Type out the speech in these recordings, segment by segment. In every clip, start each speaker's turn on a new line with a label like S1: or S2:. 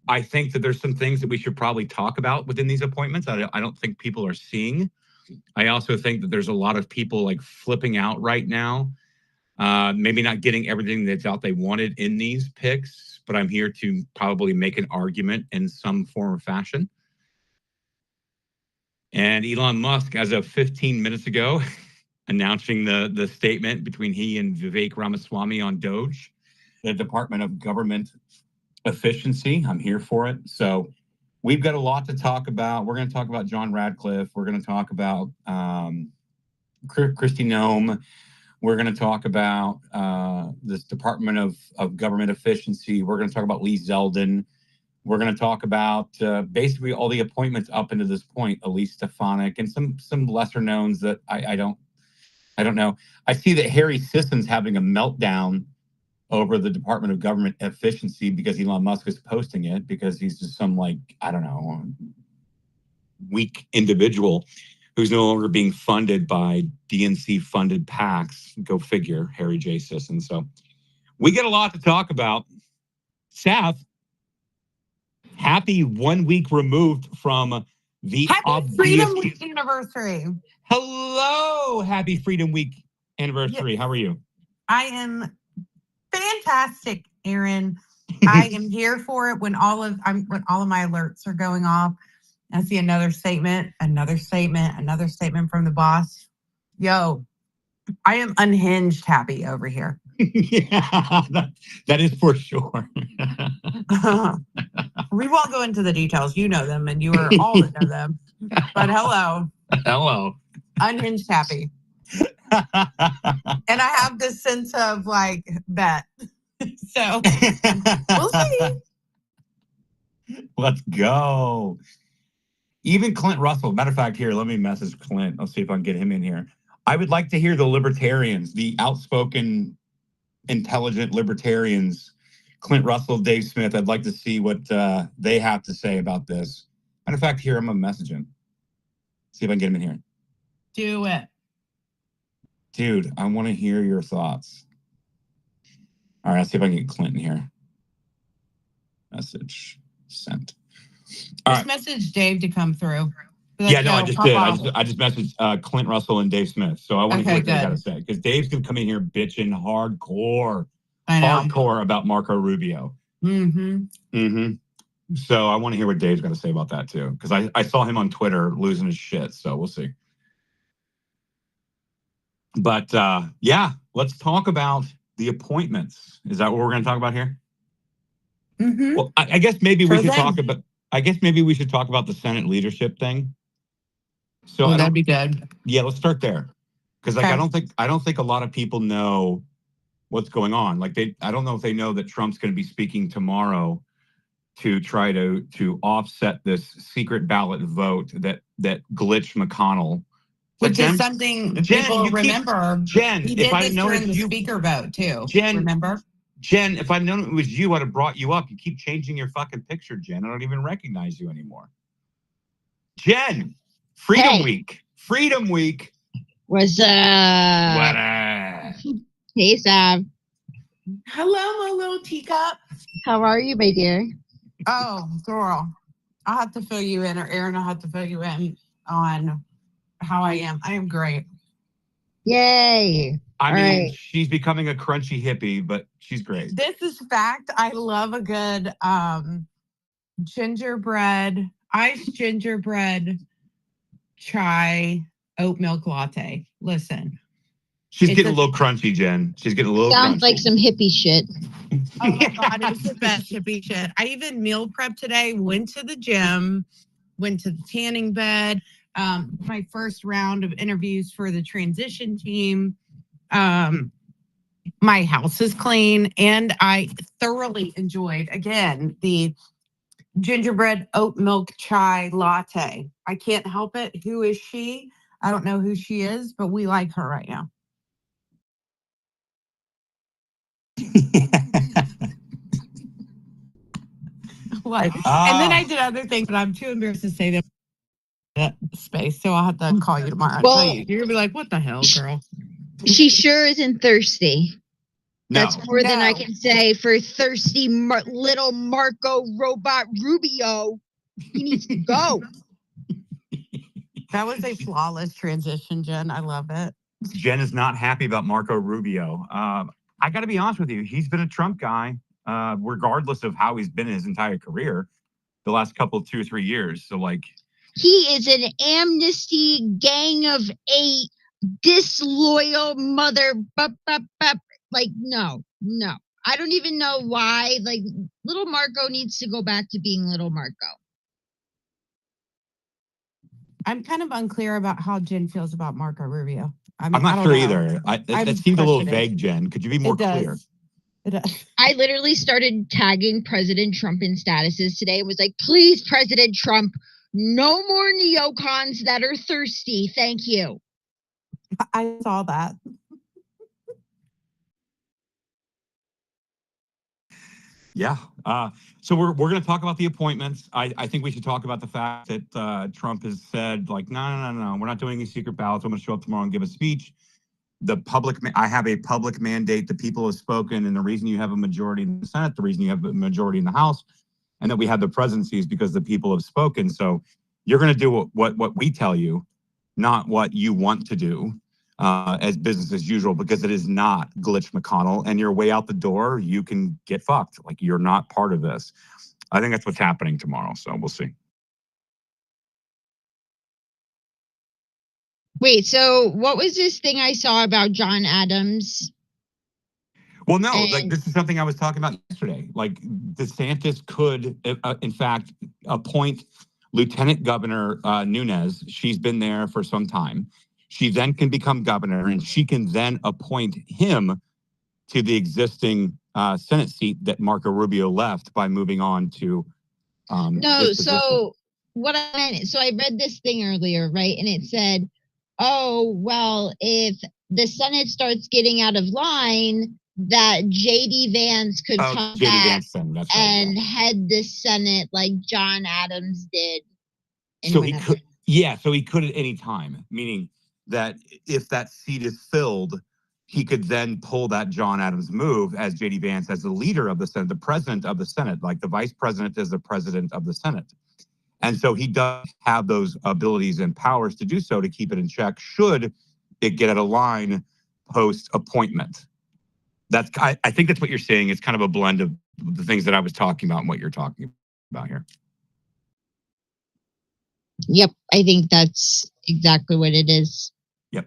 S1: I think that there's some things that we should probably talk about within these appointments. I don't think people are seeing. I also think that there's a lot of people like flipping out right now. Maybe not getting everything they thought they wanted in these picks, but I'm here to probably make an argument in some form or fashion. And Elon Musk, as of 15 minutes ago, announcing the statement between he and Vivek Ramaswamy on Doge, the Department of Government Efficiency. I'm here for it. So we've got a lot to talk about. We're going to talk about John Radcliffe. We're going to talk about Kristi Noem. We're going to talk about this Department of Government Efficiency. We're going to talk about Lee Zeldin. We're going to talk about basically all the appointments up into this point, Elise Stefanik, and some lesser knowns that I don't know. I see that Harry Sisson's having a meltdown over the Department of Government Efficiency because Elon Musk is posting it because he's just some weak individual who's no longer being funded by DNC-funded PACs. Go figure, Harry J. Sisson. So we get a lot to talk about. Seth, happy 1 week removed from the
S2: Happy Freedom Week anniversary.
S1: Hello, happy Freedom Week anniversary. Yes. How are you?
S2: I am fantastic, Aaron. I am here for it when all of my alerts are going off. I see another statement from the boss. Yo, I am unhinged happy over here.
S1: Yeah, that is for sure.
S2: We won't go into the details. You know them, and you are all that know them. But hello.
S1: Hello.
S2: Unhinged happy. And I have this sense of like bet. So we'll see.
S1: Let's go. Even Clint Russell, matter of fact, here, let me message Clint. I'll see if I can get him in here. I would like to hear the libertarians, the outspoken, intelligent libertarians, Clint Russell, Dave Smith. I'd like to see what they have to say about this. Matter of fact, here, I'm going to message him. See if I can get him in here.
S2: Do it.
S1: Dude, I want to hear your thoughts. All right, let's see if I can get Clint in here. Message sent.
S2: Just message Dave to come through.
S1: Yeah, no, I just did. I just messaged Clint Russell and Dave Smith. So I want to hear what they got to say. Because Dave's going to come in here bitching hardcore. Hardcore about Marco Rubio. So I want to hear what Dave's got to say about that too. Because I saw him on Twitter losing his shit. So we'll see. But yeah, let's talk about the appointments. Is that what we're going to talk about here? Well, I guess maybe we should talk about. I guess maybe we should talk about the Senate leadership thing. So
S2: that'd be good.
S1: Yeah, let's start there, because I don't think a lot of people know what's going on. Like I don't know if they know that Trump's going to be speaking tomorrow to try to offset this secret ballot vote that glitched McConnell.
S2: Which is something people remember.
S1: Jen,
S2: he did this during the speaker vote too.
S1: Jen,
S2: remember?
S1: Jen, if I'd known it was you, I'd have brought you up. You keep changing your fucking picture, Jen. I don't even recognize you anymore. Jen, Freedom Week. Freedom Week.
S3: What's up?
S1: What up?
S3: Hey, Sam.
S2: Hello, my little teacup.
S3: How are you, my dear?
S2: Oh, girl. I'll have to fill you in, or Aaron will have to fill you in on how I am. I am great.
S3: Yay.
S1: I mean, she's becoming a crunchy hippie, but she's great.
S2: This is fact. I love a good iced gingerbread chai oat milk latte. Listen.
S1: She's getting a little crunchy, Jen. She's getting a little
S3: Sounds like some hippie shit.
S2: Oh my God, it's the best hippie shit. I even meal prepped today, went to the gym, went to the tanning bed. My first round of interviews for the transition team. My house is clean, and I thoroughly enjoyed, again, the gingerbread oat milk chai latte. I can't help it. Who is she? I don't know who she is, but we like her right now. What? And then I did other things, but I'm too embarrassed to say that space, so I'll have to call you tomorrow.
S3: Well,
S2: you're gonna be like, "What the hell, girl?"
S3: She sure isn't thirsty.
S1: No.
S3: That's more than I
S2: No.
S3: can say for thirsty little Marco Robot Rubio. He needs to go.
S2: That was a flawless transition, Jen. I love it.
S1: Jen is not happy about Marco Rubio. I got to be honest with you. He's been a Trump guy, regardless of how he's been in his entire career, the last couple, 2 or 3 years. So, like,
S3: He is an amnesty gang of 8 disloyal mother. Like, no. I don't even know why. Like, little Marco needs to go back to being little Marco.
S2: I'm kind of unclear about how Jen feels about Marco Rubio.
S1: I'm not sure either. That seemed a little
S2: questioning.
S1: vague, Jen. Could you be more clear?
S2: It does.
S3: I literally started tagging President Trump in statuses today and was like, please, President Trump, no more neocons that are thirsty. Thank you.
S2: I saw that.
S1: Yeah. So we're going to talk about the appointments. I think we should talk about the fact that Trump has said, like, no, we're not doing any secret ballots. I'm going to show up tomorrow and give a speech. I have a public mandate. The people have spoken, and the reason you have a majority in the Senate, the reason you have a majority in the House, and that we have the presidency is because the people have spoken. So you're going to do what we tell you, not what you want to do. As business as usual, because it is not Glitch McConnell, and you're way out the door, you can get fucked. Like, you're not part of this. I think that's what's happening tomorrow, so we'll see.
S3: Wait, so what was this thing I saw about John Adams?
S1: Well, no, like, this is something I was talking about yesterday. Like, DeSantis could, in fact, appoint Lieutenant Governor Nunes. She's been there for some time. She then can become governor, and she can then appoint him to the existing Senate seat that Marco Rubio left by moving on to.
S3: No, so what I meant, so I read this thing earlier, right? And it said, oh, well, if the Senate starts getting out of line, that JD Vance could come back and head the Senate like John Adams did.
S1: So he could, so he could at any time, meaning that if that seat is filled, he could then pull that John Adams move as JD Vance, as the leader of the Senate, the president of the Senate, like the vice president is the president of the Senate. And so he does have those abilities and powers to do so, to keep it in check should it get out of line post appointment. I think that's what you're saying. It's kind of a blend of the things that I was talking about and what you're talking about here.
S3: Yep, I think that's exactly what it is.
S1: Yep.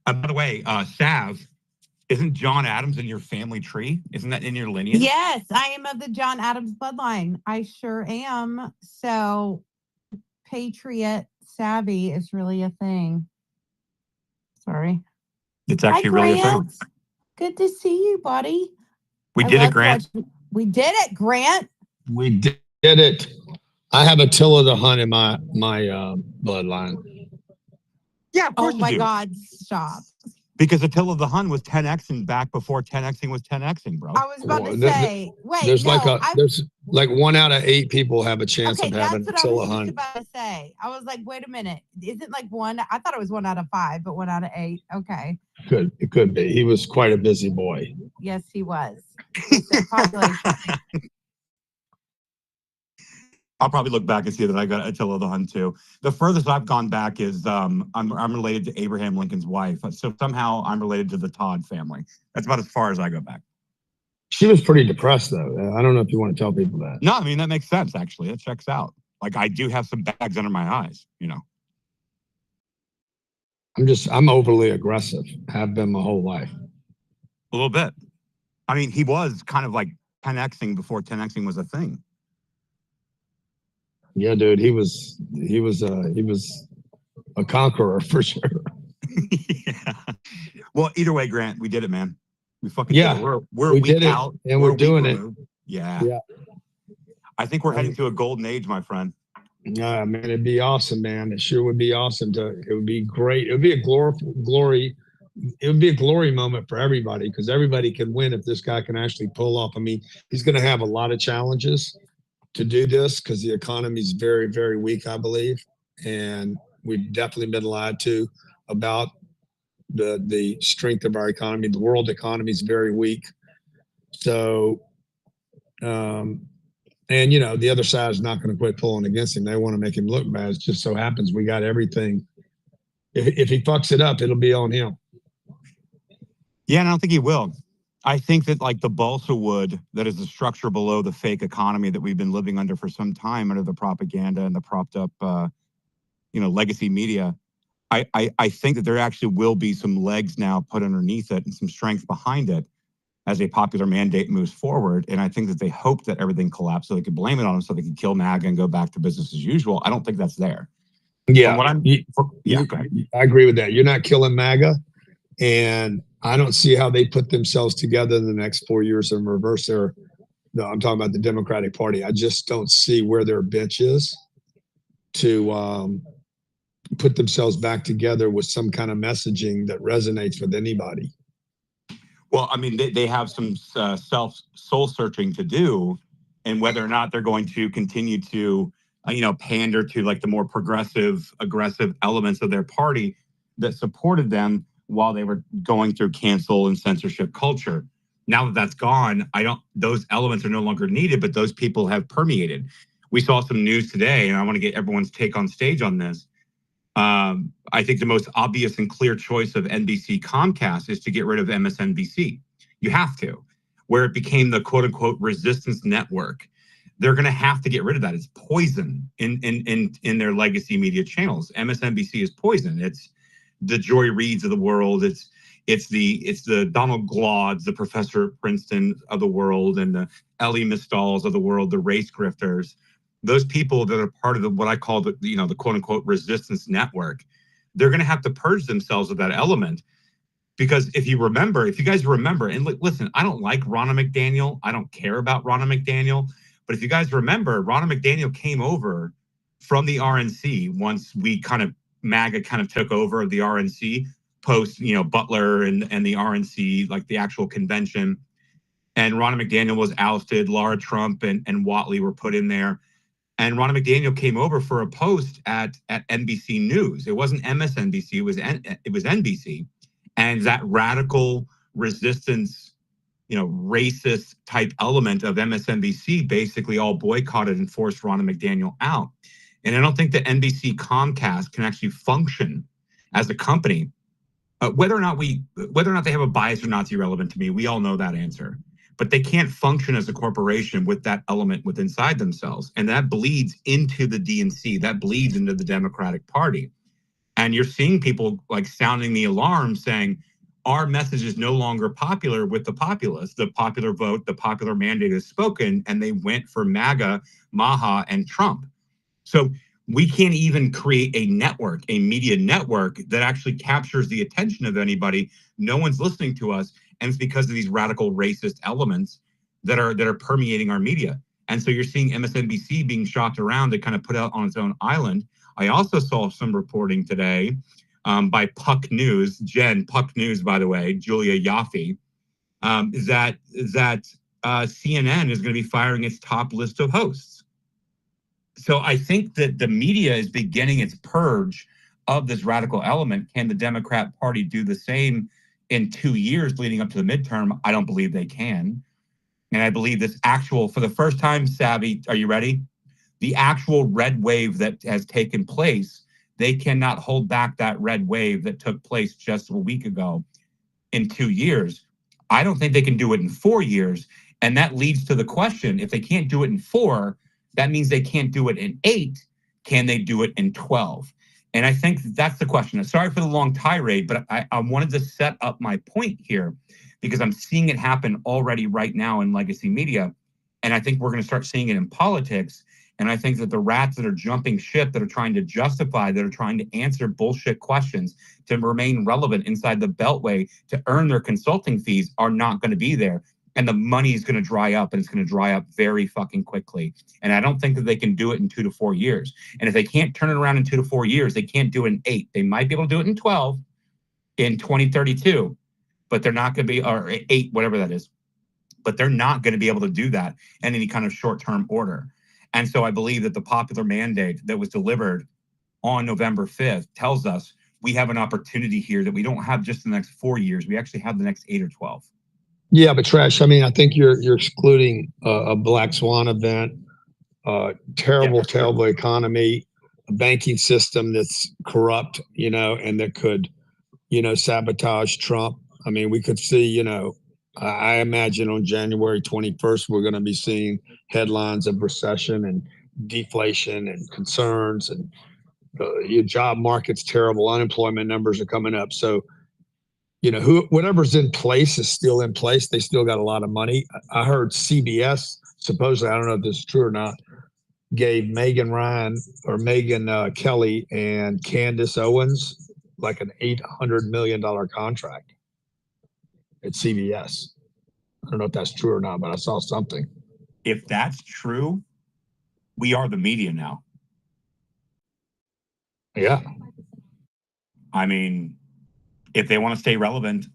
S1: By the way, Sav, isn't John Adams in your family tree? Isn't that in your lineage?
S2: Yes, I am of the John Adams bloodline. I sure am. So, patriot savvy is really a thing. Sorry.
S1: It's actually really a thing.
S2: Good to see you, buddy.
S1: We did it, Grant.
S2: We did it, Grant.
S4: We did it. I have Attila the Hun in my bloodline.
S1: Yeah, of course.
S2: Oh my God, stop.
S1: Because Attila the Hun was 10xing back before 10xing was 10xing, bro.
S2: I was about to say, wait,
S4: there's like 1 out of 8 people have a chance of having Attila Hun.
S2: I was about to say. I was like, wait a minute, isn't like 1? I thought it was 1 out of 5, but 1 out of 8. Okay.
S4: It could be. He was quite a busy boy.
S2: Yes, he was. Population.
S1: I'll probably look back and see that I got Attila the Hun too. The furthest I've gone back is I'm related to Abraham Lincoln's wife. So somehow I'm related to the Todd family. That's about as far as I go back.
S4: She was pretty depressed though. I don't know if you want to tell people that.
S1: No, I mean, that makes sense actually. It checks out. Like, I do have some bags under my eyes, you know.
S4: I'm overly aggressive. Have been my whole life.
S1: A little bit. I mean, he was kind of like 10xing before 10xing was a thing.
S4: Yeah, dude, he was a conqueror for sure.
S1: Yeah. Well, either way, Grant, we did it, man. We fucking
S4: did
S1: it. We're a week out,
S4: and we're doing it.
S1: Yeah. I think we're heading to a golden age, my friend.
S4: Yeah, man, it'd be awesome, man. It sure would be awesome. It would be great. It would be a glory. It would be a glory moment for everybody, because everybody can win if this guy can actually pull off. I mean, he's going to have a lot of challenges to do this because the economy is very, very weak, I believe. And we've definitely been lied to about the strength of our economy. The world economy is very weak. So, and you know, the other side is not going to quit pulling against him. They want to make him look bad. It just so happens we got everything. If he fucks it up, it'll be on him.
S1: Yeah, and I don't think he will. I think that like the balsa wood that is the structure below the fake economy that we've been living under for some time under the propaganda and the propped up, legacy media. I think that there actually will be some legs now put underneath it and some strength behind it as a popular mandate moves forward. And I think that they hope that everything collapsed so they could blame it on them so they could kill MAGA and go back to business as usual. I don't think that's there.
S4: Yeah,
S1: I
S4: agree with that. You're not killing MAGA. And I don't see how they put themselves together in the next 4 years and reverse their, no, I'm talking about the Democratic Party. I just don't see where their bench is to put themselves back together with some kind of messaging that resonates with anybody.
S1: Well, I mean, they have some soul searching to do, and whether or not they're going to continue to, pander to like the more progressive, aggressive elements of their party that supported them while they were going through cancel and censorship culture. Now that that's gone, those elements are no longer needed, but those people have permeated. We saw some news today, and I want to get everyone's take on stage on this. I think the most obvious and clear choice of NBC Comcast is to get rid of MSNBC. You have to, where it became the quote unquote resistance network. They're going to have to get rid of that. It's poison in their legacy media channels. MSNBC is poison. It's the Joy Reids of the world. It's the Donald Glauds, the Professor at Princeton of the world, and the Ellie Mistalls of the world, the race grifters. Those people that are part of what I call the quote unquote resistance network, they're going to have to purge themselves of that element. Because if you guys remember, and listen, I don't like Ronna McDaniel. I don't care about Ronna McDaniel. But if you guys remember, Ronna McDaniel came over from the RNC once MAGA kind of took over the RNC post, Butler and the RNC, like the actual convention. And Ronna McDaniel was ousted. Laura Trump and Whatley were put in there. And Ronna McDaniel came over for a post at NBC News. It wasn't MSNBC, it was NBC. And that radical resistance, racist type element of MSNBC basically all boycotted and forced Ronna McDaniel out. And I don't think that NBC Comcast can actually function as a company. Whether or not they have a bias or not is irrelevant to me. We all know that answer. But they can't function as a corporation with that element inside themselves. And that bleeds into the DNC. That bleeds into the Democratic Party. And you're seeing people like sounding the alarm saying, our message is no longer popular with the populace. The popular vote, the popular mandate is spoken, and they went for MAGA, Maha, and Trump. So we can't even create a network, a media network that actually captures the attention of anybody. No one's listening to us. And it's because of these radical racist elements that are permeating our media. And so you're seeing MSNBC being shopped around to kind of put out on its own island. I also saw some reporting today by Puck News, Puck News, by the way, Julia Yaffe, that CNN is going to be firing its top list of hosts. So I think that the media is beginning its purge of this radical element. Can the Democrat Party do the same in 2 years leading up to the midterm? I don't believe they can. And I believe this for the first time, Savvy, are you ready? The actual red wave that has taken place, they cannot hold back that red wave that took place just a week ago in 2 years. I don't think they can do it in 4 years. And that leads to the question, if they can't do it in 4, that means they can't do it in 8. Can they do it in 12? And I think that's the question. Sorry for the long tirade, but I wanted to set up my point here because I'm seeing it happen already right now in legacy media. And I think we're going to start seeing it in politics. And I think that the rats that are jumping ship, that are trying to justify, that are trying to answer bullshit questions to remain relevant inside the Beltway to earn their consulting fees are not going to be there. And the money is going to dry up, and it's going to dry up very fucking quickly. And I don't think that they can do it in 2 to 4 years. And if they can't turn it around in 2 to 4 years, they can't do it in 8. They might be able to do it in 12, in 2032, but they're not going to be, or 8, whatever that is. But they're not going to be able to do that in any kind of short-term order. And so I believe that the popular mandate that was delivered on November 5th tells us we have an opportunity here that we don't have just the next 4 years. We actually have the next 8 or 12.
S4: Yeah, but Trash, I mean, I think you're excluding a black swan event, terrible economy, a banking system that's corrupt, and that could, sabotage Trump. I mean, we could see, I imagine on January 21st, we're going to be seeing headlines of recession and deflation and concerns, and your job market's terrible. Unemployment numbers are coming up. So, whatever's in place is still in place. They still got a lot of money. I heard CBS, supposedly, I don't know if this is true or not, gave Megan Kelly and Candace Owens like an $800 million contract at CBS. I don't know if that's true or not, but I saw something.
S1: If that's true, we are the media now.
S4: Yeah.
S1: I mean, if they want to stay relevant,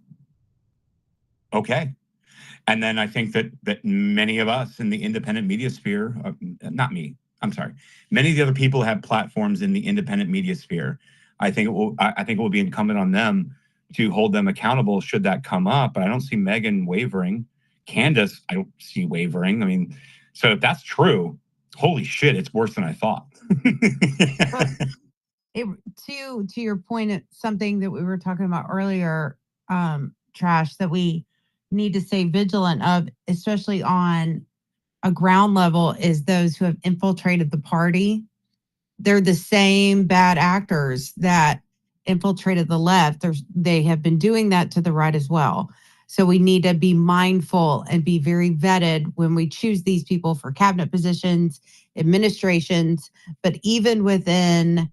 S1: okay. And then I think that many of us in the independent media sphere, not me, I'm sorry, many of the other people have platforms in the independent media sphere. I think it will be incumbent on them to hold them accountable should that come up. But I don't see Megan wavering. Candace, I don't see wavering. I mean, so if that's true, holy shit, it's worse than I thought.
S2: To your point, it's something that we were talking about earlier, Trash, that we need to stay vigilant of, especially on a ground level, is those who have infiltrated the party. They're the same bad actors that infiltrated the left. They have been doing that to the right as well. So we need to be mindful and be very vetted when we choose these people for cabinet positions, administrations, but even within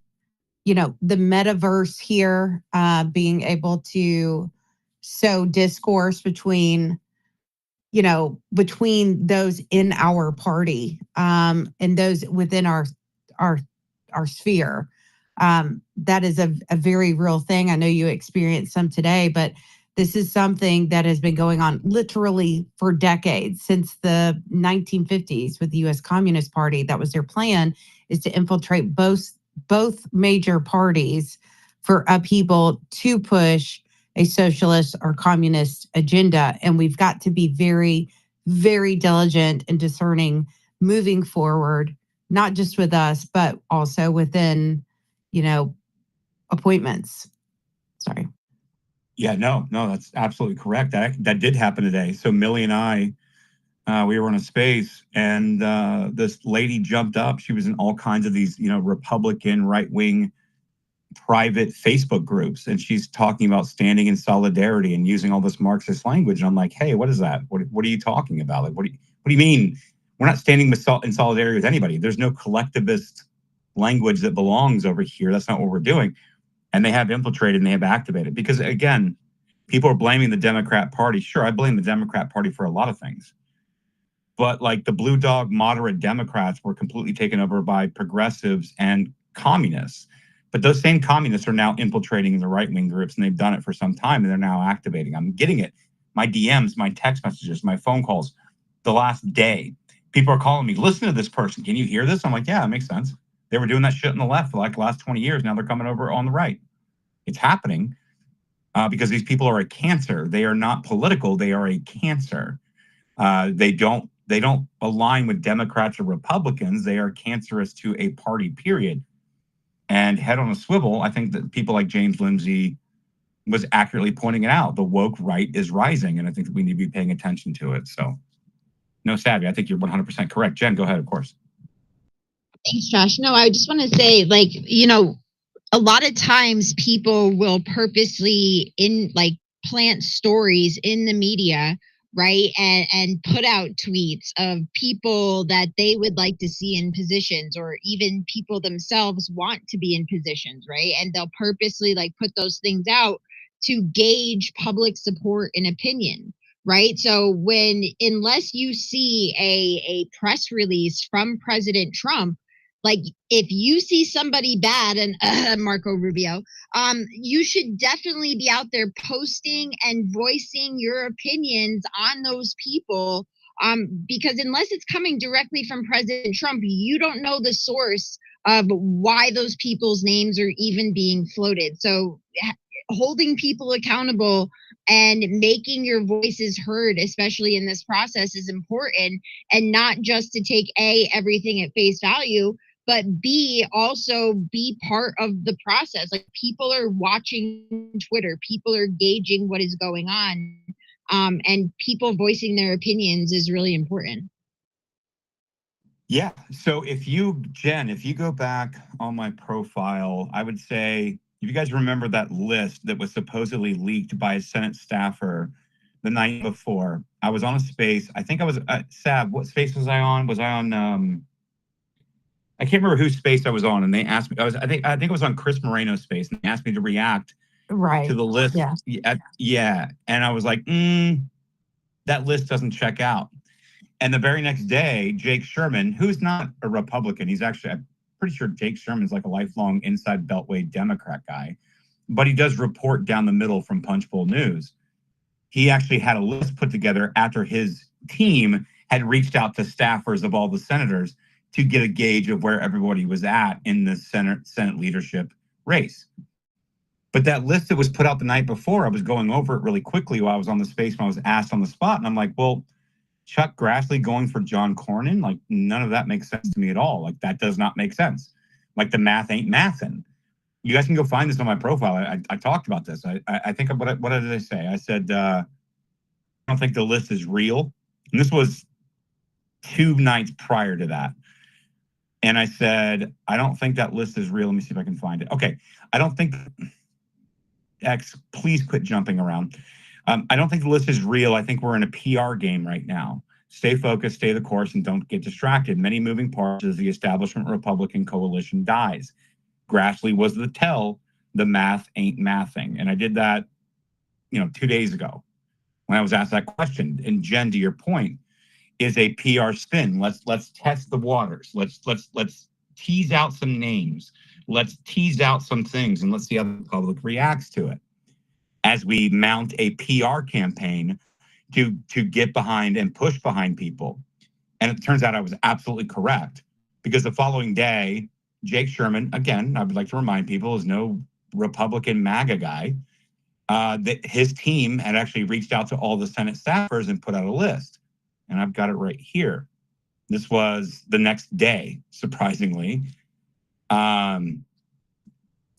S2: the metaverse here, being able to sow discourse between those in our party, and those within our sphere. That is a very real thing. I know you experienced some today, but this is something that has been going on literally for decades, since the 1950s with the U.S. Communist Party. That was their plan, is to infiltrate both major parties for upheaval to push a socialist or communist agenda. And we've got to be very, very diligent and discerning moving forward, not just with us, but also within, appointments. Sorry.
S1: Yeah, no, that's absolutely correct. That did happen today. So Millie and I, we were in a space, and this lady jumped up. She was in all kinds of these, Republican right-wing private Facebook groups, and she's talking about standing in solidarity and using all this Marxist language. And I'm like, hey, what is that? What are you talking about? Like, what do you mean? We're not standing in solidarity with anybody. There's no collectivist language that belongs over here. That's not what we're doing. And they have infiltrated and they have activated, because again, people are blaming the Democrat Party. Sure, I blame the Democrat Party for a lot of things. But like the blue dog moderate Democrats were completely taken over by progressives and communists. But those same communists are now infiltrating the right-wing groups, and they've done it for some time, and they're now activating. I'm getting it. My DMs, my text messages, my phone calls, the last day. People are calling me, listen to this person. Can you hear this? I'm like, yeah, it makes sense. They were doing that shit on the left for like the last 20 years. Now they're coming over on the right. It's happening because these people are a cancer. They are not political. They are a cancer. They don't align with Democrats or Republicans. They are cancerous to a party, period. And head on a swivel, I think that people like James Lindsay was accurately pointing it out. The woke right is rising, and I think that we need to be paying attention to it. So, no, Savvy, I think you're 100% correct. Jen, go ahead, of course.
S3: Thanks, Josh. No, I just want to say, a lot of times people will purposely plant stories in the media, right? And put out tweets of people that they would like to see in positions, or even people themselves want to be in positions, right? And they'll purposely put those things out to gauge public support and opinion, right? So unless you see a press release from President Trump, if you see somebody bad, and Marco Rubio, you should definitely be out there posting and voicing your opinions on those people, because unless it's coming directly from President Trump, you don't know the source of why those people's names are even being floated. So holding people accountable and making your voices heard, especially in this process, is important, and not just to take everything at face value, but B, also be part of the process. Like, people are watching Twitter, people are gauging what is going on, and people voicing their opinions is really important.
S1: Yeah. So Jen, if you go back on my profile, I would say, if you guys remember that list that was supposedly leaked by a Senate staffer the night before, I was on a space. I think I was Sab. What space was I on? Was I on? I can't remember whose space I was on, and they asked me. I think it was on Chris Moreno's space, and they asked me to react to the list.
S2: Yeah.
S1: Yeah, and I was like, that list doesn't check out. And the very next day, Jake Sherman, who's not a Republican, he's actually, I'm pretty sure Jake Sherman's like a lifelong inside Beltway Democrat guy, but he does report down the middle from Punchbowl News. He actually had a list put together after his team had reached out to staffers of all the senators to get a gauge of where everybody was at in the Senate leadership race. But that list that was put out the night before, I was going over it really quickly while I was on the space when I was asked on the spot. And I'm like, well, Chuck Grassley going for John Cornyn, like, none of that makes sense to me at all. Like, that does not make sense. Like, the math ain't mathin'. You guys can go find this on my profile. I talked about this. I think, what did I say? I said, I don't think the list is real. And this was 2 nights prior to that. And I said, I don't think that list is real. Let me see if I can find it. Okay. I don't think, X, please quit jumping around. I don't think the list is real. I think we're in a PR game right now. Stay focused, stay the course, and don't get distracted. Many moving parts as the establishment Republican coalition dies. Grassley was the tell, the math ain't mathing. And I did that, 2 days ago when I was asked that question. And Jen, to your point, is a PR spin. Let's test the waters. Let's tease out some names. Let's tease out some things, and let's see how the public reacts to it as we mount a PR campaign to get behind and push behind people. And it turns out I was absolutely correct, because the following day, Jake Sherman, again, I would like to remind people, is no Republican MAGA guy, that his team had actually reached out to all the Senate staffers and put out a list. And I've got it right here. This was the next day, surprisingly.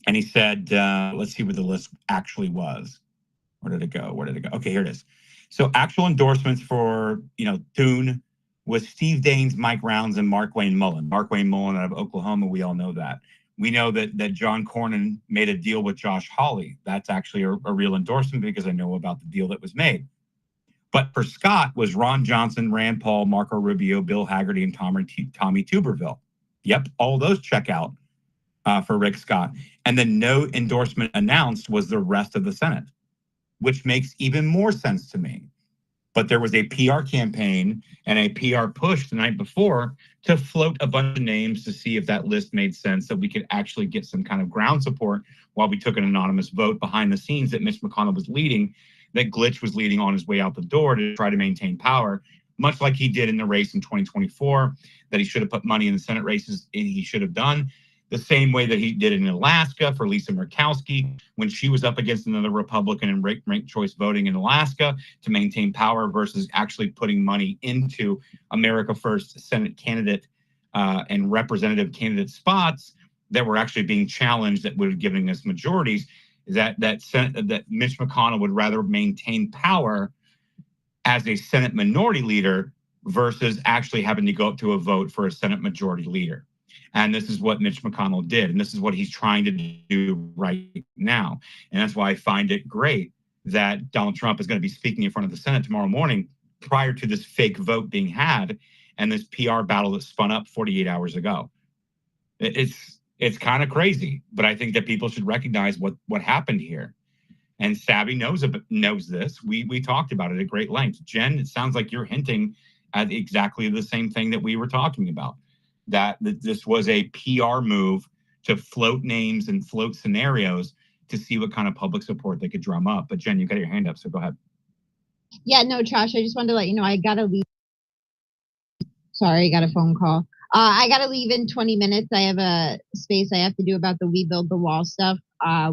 S1: And he said, let's see what the list actually was. Where did it go? Okay, here it is. So actual endorsements for, Thune was Steve Daines, Mike Rounds, and Mark Wayne Mullen. Mark Wayne Mullen out of Oklahoma, we all know that. We know that John Cornyn made a deal with Josh Hawley. That's actually a real endorsement, because I know about the deal that was made. But for Scott was Ron Johnson, Rand Paul, Marco Rubio, Bill Hagerty, and Tommy Tuberville. Yep, all those check out for Rick Scott. And then no endorsement announced was the rest of the Senate, which makes even more sense to me. But there was a PR campaign and a PR push the night before to float a bunch of names to see if that list made sense, so we could actually get some kind of ground support while we took an anonymous vote behind the scenes that Mitch McConnell was leading, that Glitch was leading on his way out the door to try to maintain power, much like he did in the race in 2024, that he should have put money in the Senate races, and he should have done. The same way that he did in Alaska for Lisa Murkowski when she was up against another Republican in ranked choice voting in Alaska to maintain power, versus actually putting money into America First Senate candidate and representative candidate spots that were actually being challenged, that would have given us majorities. That Mitch McConnell would rather maintain power as a Senate minority leader versus actually having to go up to a vote for a Senate majority leader. And this is what Mitch McConnell did. And this is what he's trying to do right now. And that's why I find it great that Donald Trump is going to be speaking in front of the Senate tomorrow morning, prior to this fake vote being had and this PR battle that spun up 48 hours ago. It's kind of crazy, but I think that people should recognize what happened here. And Savvy knows this. We talked about it at great length. Jen, it sounds like you're hinting at exactly the same thing that we were talking about. That this was a PR move to float names and float scenarios to see what kind of public support they could drum up. But Jen, you got your hand up, so go ahead.
S3: Yeah, no, Trash, I just wanted to let you know I got to leave. Sorry, I got a phone call. I got to leave in 20 minutes. I have a space I have to do about the We Build the Wall stuff,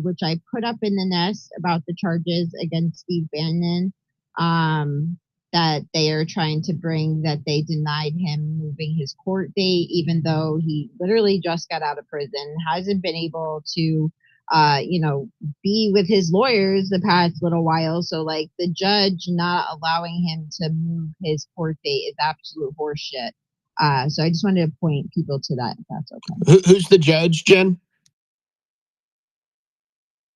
S3: which I put up in the nest about the charges against Steve Bannon that they are trying to bring, that they denied him moving his court date, even though he literally just got out of prison, hasn't been able to, be with his lawyers the past little while. So, like, the judge not allowing him to move his court date is absolute horseshit. So I just wanted to point people to that, if that's okay.
S5: Who's the judge, Jen?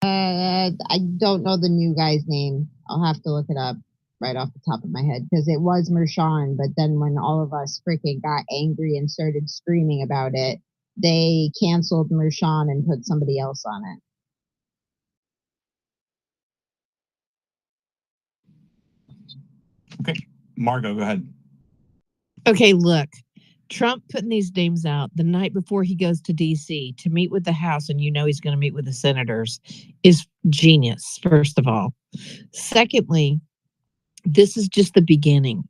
S3: I don't know the new guy's name. I'll have to look it up right off the top of my head, because it was Mershon, but then when all of us freaking got angry and started screaming about it, they canceled Mershon and put somebody else on it.
S1: Okay, Margo, go ahead.
S6: Okay, look, Trump putting these names out the night before he goes to D.C. to meet with the House, and he's going to meet with the senators, is genius, first of all. Secondly, this is just the beginning,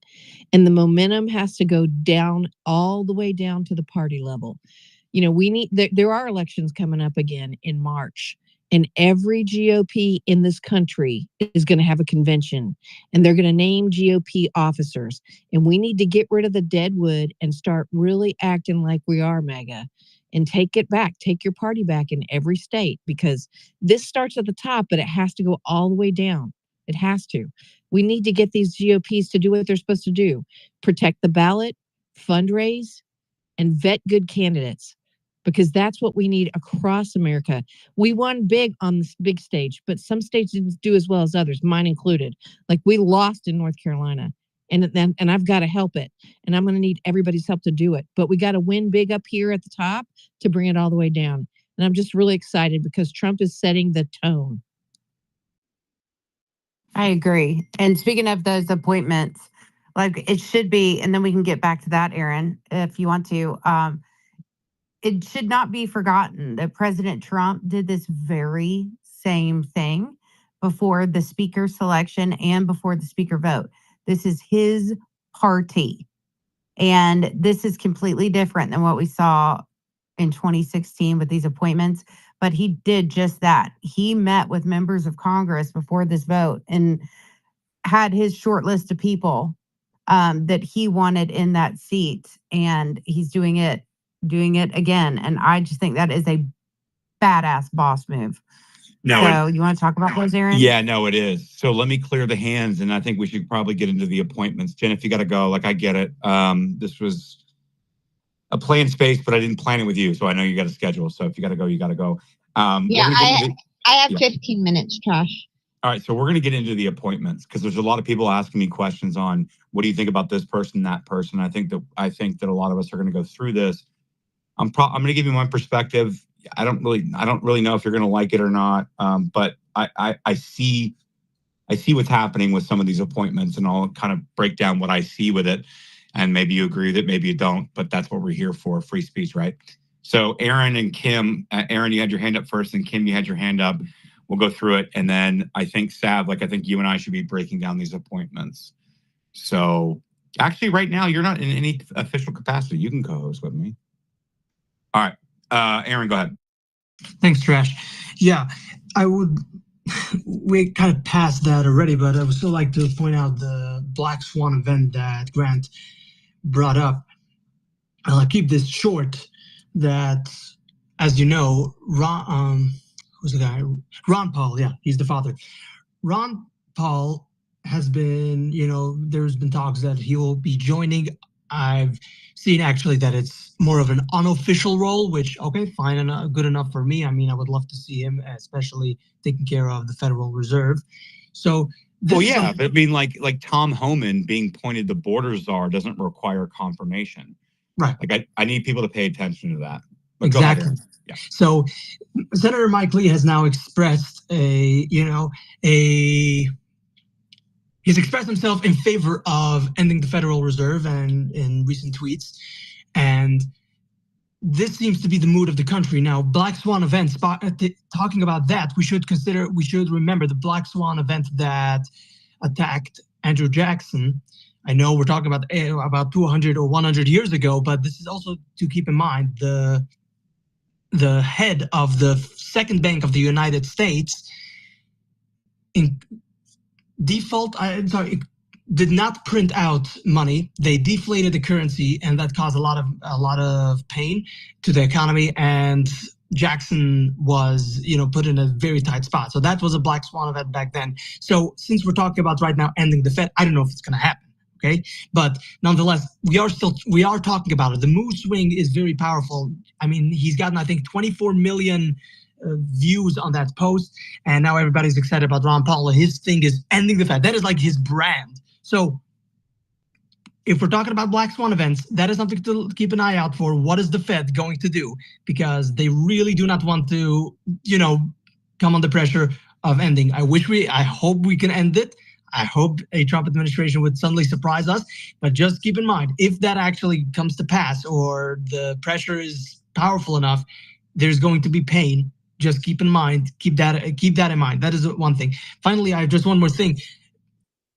S6: and the momentum has to go down all the way down to the party level. There are elections coming up again in March, and every GOP in this country is going to have a convention, and they're going to name GOP officers, and we need to get rid of the dead wood and start really acting like we are MAGA and take it back, take your party back in every state, because this starts at the top, but it has to go all the way down. It has to. We need to get these GOPs to do what they're supposed to do: protect the ballot, fundraise, and vet good candidates, because that's what we need across America. We won big on this big stage, but some states didn't do as well as others, mine included. Like, we lost in North Carolina, and I've got to help it, and I'm going to need everybody's help to do it. But we got to win big up here at the top to bring it all the way down. And I'm just really excited because Trump is setting the tone.
S2: I agree. And speaking of those appointments, like, it should be, and then we can get back to that, Aaron, if you want to. It should not be forgotten that President Trump did this very same thing before the speaker selection and before the speaker vote. This is his party. And this is completely different than what we saw in 2016 with these appointments. But he did just that. He met with members of Congress before this vote and had his short list of people that he wanted in that seat. And he's doing it again. And I just think that is a badass boss move. So you want to talk about those, Aaron?
S1: Yeah, no, it is. So let me clear the hands, and I think we should probably get into the appointments. Jen, if you got to go, like, I get it. This was a planned space, but I didn't plan it with you, so I know you got a schedule. So if you got to go, you got to go.
S3: I have 15 minutes, Trash.
S1: All right, so we're going to get into the appointments, because there's a lot of people asking me questions on what do you think about this person, that person. I think that a lot of us are going to go through this. I'm going to give you my perspective. I don't really know if you're going to like it or not, but I see what's happening with some of these appointments, and I'll kind of break down what I see with it. And maybe you agree with it, maybe you don't, but that's what we're here for, free speech, right? So Aaron and Kim, Aaron, you had your hand up first, and Kim, you had your hand up. We'll go through it. And then I think, Sav, I think you and I should be breaking down these appointments. So actually right now, you're not in any official capacity. You can co-host with me. All right. Aaron, go ahead.
S7: Thanks, Trash. Yeah, we kind of passed that already, but I would still like to point out the Black Swan event that Grant brought up. I'll keep this short. That, as you know, who's the guy? Ron Paul, yeah, he's the father. Ron Paul has been, there's been talks that he will be joining. I've seen actually that it's more of an unofficial role, which, okay, fine and good enough for me. I mean, I would love to see him, especially taking care of the Federal Reserve. So,
S1: but I mean, like Tom Homan being appointed the border czar doesn't require confirmation.
S7: Right.
S1: Like, I need people to pay attention to that. But
S7: exactly.
S1: Yeah.
S7: So Senator Mike Lee has now expressed he's expressed himself in favor of ending the Federal Reserve and in recent tweets. And this seems to be the mood of the country now. Black Swan events, talking about that, we should remember the Black Swan event that attacked Andrew Jackson I know we're talking about 200 or 100 years ago, but this is also to keep in mind the head of the second bank of the United States in default, did not print out money. They deflated the currency, and that caused a lot of pain to the economy. And Jackson was, put in a very tight spot. So that was a black swan event back then. So since we're talking about right now ending the Fed, I don't know if it's going to happen. Okay, but nonetheless, we are talking about it. The mood swing is very powerful. I mean, he's gotten, I think, 24 million views on that post, and now everybody's excited about Ron Paul. His thing is ending the Fed. That is like his brand. So if we're talking about black swan events, that is something to keep an eye out for. What is the Fed going to do? Because they really do not want to, come under pressure of ending. I hope we can end it. I hope a Trump administration would suddenly surprise us. But just keep in mind, if that actually comes to pass or the pressure is powerful enough, there's going to be pain. Just keep that in mind. That is one thing. Finally, I have just one more thing.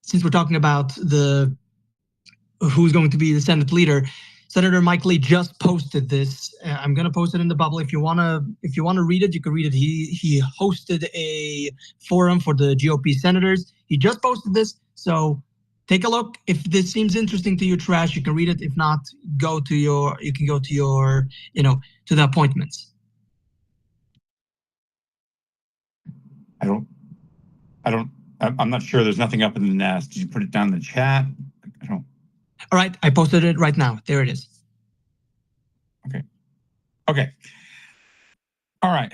S7: Since we're talking about who's going to be the Senate leader, Senator Mike Lee just posted this. I'm going to post it in the bubble. If you want to read it, you can read it. He hosted a forum for the GOP senators. He just posted this, so take a look. If this seems interesting to you, Trash, you can read it. If not, you can go to your to the appointments.
S1: I'm not sure. There's nothing up in the nest. Did you put it down in the chat? I don't.
S7: All right, I posted it right now. There it is.
S1: Okay. All right.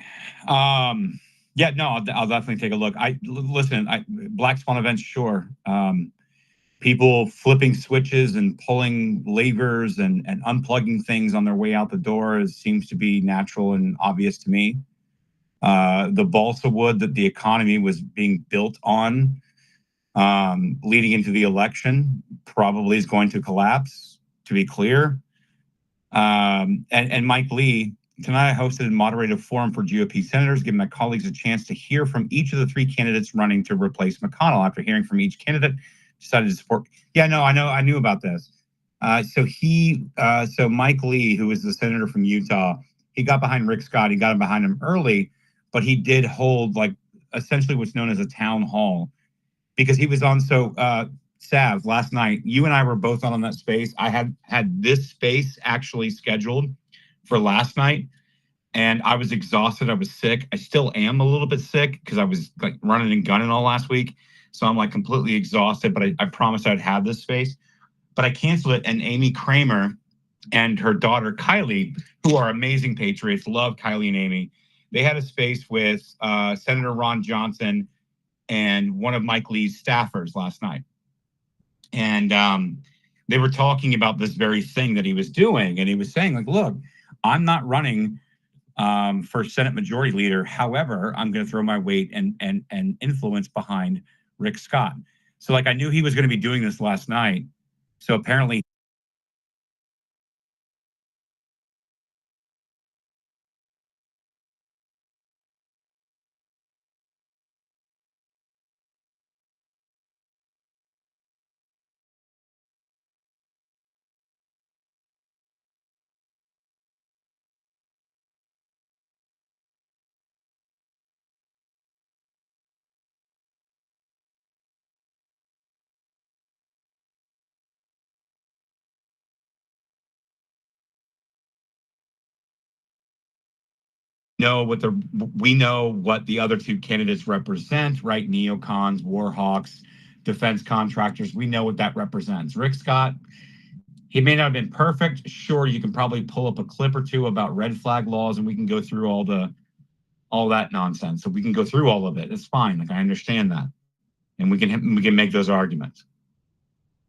S1: Yeah, no, I'll definitely take a look. Black swan events, sure. People flipping switches and pulling levers and unplugging things on their way out the door seems to be natural and obvious to me. The balsa wood that the economy was being built on leading into the election probably is going to collapse, to be clear. And Mike Lee, tonight I hosted and moderated a forum for GOP senators, giving my colleagues a chance to hear from each of the three candidates running to replace McConnell. After hearing from each candidate, decided to support. Yeah, no, I knew about this. So Mike Lee, who is the senator from Utah, he got behind Rick Scott. He got behind him early, but he did hold essentially what's known as a town hall, because he was on. So Sav, last night, you and I were both on that space. I had this space actually scheduled for last night, and I was exhausted. I was sick. I still am a little bit sick because I was running and gunning all last week. So I'm completely exhausted, but I promised I'd have this space. But I canceled it, and Amy Kramer and her daughter Kylie, who are amazing patriots, love Kylie and Amy, they had a space with Senator Ron Johnson and one of Mike Lee's staffers last night. And they were talking about this very thing that he was doing. And he was saying, look, I'm not running for Senate Majority Leader. However, I'm going to throw my weight and influence behind Rick Scott. So I knew he was going to be doing this last night. So apparently, we know what the other two candidates represent, right? Neocons, war hawks, defense contractors. We know what that represents. Rick Scott, he may not have been perfect. Sure, you can probably pull up a clip or two about red flag laws, and we can go through all that nonsense. So we can go through all of it. It's fine. I understand that, and we can make those arguments.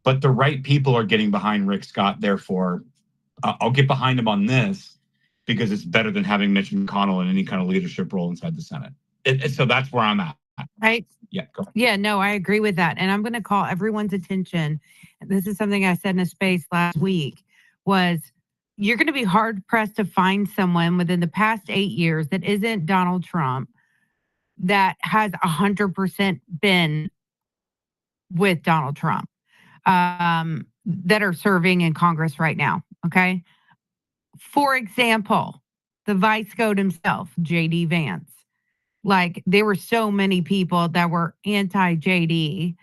S1: But the right people are getting behind Rick Scott. Therefore, I'll get behind him on this, because it's better than having Mitch McConnell in any kind of leadership role inside the Senate. So that's where I'm at.
S2: Right.
S1: Yeah, go ahead.
S2: Yeah, no, I agree with that. And I'm going to call everyone's attention. This is something I said in a space last week, was you're going to be hard pressed to find someone within the past 8 years that isn't Donald Trump that has 100% been with Donald Trump. that are serving in Congress right now. Okay. For example, the vice goat himself, JD Vance. Like, there were so many people that were anti JD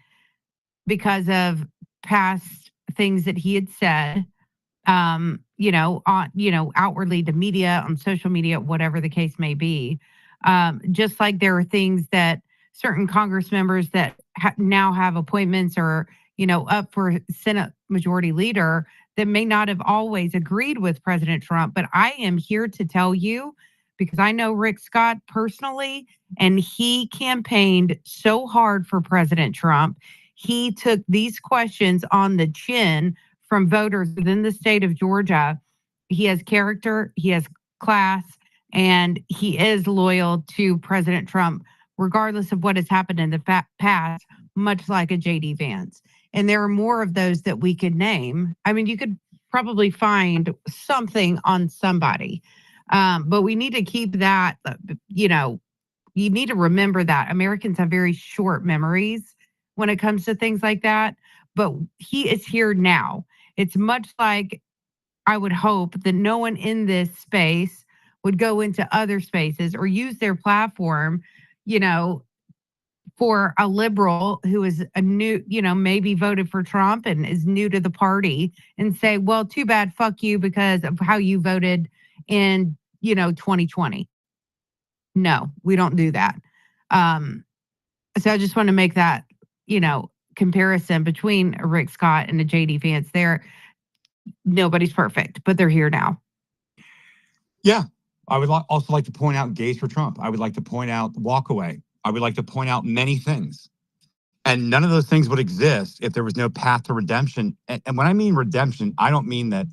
S2: because of past things that he had said, outwardly to media, on social media, whatever the case may be. Just like there are things that certain Congress members that now have appointments or, up for Senate Majority Leader that may not have always agreed with President Trump. But I am here to tell you, because I know Rick Scott personally, and he campaigned so hard for President Trump. He took these questions on the chin from voters within the state of Georgia. He has character, he has class, and he is loyal to President Trump, regardless of what has happened in the past, much like a JD Vance. And there are more of those that we could name. I mean, you could probably find something on somebody, but we need to keep that, you need to remember that Americans have very short memories when it comes to things like that. But he is here now. It's much like, I would hope that no one in this space would go into other spaces or use their platform, for a liberal who is a new, maybe voted for Trump and is new to the party, and say, well, too bad, fuck you, because of how you voted in, 2020. No, we don't do that. So I just want to make that, comparison between a Rick Scott and a JD Vance. Nobody's perfect, but they're here now.
S1: Yeah. I would also like to point out gays for Trump. I would like to point out walkaway. I would like to point out many things. And none of those things would exist if there was no path to redemption. And when I mean redemption, I don't mean that,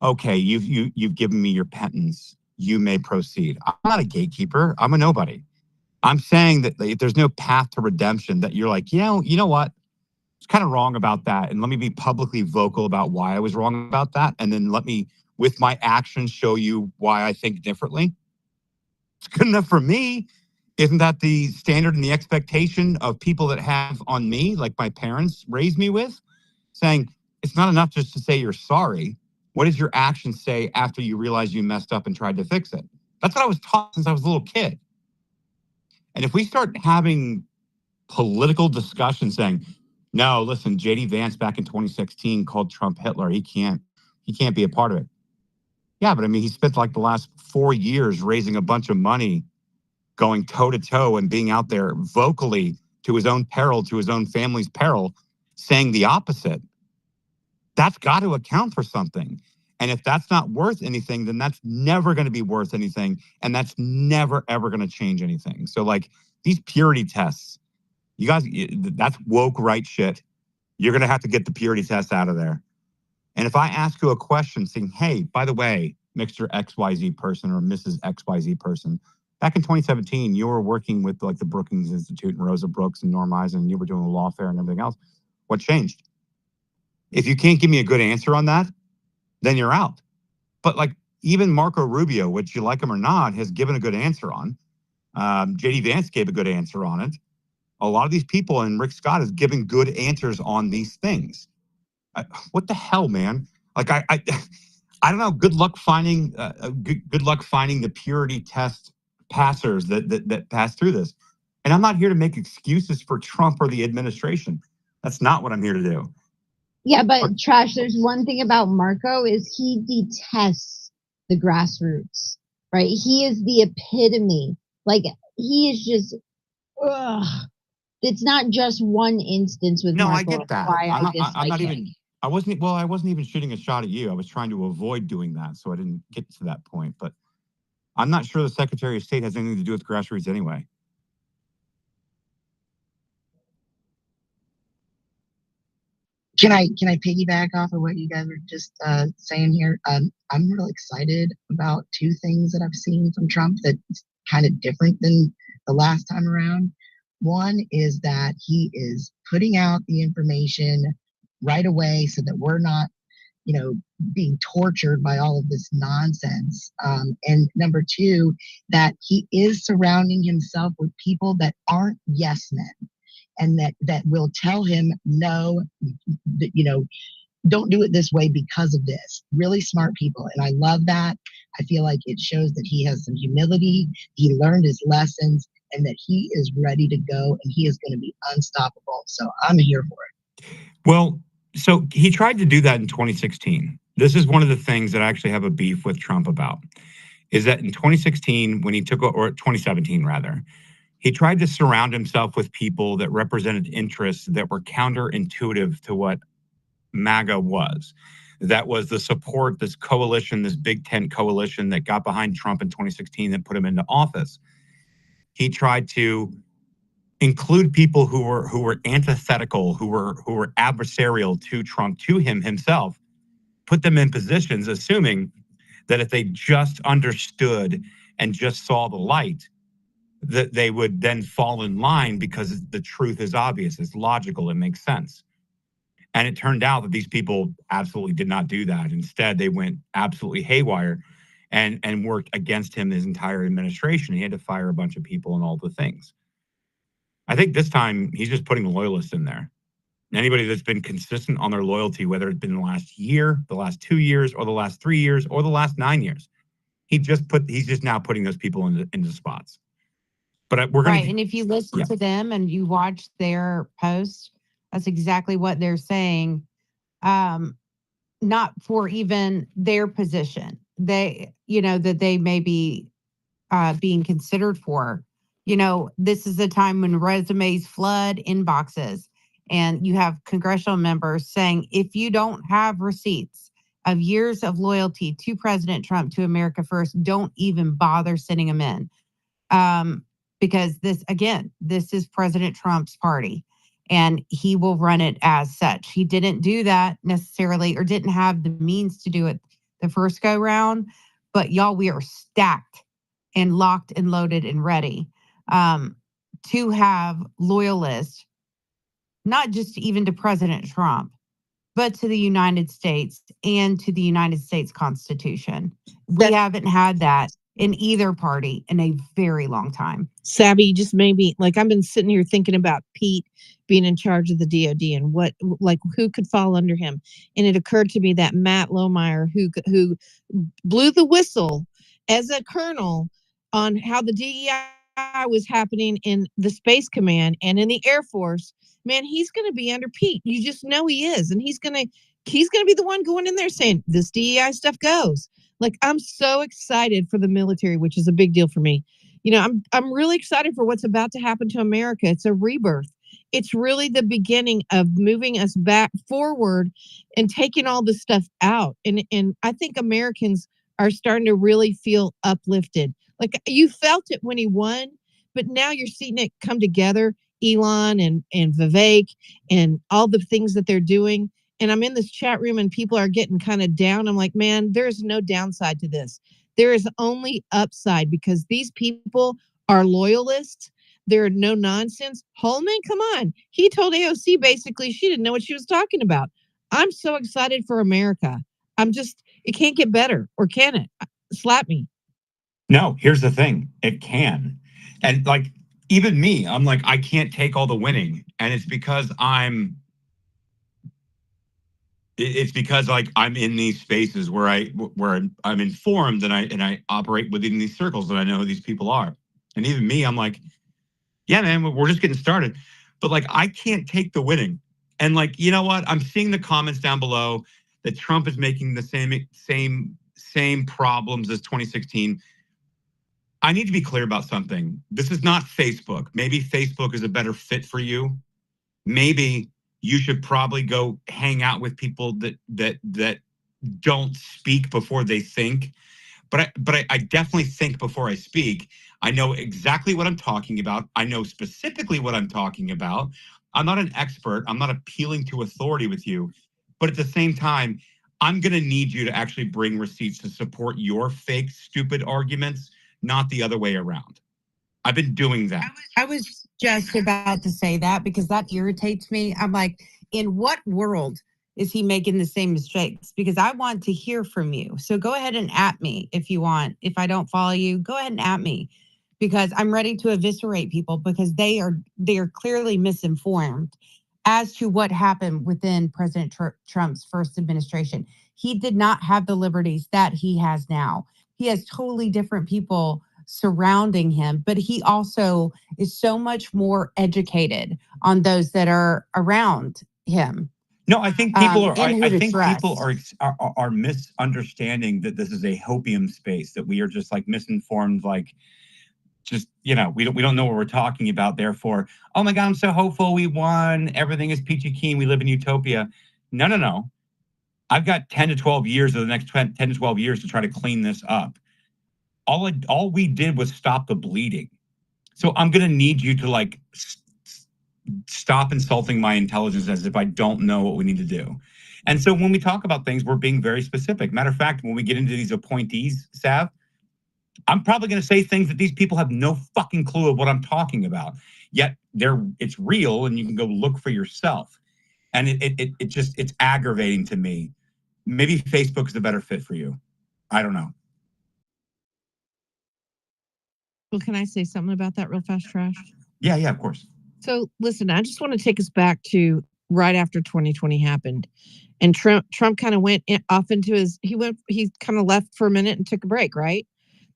S1: okay, you've given me your penance, you may proceed. I'm not a gatekeeper. I'm a nobody. I'm saying that if there's no path to redemption, that you're like, you know what? It's kind of wrong about that. And let me be publicly vocal about why I was wrong about that. And then let me, with my actions, show you why I think differently. It's good enough for me. Isn't that the standard and the expectation of people that have on me, like my parents raised me with? Saying, it's not enough just to say you're sorry. What does your actions say after you realize you messed up and tried to fix it? That's what I was taught since I was a little kid. And if we start having political discussion saying, no, listen, JD Vance back in 2016 called Trump Hitler. He can't be a part of it. Yeah, but I mean, he spent like the last 4 years raising a bunch of money, going toe to toe and being out there vocally, to his own peril, to his own family's peril, saying the opposite. That's got to account for something. And if that's not worth anything, then that's never going to be worth anything. And that's never, ever going to change anything. So like these purity tests, you guys, that's woke right shit. You're going to have to get the purity test out of there. And if I ask you a question saying, hey, by the way, Mr. XYZ person or Mrs. XYZ person, back in 2017, you were working with like the Brookings Institute and Rosa Brooks and Norm Eisen, and you were doing a lawfare and everything else. What changed? If you can't give me a good answer on that, then you're out. But like even Marco Rubio, which you like him or not, has given a good answer on. JD Vance gave a good answer on it. A lot of these people, and Rick Scott is giving good answers on these things. What the hell, man? Like I don't know. Good luck finding the purity test passers that pass through this. And I'm not here to make excuses for Trump or the administration. That's not what I'm here to do.
S3: Yeah, but Trash, there's one thing about Marco is he detests the grassroots, right? He is the epitome. Like he is just, ugh. It's not just one instance with Marco.
S1: No, I get that. I wasn't even shooting a shot at you. I was trying to avoid doing that, so I didn't get to that point. But I'm not sure the Secretary of State has anything to do with grassroots anyway.
S5: Can I piggyback off of what you guys are just saying here? I'm really excited about two things that I've seen from Trump that's kind of different than the last time around. One is that he is putting out the information right away so that we're not, being tortured by all of this nonsense. And number two, that he is surrounding himself with people that aren't yes men. and that will tell him, no, don't do it this way because of this. Really smart people. And I love that. I feel like it shows that he has some humility. He learned his lessons and that he is ready to go and he is going to be unstoppable. So I'm here for it.
S1: Well, so he tried to do that in 2016. This is one of the things that I actually have a beef with Trump about, is that in 2016, when he took, or 2017 rather, he tried to surround himself with people that represented interests that were counterintuitive to what MAGA was. That was the support, this coalition, this big tent coalition that got behind Trump in 2016 that put him into office. He tried to include people who were antithetical, who were adversarial to Trump, to him himself, put them in positions, assuming that if they just understood and just saw the light, that they would then fall in line because the truth is obvious, it's logical, it makes sense. And it turned out that these people absolutely did not do that. Instead, they went absolutely haywire and worked against him his entire administration. He had to fire a bunch of people and all the things. I think this time he's just putting loyalists in there. Anybody that's been consistent on their loyalty, whether it's been the last year, the last 2 years, or the last 3 years, or the last 9 years, he's just now putting those people into spots. But we're going
S2: right. And if you listen to them and you watch their posts, that's exactly what they're saying. Not for even their position. They, that they may be being considered for. This is a time when resumes flood inboxes, and you have congressional members saying, if you don't have receipts of years of loyalty to President Trump, to America First, don't even bother sending them in. Because this is President Trump's party, and he will run it as such. He didn't do that necessarily, or didn't have the means to do it the first go round. But y'all, we are stacked and locked and loaded and ready to have loyalists, not just even to President Trump, but to the United States and to the United States Constitution. We haven't had that in either party in a very long time.
S6: Savvy, you just made me, like, I've been sitting here thinking about Pete being in charge of the DOD and who could fall under him. And it occurred to me that Matt Lohmeyer, who blew the whistle as a colonel on how the DEI was happening in the Space Command and in the Air Force, man, he's going to be under Pete. You just know he is. And he's going to be the one going in there saying, this DEI stuff goes. Like, I'm so excited for the military, which is a big deal for me. I'm really excited for what's about to happen to America. It's a rebirth. It's really the beginning of moving us back forward and taking all this stuff out. And I think Americans are starting to really feel uplifted. Like, you felt it when he won, but now you're seeing it come together. Elon and Vivek and all the things that they're doing. And I'm in this chat room and people are getting kind of down. I'm like, man, there is no downside to this. There is only upside, because these people are loyalists. They're no nonsense. Holman, come on. He told AOC basically she didn't know what she was talking about. I'm so excited for America. It can't get better, or can it? Slap me.
S1: No, here's the thing. It can. And like, even me, I'm like, I can't take all the winning. And it's because I'm in these spaces where I'm informed and I operate within these circles and I know who these people are. And even me, I'm like, yeah, man, we're just getting started. But like, I can't take the winning. And like, you know what? I'm seeing the comments down below that Trump is making the same problems as 2016. I need to be clear about something. This is not Facebook. Maybe Facebook is a better fit for you. Maybe you should probably go hang out with people that don't speak before they think. But I definitely think before I speak. I know exactly what I'm talking about. I know specifically what I'm talking about. I'm not an expert. I'm not appealing to authority with you. But at the same time, I'm going to need you to actually bring receipts to support your fake, stupid arguments, not the other way around. I've been doing that.
S2: I was just about to say that, because that irritates me. I'm like, in what world is he making the same mistakes? Because I want to hear from you. So go ahead and at me if you want. If I don't follow you, go ahead and at me. because I'm ready to eviscerate people because they are clearly misinformed as to what happened within President Trump's first administration. He did not have the liberties that he has now. He has totally different people surrounding him, but he also is so much more educated on those that are around him.
S1: No, I think people are.
S2: And who
S1: I
S2: to
S1: think
S2: trust.
S1: people are misunderstanding that this is a hopium space, that we are just like misinformed, like just, you know, we don't know what we're talking about. Therefore, oh my God, I'm so hopeful. We won. Everything is peachy keen. We live in utopia. No. I've got 10 to 12 years of the next 10 to 12 years to try to clean this up. All we did was stop the bleeding. So I'm going to need you to like stop insulting my intelligence as if I don't know what we need to do. And so when we talk about things, we're being very specific. Matter of fact, when we get into these appointees, Sav, I'm probably going to say things that these people have no fucking clue of what I'm talking about. Yet it's real, and you can go look for yourself. And it's aggravating to me. Maybe Facebook is a better fit for you. I don't know.
S6: Well, can I say something about that real fast, Trash?
S1: Yeah, of course.
S6: So listen, I just want to take us back to right after 2020 happened. And Trump kind of went off into he kind of left for a minute and took a break, right?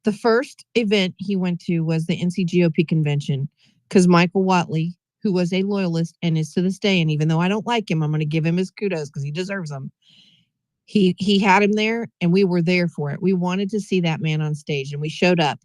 S6: The first event he went to was the NCGOP convention because Michael Whatley, who was a loyalist and is to this day, and even though I don't like him, I'm going to give him his kudos because he deserves them. He had him there, and we were there for it. We wanted to see that man on stage, and we showed up.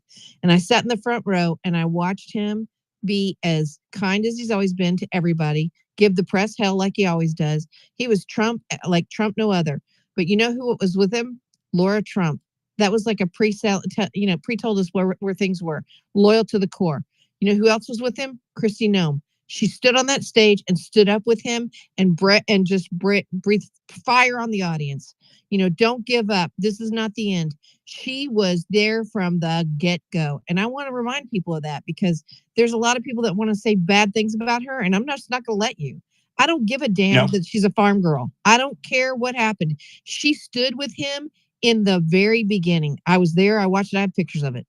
S6: And I sat in the front row, and I watched him be as kind as he's always been to everybody, give the press hell like he always does. He was Trump, like Trump no other. But you know who was with him? Laura Trump. That was like a pre-told us where things were. Loyal to the core. You know who else was with him? Kristi Noem. She stood on that stage and stood up with him and breathed fire on the audience. You know, don't give up. This is not the end. She was there from the get-go. And I want to remind people of that because there's a lot of people that want to say bad things about her, and I'm just not going to let you. I don't give a damn that she's a farm girl. I don't care what happened. She stood with him in the very beginning. I was there. I watched it. I have pictures of it.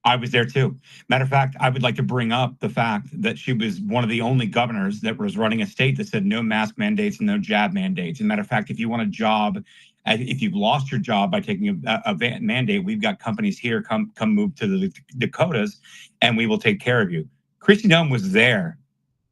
S1: I was there too. Matter of fact, I would like to bring up the fact that she was one of the only governors that was running a state that said no mask mandates and no jab mandates. As a matter of fact, if you want a job, if you've lost your job by taking a mandate, we've got companies here, come move to the Dakotas and we will take care of you. Kristi Noem was there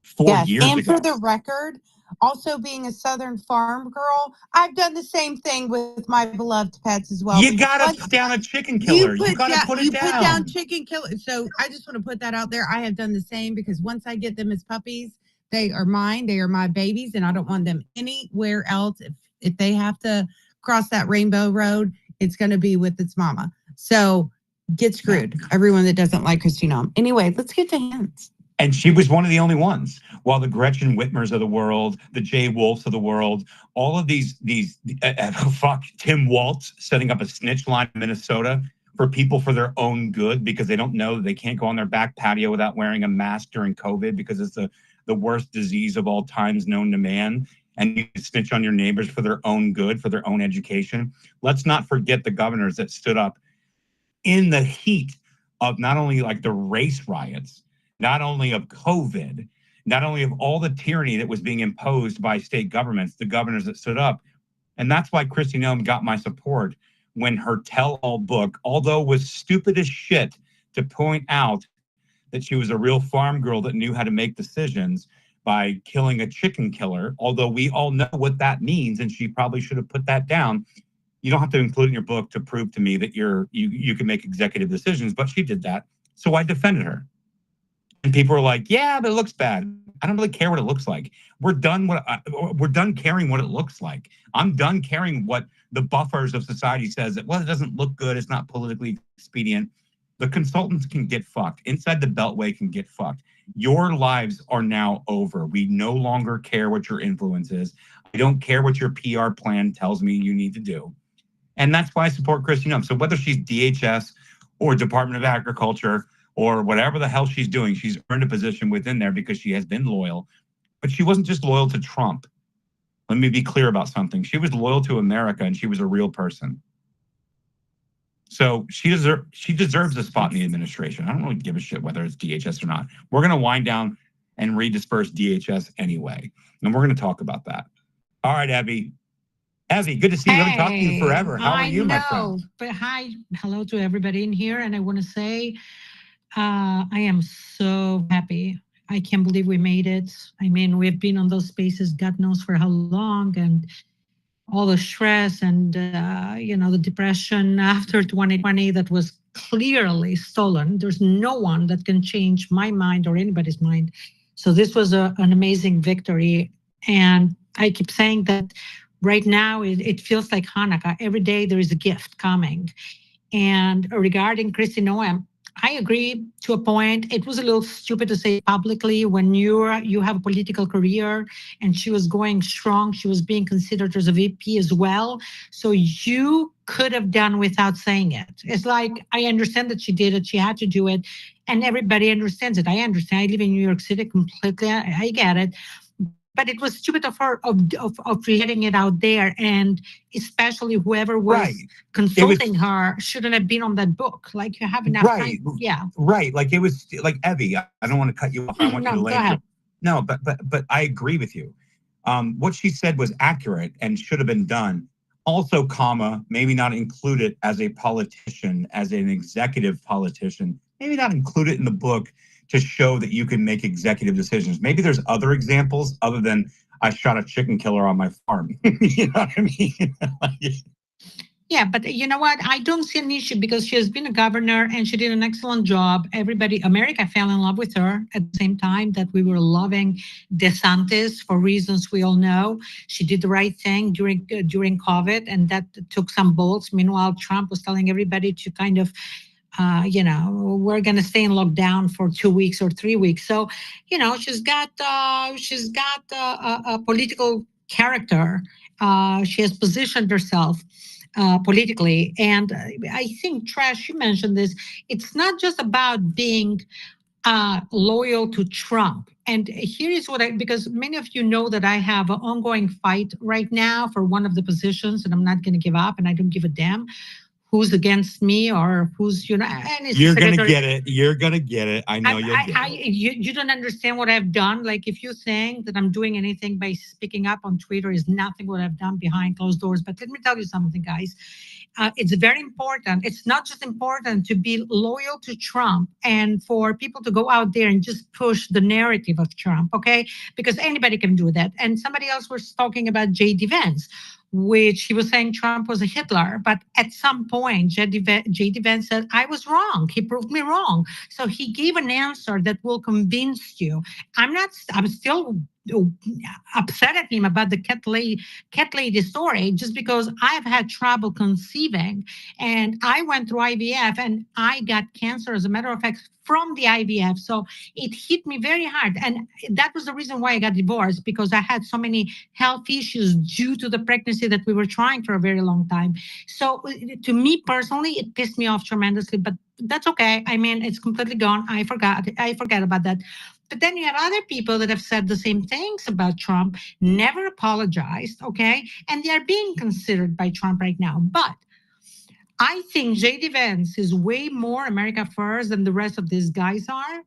S1: 4 years ago.
S2: And for the record, also being a Southern farm girl, I've done the same thing with my beloved pets as well.
S1: You gotta put down a chicken killer. You gotta put it down.
S2: You put down chicken killer. So I just want to put that out there. I have done the same because once I get them as puppies, they are mine. They are my babies, and I don't want them anywhere else. If they have to cross that rainbow road, it's going to be with its mama. So get screwed, everyone that doesn't like Kristi Noem. Anyway, let's get to hands.
S1: And she was one of the only ones. While the Gretchen Whitmers of the world, the Jay Wolfs of the world, all of these Tim Waltz setting up a snitch line in Minnesota for people for their own good because they don't know that they can't go on their back patio without wearing a mask during COVID because it's the worst disease of all times known to man. And you can snitch on your neighbors for their own good, for their own education. Let's not forget the governors that stood up in the heat of not only like the race riots, not only of COVID, not only of all the tyranny that was being imposed by state governments, the governors that stood up. And that's why Kristi Noem got my support when her tell-all book, although was stupid as shit to point out that she was a real farm girl that knew how to make decisions by killing a chicken killer, although we all know what that means, and she probably should have put that down. You don't have to include in your book to prove to me that you can make executive decisions, but she did that. So I defended her. And people are like, yeah, but it looks bad. I don't really care what it looks like. We're done caring what it looks like. I'm done caring what the buffers of society says that, well, it doesn't look good. It's not politically expedient. The consultants can get fucked. Inside the Beltway can get fucked. Your lives are now over. We no longer care what your influence is. I don't care what your PR plan tells me you need to do. And that's why I support Kristi Noem. So whether she's DHS or Department of Agriculture or whatever the hell she's doing, she's earned a position within there because she has been loyal. But she wasn't just loyal to Trump. Let me be clear about something. She was loyal to America, and she was a real person. So she deserves a spot in the administration. I don't really give a shit whether it's DHS or not. We're going to wind down and redisperse DHS anyway. And we're going to talk about that. All right, Evie. Evie, good to see you. We haven't talked to you forever. How are you, my friend?
S8: But hello to everybody in here. And I want to say, I am so happy. I can't believe we made it. I mean, we've been on those spaces, God knows for how long, and all the stress and, the depression after 2020 that was clearly stolen. There's no one that can change my mind or anybody's mind. So this was an amazing victory. And I keep saying that right now it feels like Hanukkah. Every day there is a gift coming. And regarding Kristi Noem, I agree to a point. It was a little stupid to say publicly when you have a political career, and she was going strong. She was being considered as a VP as well. So you could have done without saying it. It's like, I understand that she did it. She had to do it. And everybody understands it. I understand. I live in New York City completely. I get it. But it was stupid of her of getting it out there, and especially whoever was consulting her shouldn't have been on that book. Like, you have enough time. Yeah.
S1: Right. Like, it was like, Evie, I don't want to cut you off. I want you to land. No, but I agree with you. What she said was accurate and should have been done. Also, maybe not include it as a politician, as an executive politician. Maybe not include it in the book to show that you can make executive decisions. Maybe there's other examples other than I shot a chicken killer on my farm. You know what I mean?
S8: Yeah, but you know what? I don't see an issue because she has been a governor and she did an excellent job. America fell in love with her at the same time that we were loving DeSantis for reasons we all know. She did the right thing during COVID, and that took some bolts. Meanwhile, Trump was telling everybody to kind of we're going to stay in lockdown for 2 weeks or 3 weeks. So, she's got a political character. She has positioned herself politically. And I think, Trash, you mentioned this. It's not just about being loyal to Trump. And here is because many of you know that I have an ongoing fight right now for one of the positions, and I'm not going to give up, and I don't give a damn who's against me or who's, and
S1: you're going to get it. You're going to get it. I know you'll get it.
S8: You don't understand what I've done. Like, if you think that I'm doing anything by speaking up on Twitter is nothing what I've done behind closed doors. But let me tell you something, guys. It's very important. It's not just important to be loyal to Trump and for people to go out there and just push the narrative of Trump, okay? Because anybody can do that. And somebody else was talking about J.D. Vance, which he was saying Trump was a Hitler. But at some point, J.D. Vance said, I was wrong. He proved me wrong. So he gave an answer that will convince you. I'm still upset at him about the cat lady story, just because I've had trouble conceiving, and I went through IVF and I got cancer, as a matter of fact, from the IVF. So it hit me very hard. And that was the reason why I got divorced, because I had so many health issues due to the pregnancy that we were trying for a very long time. So to me personally, it pissed me off tremendously, but that's okay. I mean, it's completely gone. I forgot about that. But then you have other people that have said the same things about Trump, never apologized, okay? And they are being considered by Trump right now. But I think J.D. Vance is way more America first than the rest of these guys are.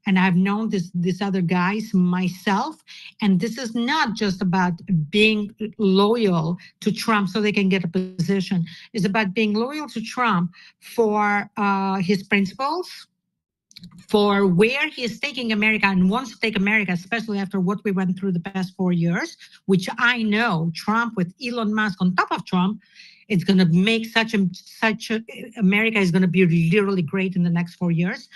S8: And I've known these other guys myself. And this is not just about being loyal to Trump so they can get a position. It's about being loyal to Trump for his principles, for where he is taking America and wants to take America, especially after what we went through the past 4 years, which I know Trump with Elon Musk on top of Trump, it's going to make America is going to be really great in the next 4 years.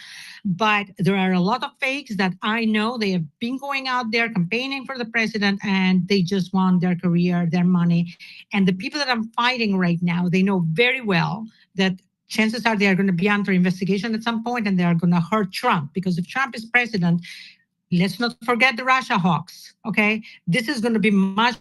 S8: But there are a lot of fakes that I know they have been going out there campaigning for the president, and they just want their career, their money. And the people that I'm fighting right now, they know very well that chances are they are going to be under investigation at some point, and they are going to hurt Trump, because if Trump is president, let's not forget the Russia hawks, okay? This is going to be much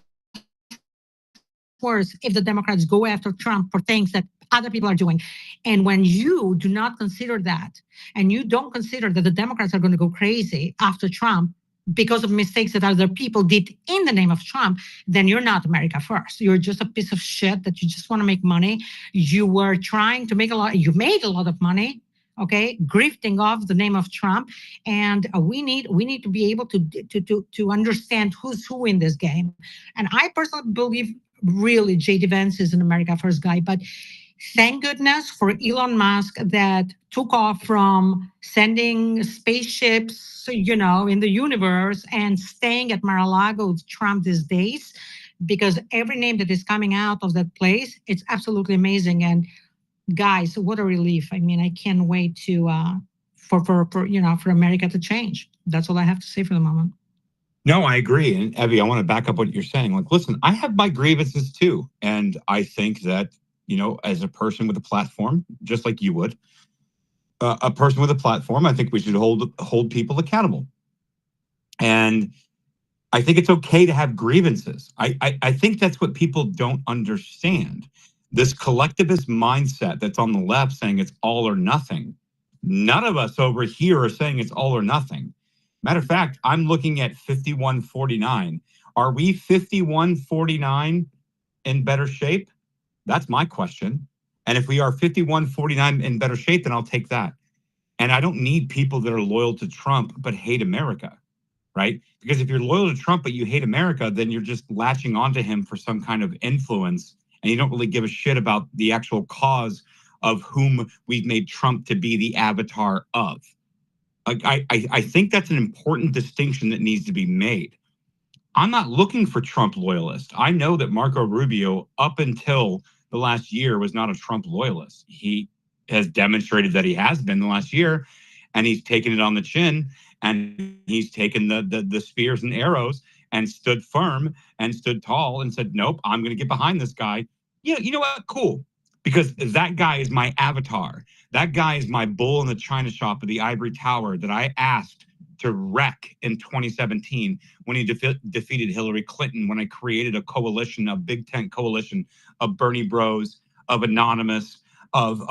S8: worse if the Democrats go after Trump for things that other people are doing. And when you do not consider that, and you don't consider that the Democrats are going to go crazy after Trump, because of mistakes that other people did in the name of Trump, then you're not America first. You're just a piece of shit that you just want to make money. You were trying to make you made a lot of money, okay, grifting off the name of Trump. And we need to be able to understand who's who in this game. And I personally believe really J.D. Vance is an America first guy, but thank goodness for Elon Musk that took off from sending spaceships, in the universe and staying at Mar-a-Lago with Trump these days, because every name that is coming out of that place, it's absolutely amazing. And guys, what a relief. I mean, I can't wait to for America to change. That's all I have to say for the moment.
S1: No, I agree. And Evie, I want to back up what you're saying. Like, listen, I have my grievances too. And I think that, as a person with a platform, just like you would, a person with a platform, I think we should hold people accountable. And I think it's okay to have grievances. I think that's what people don't understand. This collectivist mindset that's on the left saying it's all or nothing. None of us over here are saying it's all or nothing. Matter of fact, I'm looking at 51-49. Are we 51-49 in better shape? That's my question. And if we are 51-49 in better shape, then I'll take that. And I don't need people that are loyal to Trump but hate America, right? Because if you're loyal to Trump but you hate America, then you're just latching onto him for some kind of influence, and you don't really give a shit about the actual cause of whom we've made Trump to be the avatar of. I think that's an important distinction that needs to be made. I'm not looking for Trump loyalists. I know that Marco Rubio, up until the last year, was not a Trump loyalist. He has demonstrated that he has been the last year, and he's taken it on the chin, and he's taken the spears and arrows and stood firm and stood tall and said, nope, I'm going to get behind this guy. Yeah, you know what? Cool. Because that guy is my avatar. That guy is my bull in the china shop of the ivory tower that I asked to wreck in 2017 when he defeated Hillary Clinton, when I created a coalition, a big tent coalition of Bernie Bros, of Anonymous, of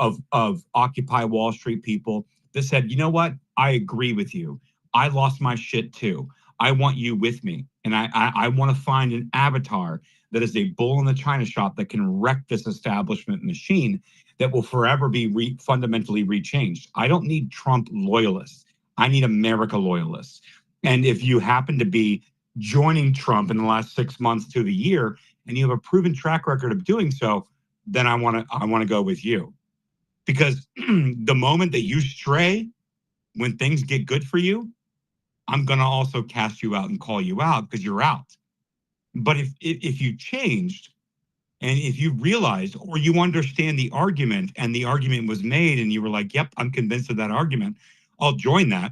S1: Occupy Wall Street people that said, you know what? I agree with you. I lost my shit too. I want you with me. And I want to find an avatar that is a bull in the china shop that can wreck this establishment machine that will forever be fundamentally rechanged. I don't need Trump loyalists. I need America loyalists. And if you happen to be joining Trump in the last 6 months to the year, and you have a proven track record of doing so, then I want to go with you. Because the moment that you stray, when things get good for you, I'm going to also cast you out and call you out because you're out. But if you changed, and if you realized or you understand the argument, and the argument was made and you were like, yep, I'm convinced of that argument, I'll join that.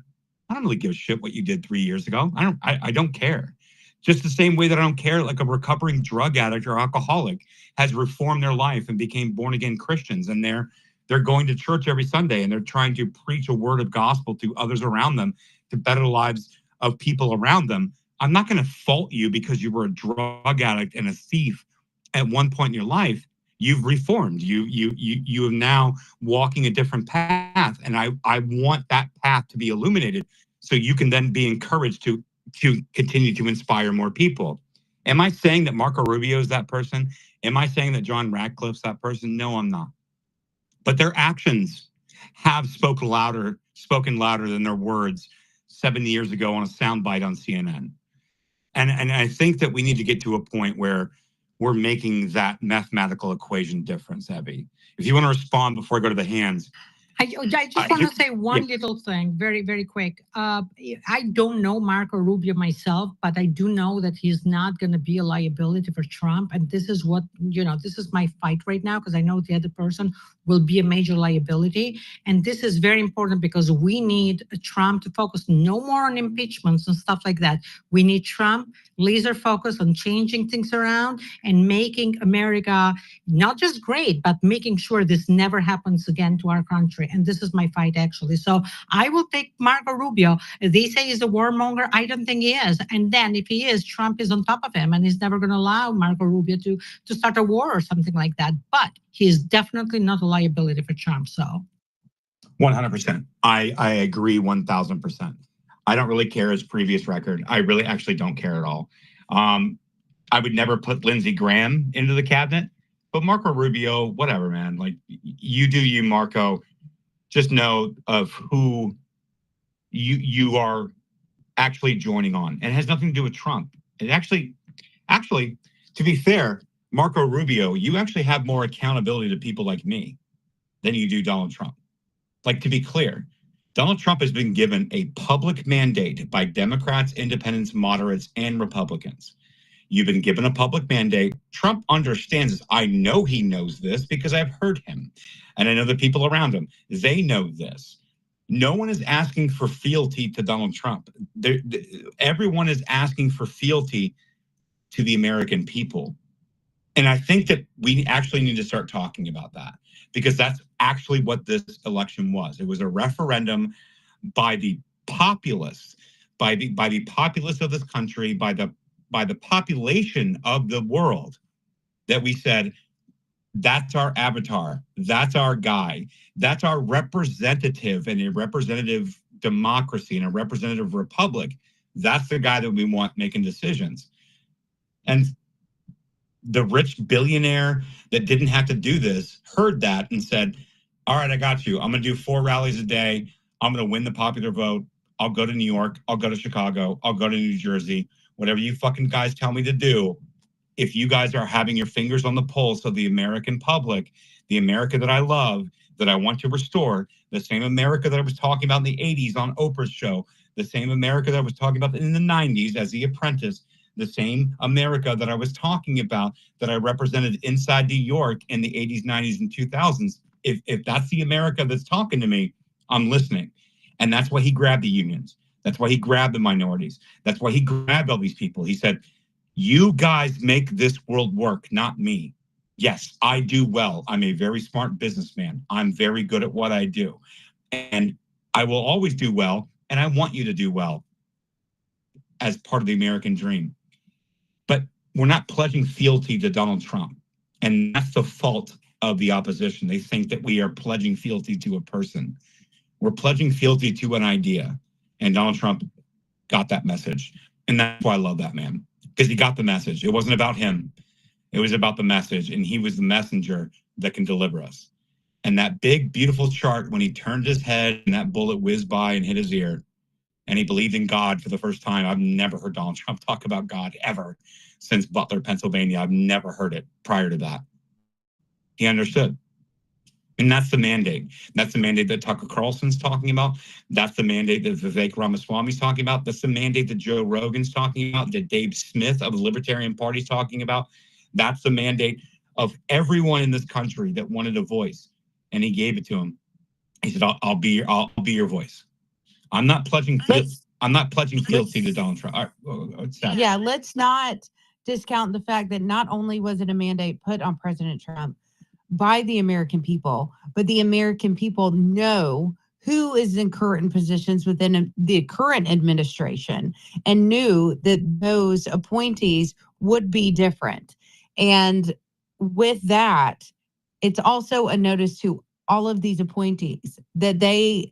S1: I don't really give a shit what you did 3 years ago. I don't care. Just the same way that I don't care, like a recovering drug addict or alcoholic has reformed their life and became born again Christians, and they're going to church every Sunday, and they're trying to preach a word of gospel to others around them to better the lives of people around them. I'm not going to fault you because you were a drug addict and a thief at one point in your life. You've reformed. You are now walking a different path, and I want that path to be illuminated so you can then be encouraged to continue to inspire more people. Am I saying that Marco Rubio is that person? Am I saying that John Ratcliffe's that person? No, I'm not. But their actions have spoken louder than their words 7 years ago on a soundbite on CNN. And I think that we need to get to a point where we're making that mathematical equation difference, Abby. If you want to respond before I go to the hands.
S8: I just want to say one little thing, very, very quick. I don't know Marco Rubio myself, but I do know that he's not going to be a liability for Trump. And this is what, this is my fight right now, because I know the other person will be a major liability. And this is very important because we need Trump to focus no more on impeachments and stuff like that. We need Trump laser focused on changing things around and making America not just great, but making sure this never happens again to our country. And this is my fight, actually. So I will take Marco Rubio. They say he's a warmonger. I don't think he is. And then if he is, Trump is on top of him, and he's never going to allow Marco Rubio to start a war or something like that. But he is definitely not a liability for Trump. So
S1: 100%. I agree 1,000%. I don't really care his previous record. I really actually don't care at all. I would never put Lindsey Graham into the cabinet, but Marco Rubio, whatever, man. Like, you do you, Marco. Just know of who you are actually joining on. And it has nothing to do with Trump. It actually, to be fair, Marco Rubio, you actually have more accountability to people like me than you do Donald Trump. Like, to be clear, Donald Trump has been given a public mandate by Democrats, independents, moderates, and Republicans. You've been given a public mandate. Trump understands this. I know he knows this because I've heard him. And I know the people around him. They know this. No one is asking for fealty to Donald Trump. Everyone is asking for fealty to the American people. And I think that we actually need to start talking about that, because that's actually what this election was. It was a referendum by the populace, by the populace of this country, by the population of the world, that we said, that's our avatar, that's our guy, that's our representative in a representative democracy, in a representative republic. That's the guy that we want making decisions. And the rich billionaire that didn't have to do this heard that and said, all right, I got you. I'm going to do 4 rallies a day. I'm going to win the popular vote. I'll go to New York. I'll go to Chicago. I'll go to New Jersey. Whatever you fucking guys tell me to do. If you guys are having your fingers on the pulse of the American public, the America that I love, that I want to restore, the same America that I was talking about in the 80s on Oprah's show, the same America that I was talking about in the 90s as The Apprentice, the same America that I was talking about that I represented inside New York in the 80s, 90s, and 2000s. If that's the America that's talking to me, I'm listening. And that's why he grabbed the unions. That's why he grabbed the minorities. That's why he grabbed all these people. He said, you guys make this world work, not me. Yes, I do well. I'm a very smart businessman. I'm very good at what I do. And I will always do well. And I want you to do well as part of the American dream. But we're not pledging fealty to Donald Trump. And that's the fault of the opposition. They think that we are pledging fealty to a person. We're pledging fealty to an idea. And Donald Trump got that message. And that's why I love that man. Because he got the message. It wasn't about him. It was about the message. And he was the messenger that can deliver us. And that big, beautiful chart, when he turned his head and that bullet whizzed by and hit his ear, and he believed in God for the first time. I've never heard Donald Trump talk about God ever since Butler, Pennsylvania. I've never heard it prior to that. He understood. And that's the mandate. That's the mandate that Tucker Carlson's talking about. That's the mandate that Vivek Ramaswamy's talking about. That's the mandate that Joe Rogan's talking about, that Dave Smith of the Libertarian Party's talking about. That's the mandate of everyone in this country that wanted a voice. And he gave it to him. He said, I'll be your voice. I'm not pledging fealty to Donald Trump.
S2: Yeah, let's not discount the fact that not only was it a mandate put on President Trump by the American people, but the American people know who is in current positions within the current administration and knew that those appointees would be different. And with that, it's also a notice to all of these appointees that they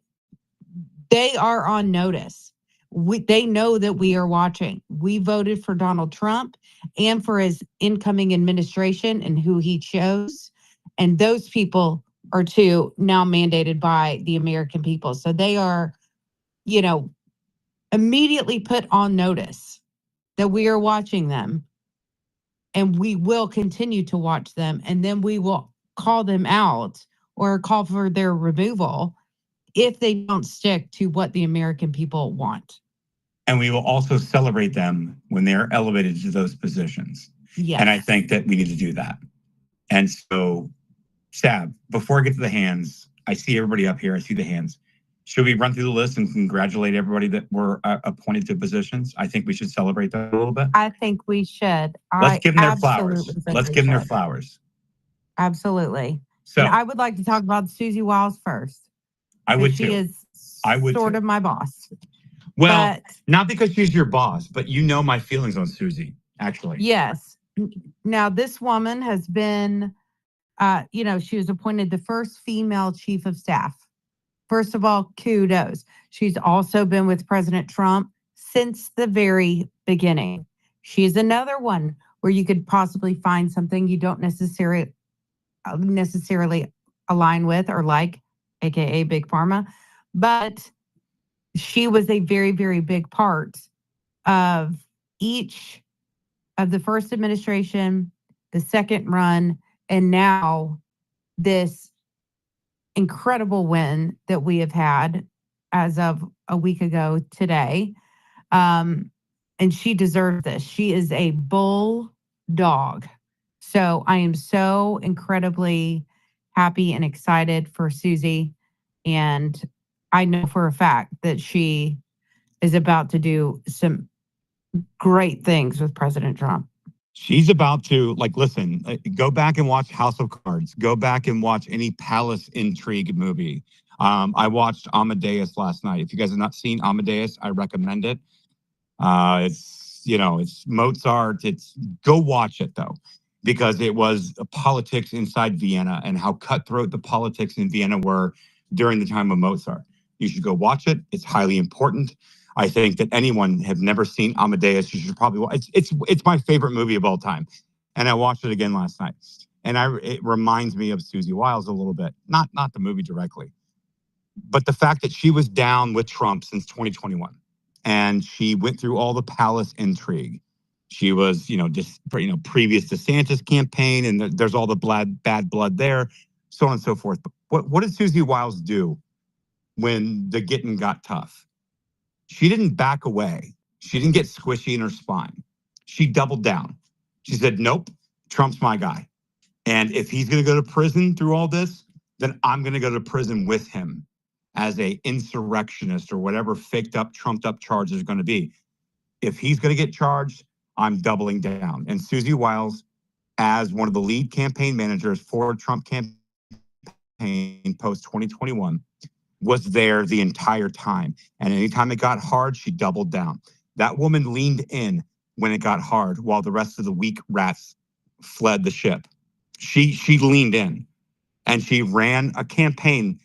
S2: are on notice. They know that we are watching. We voted for Donald Trump and for his incoming administration and who he chose. And those people are too now mandated by the American people. So they are, immediately put on notice that we are watching them, and we will continue to watch them. And then we will call them out or call for their removal if they don't stick to what the American people want.
S1: And we will also celebrate them when they're elevated to those positions.
S2: Yes.
S1: And I think that we need to do that. And so, Sab, before I get to the hands, I see everybody up here. I see the hands. Should we run through the list and congratulate everybody that were appointed to positions? I think we should celebrate that a little bit.
S2: I think we should.
S1: Let's give them their flowers. Let's give them their flowers.
S2: Absolutely.
S1: So
S2: and I would like to talk about Susie Wiles first.
S1: I would too.
S2: She is sort of my boss.
S1: Well, not because she's your boss, but you know my feelings on Susie, actually.
S2: Yes. Now, this woman has been, she was appointed the first female chief of staff first of all, kudos. She's also been with President Trump since the very beginning. She's another one where you could possibly find something you don't necessarily align with or like, aka Big Pharma, but she was a very, very big part of each of the first administration, the second run, and now this incredible win that we have had as of a week ago today. And she deserves this. She is a bulldog. So I am so incredibly happy and excited for Susie. And I know for a fact that she is about to do some great things with President Trump.
S1: She's about to, like, listen, go back and watch House of Cards. Go back and watch any palace intrigue movie. I watched Amadeus last night. If you guys have not seen Amadeus, I recommend it. It's Mozart. Go watch it though, because it was politics inside Vienna and how cutthroat the politics in Vienna were during the time of Mozart. You should go watch it. It's highly important. I think that anyone have never seen Amadeus, you should probably watch. It's my favorite movie of all time, and I watched it again last night. And it reminds me of Susie Wiles a little bit, not the movie directly, but the fact that she was down with Trump since 2021, and she went through all the palace intrigue. She was, previous DeSantis campaign, and there's all the bad blood there, so on and so forth. But what did Susie Wiles do when the getting got tough? She didn't back away. She didn't get squishy in her spine. She doubled down. She said, nope, Trump's my guy. And if he's going to go to prison through all this, then I'm going to go to prison with him as a insurrectionist or whatever faked up, trumped up charge is going to be. If he's going to get charged, I'm doubling down. And Susie Wiles, as one of the lead campaign managers for Trump campaign post 2021, was there the entire time. And anytime it got hard, she doubled down. That woman leaned in when it got hard while the rest of the weak rats fled the ship. She leaned in and she ran a campaign.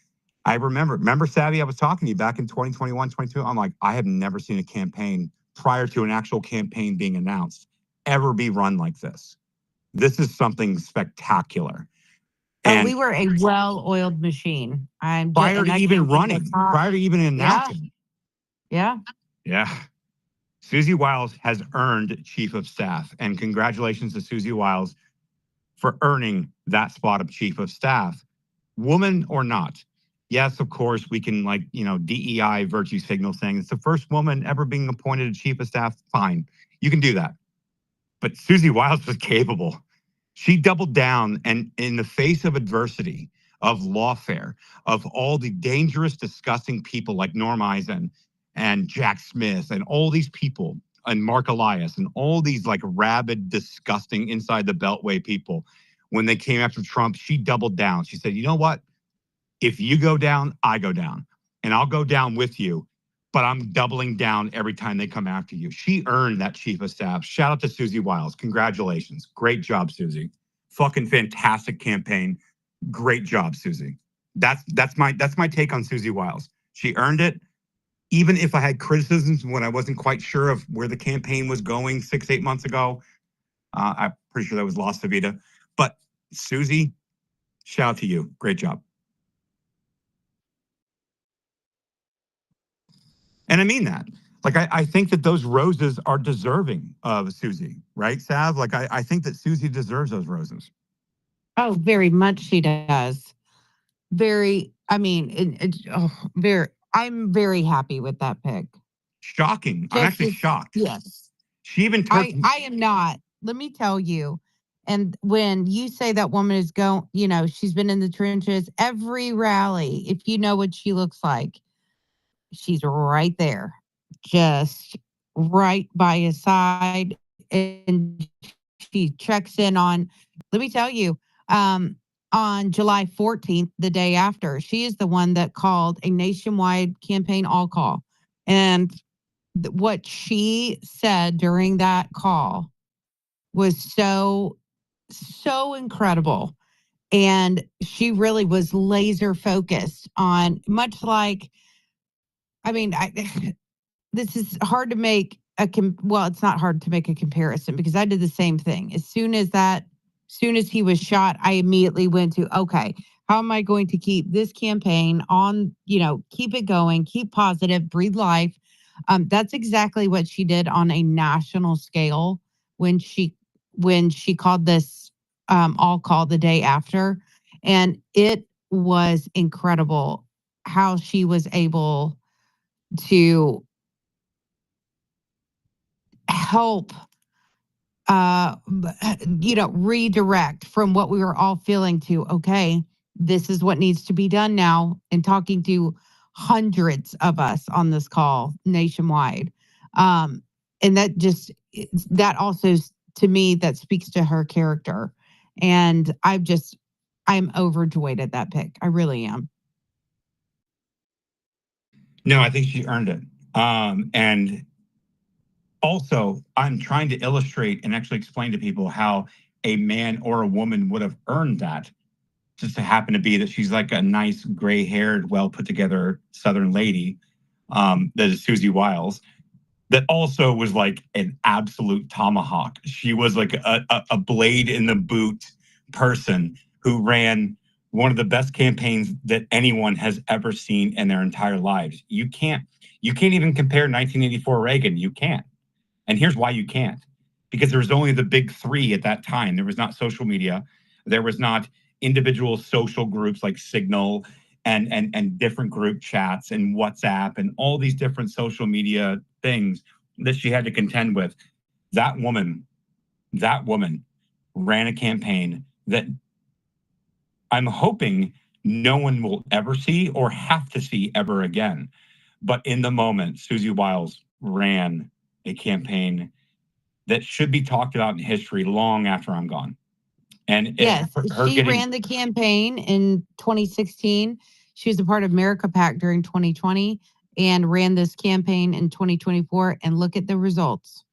S1: I remember, Savvy, I was talking to you back in 2021, 22. I'm like, I have never seen a campaign prior to an actual campaign being announced ever be run like this. This is something spectacular.
S2: And we were a well-oiled machine.
S1: Prior to even running, prior to even announcing.
S2: Yeah.
S1: Susie Wiles has earned chief of staff, and congratulations to Susie Wiles for earning that spot of chief of staff, woman or not. Yes, of course, we can DEI virtue signal saying it's the first woman ever being appointed chief of staff. Fine, you can do that. But Susie Wiles was capable. She doubled down, and in the face of adversity, of lawfare, of all the dangerous, disgusting people like Norm Eisen and Jack Smith and all these people and Mark Elias and all these rabid, disgusting inside the Beltway people, when they came after Trump, she doubled down. She said, you know what? If you go down, I go down, and I'll go down with you, but I'm doubling down every time they come after you. She earned that chief of staff. Shout out to Susie Wiles. Congratulations. Great job, Susie. Fucking fantastic campaign. Great job, Susie. That's my take on Susie Wiles. She earned it. Even if I had criticisms when I wasn't quite sure of where the campaign was going 6-8 months ago, I'm pretty sure that was Lost Vida. But Susie, shout out to you. Great job. And I mean that. I think that those roses are deserving of Susie, right, Sav? I think that Susie deserves those roses.
S2: Oh, very much she does. Very, I'm very happy with that pick.
S1: Shocking. I'm actually shocked.
S2: Yes.
S1: She even
S2: I am not. Let me tell you. And when you say that woman is she's been in the trenches, every rally, if you know what she looks like, she's right there, just right by his side. And she checks in on, let me tell you, on July 14th, the day after, she is the one that called a nationwide campaign all call. And what she said during that call was so incredible. And she really was laser focused on, much like, I mean, this is hard to make well, it's not hard to make a comparison because I did the same thing. As soon as he was shot, I immediately went to, okay, how am I going to keep this campaign on, keep it going, keep positive, breathe life. That's exactly what she did on a national scale when she called this all call the day after. And it was incredible how she was able to help redirect from what we were all feeling to, okay, this is what needs to be done now, and talking to hundreds of us on this call nationwide. And that also, to me, that speaks to her character. And I'm overjoyed at that pick. I really am.
S1: No, I think she earned it. And also, I'm trying to illustrate and actually explain to people how a man or a woman would have earned that. Just to happen to be that she's like a nice, gray-haired, well put together Southern lady, that is Susie Wiles, that also was like an absolute tomahawk. She was like a blade in the boot person who ran one of the best campaigns that anyone has ever seen in their entire lives. You can't even compare 1984 Reagan. You can't. And here's why you can't. Because there was only the big three at that time. There was not social media. There was not individual social groups like Signal and different group chats and WhatsApp and all these different social media things that she had to contend with. That woman ran a campaign that I'm hoping no one will ever see or have to see ever again. But in the moment, Susie Wiles ran a campaign that should be talked about in history long after I'm gone. And
S2: yes, she ran the campaign in 2016. She was a part of America PAC during 2020 and ran this campaign in 2024. And look at the results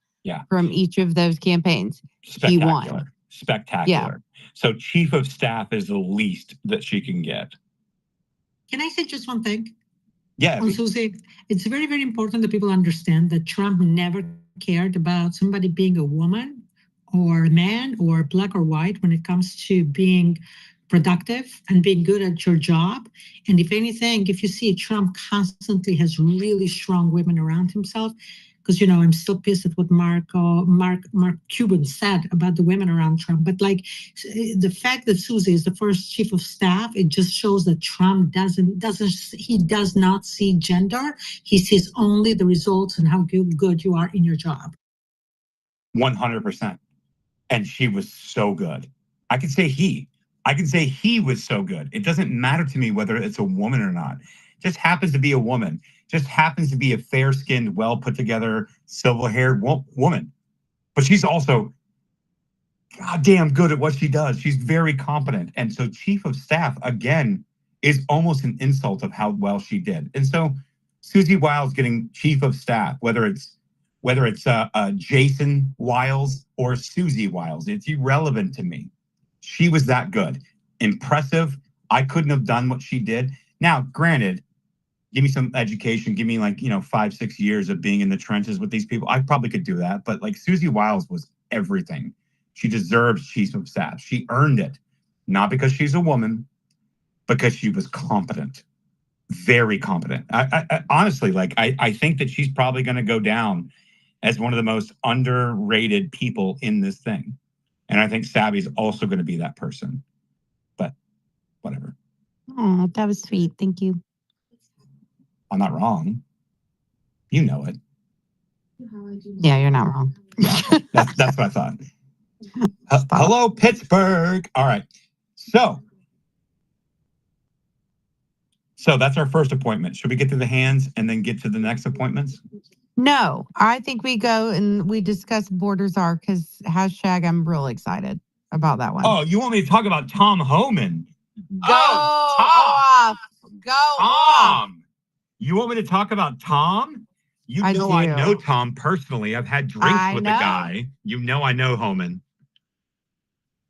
S2: from each of those campaigns. He won.
S1: Spectacular. Yeah. So chief of staff is the least that she can get.
S8: Can I say just one thing?
S1: Yeah.
S8: On Susie, it's very, very important that people understand that Trump never cared about somebody being a woman or a man or black or white when it comes to being productive and being good at your job. And if anything, if you see Trump constantly has really strong women around himself, because, I'm still pissed at what Mark Cuban said about the women around Trump. But like the fact that Susie is the first chief of staff, it just shows that Trump does not see gender. He sees only the results and how good you are in your job.
S1: 100%. And she was so good. I can say he was so good. It doesn't matter to me whether it's a woman or not. It just happens to be a woman. Just happens to be a fair-skinned, well put together, silver-haired woman. But she's also goddamn good at what she does. She's very competent. And so chief of staff, again, is almost an insult of how well she did. And so Susie Wiles getting chief of staff, whether it's Jason Wiles or Susie Wiles, it's irrelevant to me. She was that good. Impressive. I couldn't have done what she did. Now, granted, give me some education, give me 5-6 years of being in the trenches with these people. I probably could do that. But Susie Wiles was everything. She deserves chief of staff. She earned it. Not because she's a woman, because she was competent. Very competent. I honestly, I think that she's probably going to go down as one of the most underrated people in this thing. And I think Savvy's also going to be that person. But whatever.
S2: Oh, that was sweet. Thank you.
S1: I'm not wrong. You know it.
S2: Yeah, you're not wrong.
S1: Yeah, that's what I thought. Hello, Pittsburgh. All right. So that's our first appointment. Should we get to the hands and then get to the next appointments?
S2: No, I think we go and we discuss borders are because hashtag I'm real excited about that one.
S1: Oh, you want me to talk about Tom Homan?
S2: Go off. Go off.
S1: You want me to talk about Tom? I know Tom personally. I've had drinks with the guy. I know Homan.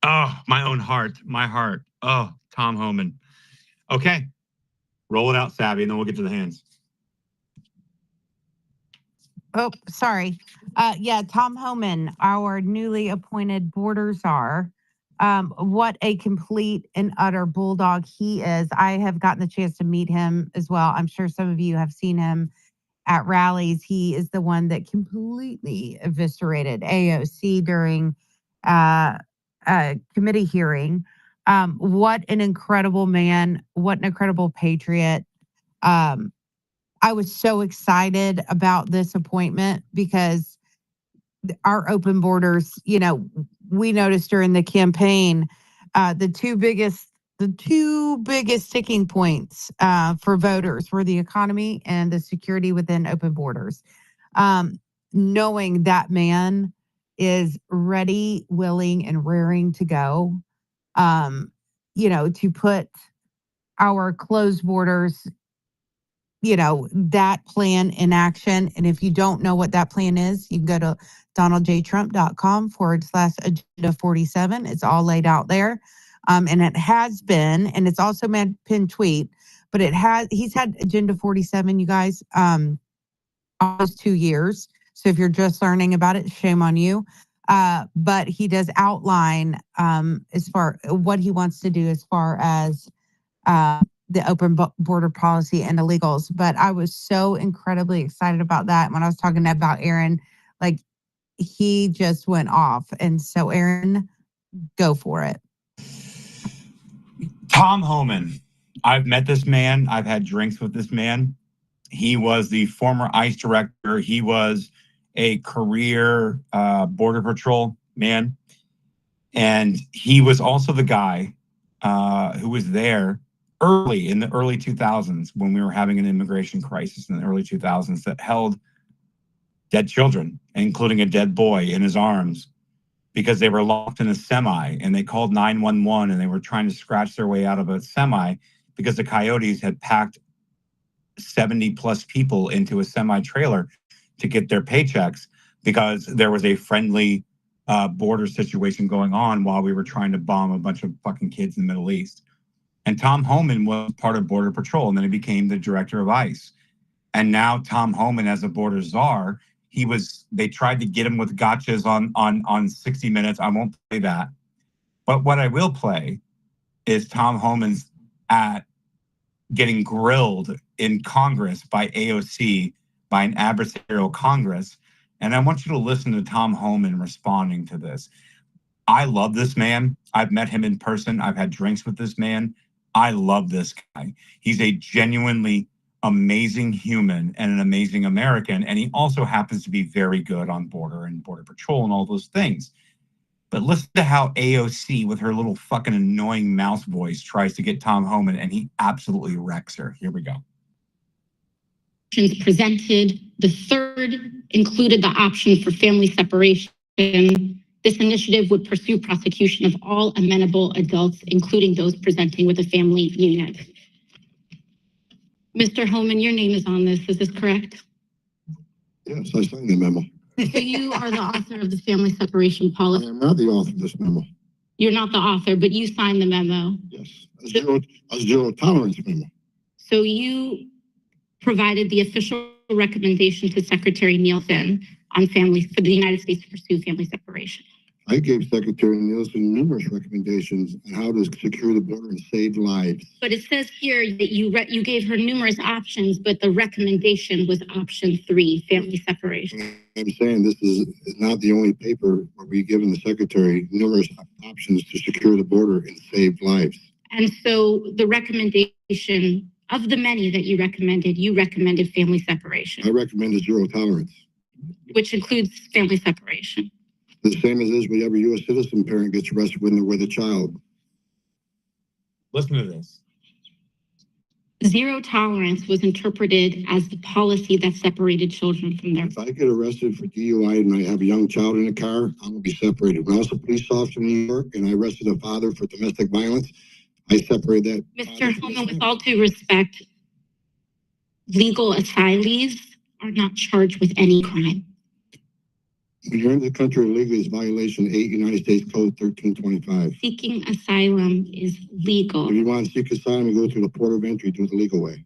S1: Oh, my heart. Oh, Tom Homan. Okay. Roll it out, Savvy, and then we'll get to the hands.
S2: Oh, sorry. Yeah, Tom Homan, our newly appointed border czar. What a complete and utter bulldog he is. I have gotten the chance to meet him as well. I'm sure some of you have seen him at rallies. He is the one that completely eviscerated AOC during a committee hearing. What an incredible man. What an incredible patriot. I was so excited about this appointment because our open borders, you know, we noticed during the campaign, the two biggest sticking points for voters were the economy and the security within open borders. Knowing that man is ready, willing, and raring to go, you know, to put our closed borders, you know, that plan in action. And if you don't know what that plan is, you can go to donaldjtrump.com/agenda 47. It's all laid out there. And it has been, and it's also pinned tweet, but he's had agenda 47, you guys, almost 2 years. So if you're just learning about it, shame on you. But he does outline as far what he wants to do as far as the open border policy and illegals. But I was so incredibly excited about that. When I was talking about Aaron, like he just went off. And so Aaron, go for it.
S1: Tom Homan. I've met this man. I've had drinks with this man. He was the former ICE director. He was a career Border Patrol man. And he was also the guy who was there early in the early 2000s when we were having an immigration crisis in the early 2000s that held dead children, including a dead boy in his arms, because they were locked in a semi, and they called 911 and they were trying to scratch their way out of a semi because the coyotes had packed 70 plus people into a semi trailer to get their paychecks because there was a friendly border situation going on while we were trying to bomb a bunch of fucking kids in the Middle East. And Tom Homan was part of Border Patrol, and then he became the director of ICE. And now Tom Homan, as a border czar, they tried to get him with gotchas on 60 Minutes. I won't play that. But what I will play is Tom Homan's getting grilled in Congress by AOC, by an adversarial Congress. And I want you to listen to Tom Homan responding to this. I love this man. I've met him in person. I've had drinks with this man. I love this guy. He's a genuinely amazing human and an amazing American. And he also happens to be very good on border and border patrol and all those things. But listen to how AOC, with her little fucking annoying mouse voice, tries to get Tom Homan, and he absolutely wrecks her. Here we go.
S9: Presented. The third included the option for family separation. This initiative would pursue prosecution of all amenable adults, including those presenting with a family unit. Mr. Homan, your name is on this. Is this correct?
S10: Yes, I signed the memo.
S9: So you are the author of the family separation
S10: I
S9: policy.
S10: am not the author of this memo.
S9: You're not the author, but you signed the memo.
S10: Yes, a zero tolerance memo.
S9: So you provided the official recommendation to Secretary Nielsen on families for the United States to pursue family separation.
S10: I gave Secretary Nielsen numerous recommendations on how to secure the border and save lives.
S9: But it says here that you gave her numerous options, but the recommendation was option 3, family separation.
S10: I'm saying this is not the only paper where we've given the Secretary numerous options to secure the border and save lives.
S9: And so the recommendation of the many that you recommended family separation.
S10: I recommended zero tolerance.
S9: Which includes family separation.
S10: The same as is whenever U.S. citizen parent gets arrested when they're with a child.
S1: Listen to this.
S9: Zero tolerance was interpreted as the policy that separated children from their.
S10: If I get arrested for DUI and I have a young child in a car, I'm going to be separated. When I was a police officer in New York and I arrested a father for domestic violence, I separated that.
S9: Mr. Homan, with all due respect, legal asylees are not charged with any crime.
S10: When you're in the country illegally is violation 8 United States Code 1325.
S9: Seeking asylum is legal.
S10: If you want to seek asylum, you go through the port of entry, do it the legal way.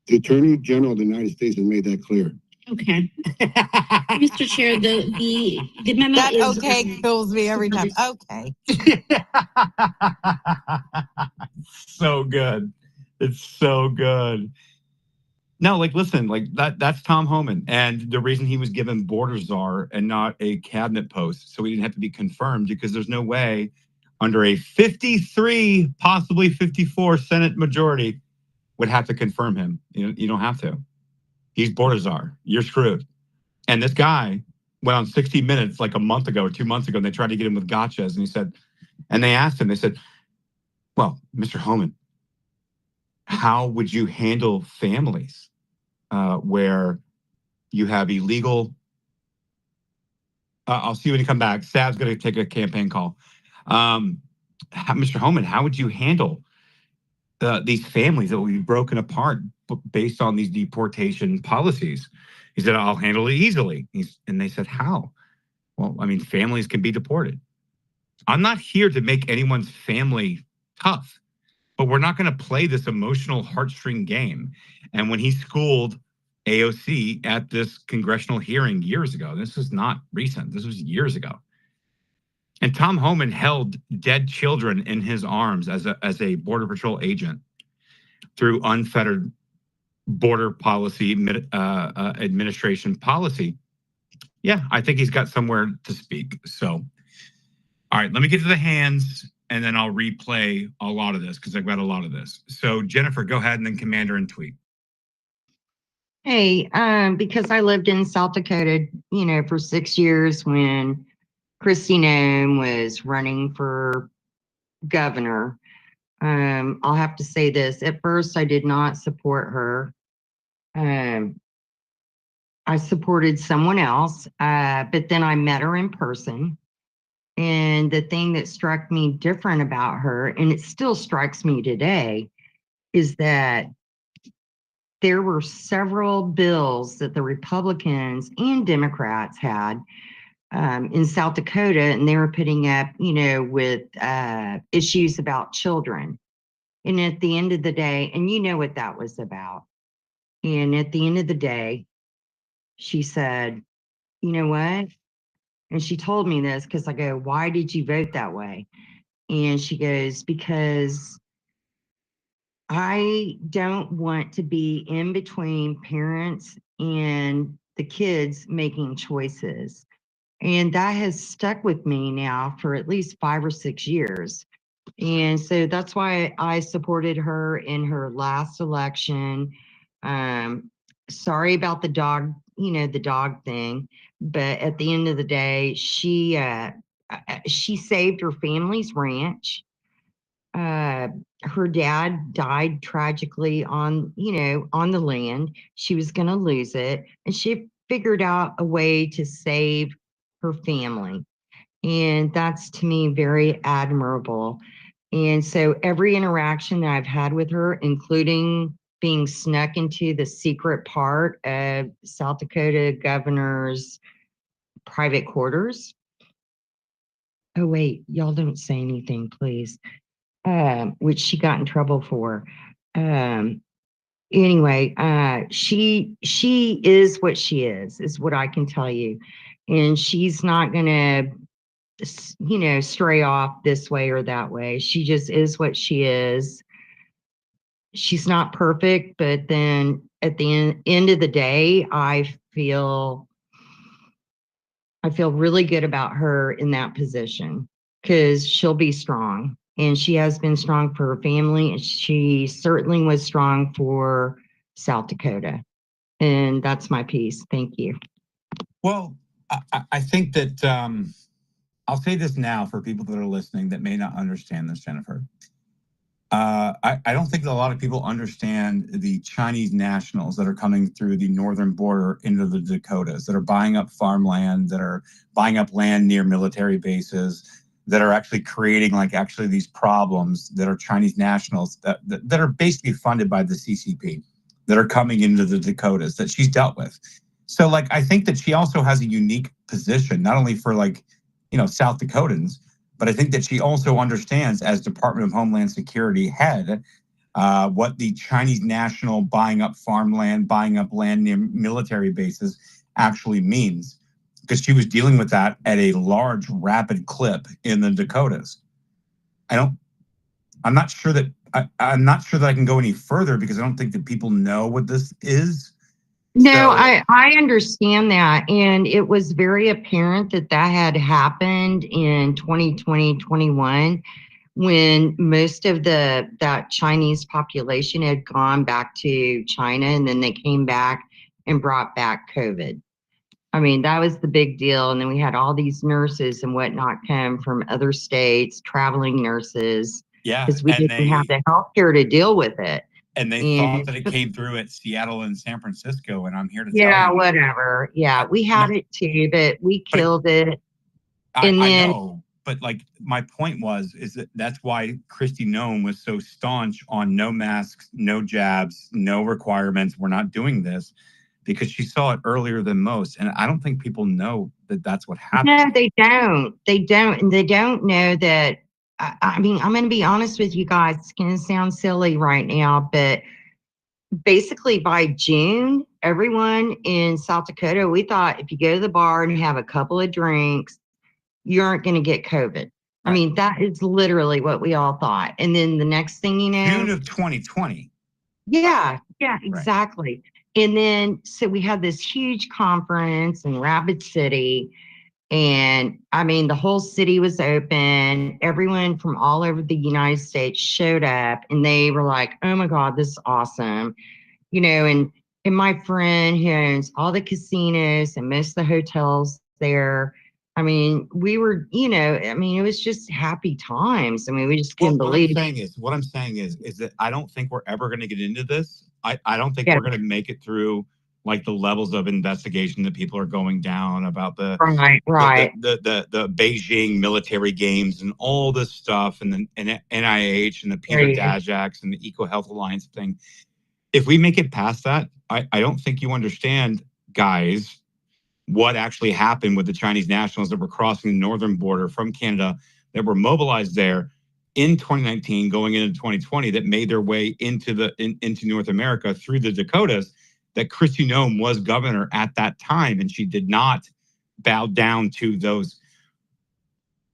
S10: The Attorney General of the United States has made that clear.
S9: Okay. Mr. Chair, the memo
S2: That
S9: is
S2: okay kills me every time. Okay.
S1: So good. It's so good. No, like, listen, like that's Tom Homan. And the reason he was given border czar and not a cabinet post, so he didn't have to be confirmed, because there's no way under a 53, possibly 54 Senate majority would have to confirm him. You don't have to. He's border czar. You're screwed. And this guy went on 60 Minutes like a month ago or 2 months ago, and they tried to get him with gotchas. And he said, and they asked him, they said, well, Mr. Homan, how would you handle families where you have illegal? I'll see you when you come back. Sav's going to take a campaign call. Mr. Homan, how would you handle these families that will be broken apart based on these deportation policies? He said, I'll handle it easily. And they said, how? Well, I mean, families can be deported. I'm not here to make anyone's family tough, but we're not going to play this emotional heartstring game. And when he schooled AOC at this congressional hearing years ago, this was not recent, this was years ago. And Tom Homan held dead children in his arms as a Border Patrol agent through unfettered border policy, administration policy. Yeah, I think he's got somewhere to speak. So, all right, let me get to the hands, and then I'll replay a lot of this because I've got a lot of this. So, Jennifer, go ahead, and then Commander and tweet.
S11: Hey, because I lived in South Dakota, for 6 years when Kristi Noem was running for governor. I'll have to say this. At first, I did not support her. I supported someone else, but then I met her in person. And the thing that struck me different about her, and it still strikes me today, is that there were several bills that the Republicans and Democrats had in South Dakota, and they were putting up, with issues about children. And at the end of the day, and you know what that was about. And at the end of the day, she said, you know what? And she told me this because I go, why did you vote that way? And she goes, because I don't want to be in between parents and the kids making choices. And that has stuck with me now for at least 5 or 6 years. And so that's why I supported her in her last election. Sorry about the dog, the dog thing. But at the end of the day, she saved her family's ranch. Her dad died tragically on the land. She was going to lose it. And she figured out a way to save her family. And that's, to me, very admirable. And so every interaction that I've had with her, including being snuck into the secret part of South Dakota governor's private quarters. Oh, wait, y'all don't say anything, please. Which she got in trouble for. Anyway, she is what she is what I can tell you. And she's not gonna, stray off this way or that way. She just is what she is. She's not perfect, but then at the end of the day, I feel really good about her in that position because she'll be strong. And she has been strong for her family, and she certainly was strong for South Dakota. And that's my piece. Thank you.
S1: Well, I think that I'll say this now for people that are listening that may not understand this, Jennifer. I don't think that a lot of people understand the Chinese nationals that are coming through the northern border into the Dakotas, that are buying up farmland, that are buying up land near military bases, that are actually creating these problems, that are Chinese nationals that are basically funded by the CCP, that are coming into the Dakotas that she's dealt with. So I think that she also has a unique position, not only for South Dakotans, but I think that she also understands as Department of Homeland Security head what the Chinese national buying up farmland, buying up land near military bases actually means, because she was dealing with that at a large, rapid clip in the Dakotas. I'm not sure that I can go any further, because I don't think that people know what this is.
S11: No,
S1: So-
S11: I understand that. And it was very apparent that had happened in 2020, 21, when most of that Chinese population had gone back to China, and then they came back and brought back COVID. I mean, that was the big deal. And then we had all these nurses and whatnot come from other states, traveling nurses,
S1: Yeah,
S11: because we
S1: and
S11: didn't have the healthcare to deal with it.
S1: And they thought that it came through at Seattle and San Francisco, and I'm here to tell you.
S11: Whatever. Yeah, we had it too, but we killed it.
S1: I know, but my point is that's why Kristi Noem was so staunch on no masks, no jabs, no requirements. We're not doing this, because she saw it earlier than most. And I don't think people know that that's what happened.
S11: No, they don't. They don't. And they don't know that. I mean, I'm going to be honest with you guys. It's going to sound silly right now, but basically by June, everyone in South Dakota, we thought if you go to the bar and have a couple of drinks, you aren't going to get COVID. Right. I mean, that is literally what we all thought. And then the next thing you know,
S1: June of 2020.
S11: Yeah, exactly. Right. And then, so we had this huge conference in Rapid City. And I mean, the whole city was open. Everyone from all over the United States showed up, and they were like, oh my God, this is awesome. And my friend who owns all the casinos and most of the hotels there, I mean, we were, it was just happy times. I mean, we just couldn't believe.
S1: What I'm saying is that I don't think we're ever going to get into this. I don't think we're going to make it through the levels of investigation that people are going down about the Beijing military games and all this stuff, and the NIH and the Peter Daszak's and the Eco Health Alliance thing. If we make it past that, I don't think you understand, guys, what actually happened with the Chinese nationals that were crossing the northern border from Canada, that were mobilized there in 2019, going into 2020, that made their way into into North America through the Dakotas. That Kristi Noem was governor at that time, and she did not bow down to those.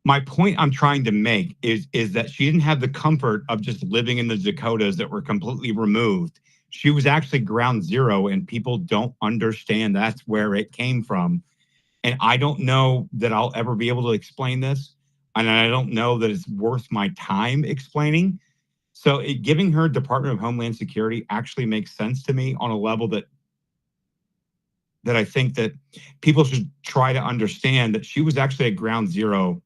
S1: My point I'm trying to make is that she didn't have the comfort of just living in the Dakotas that were completely removed. She was actually ground zero, and people don't understand that's where it came from. And I don't know that I'll ever be able to explain this, and I don't know that it's worth my time explaining. So giving her Department of Homeland Security actually makes sense to me on a level that I think that people should try to understand, that she was actually at ground zero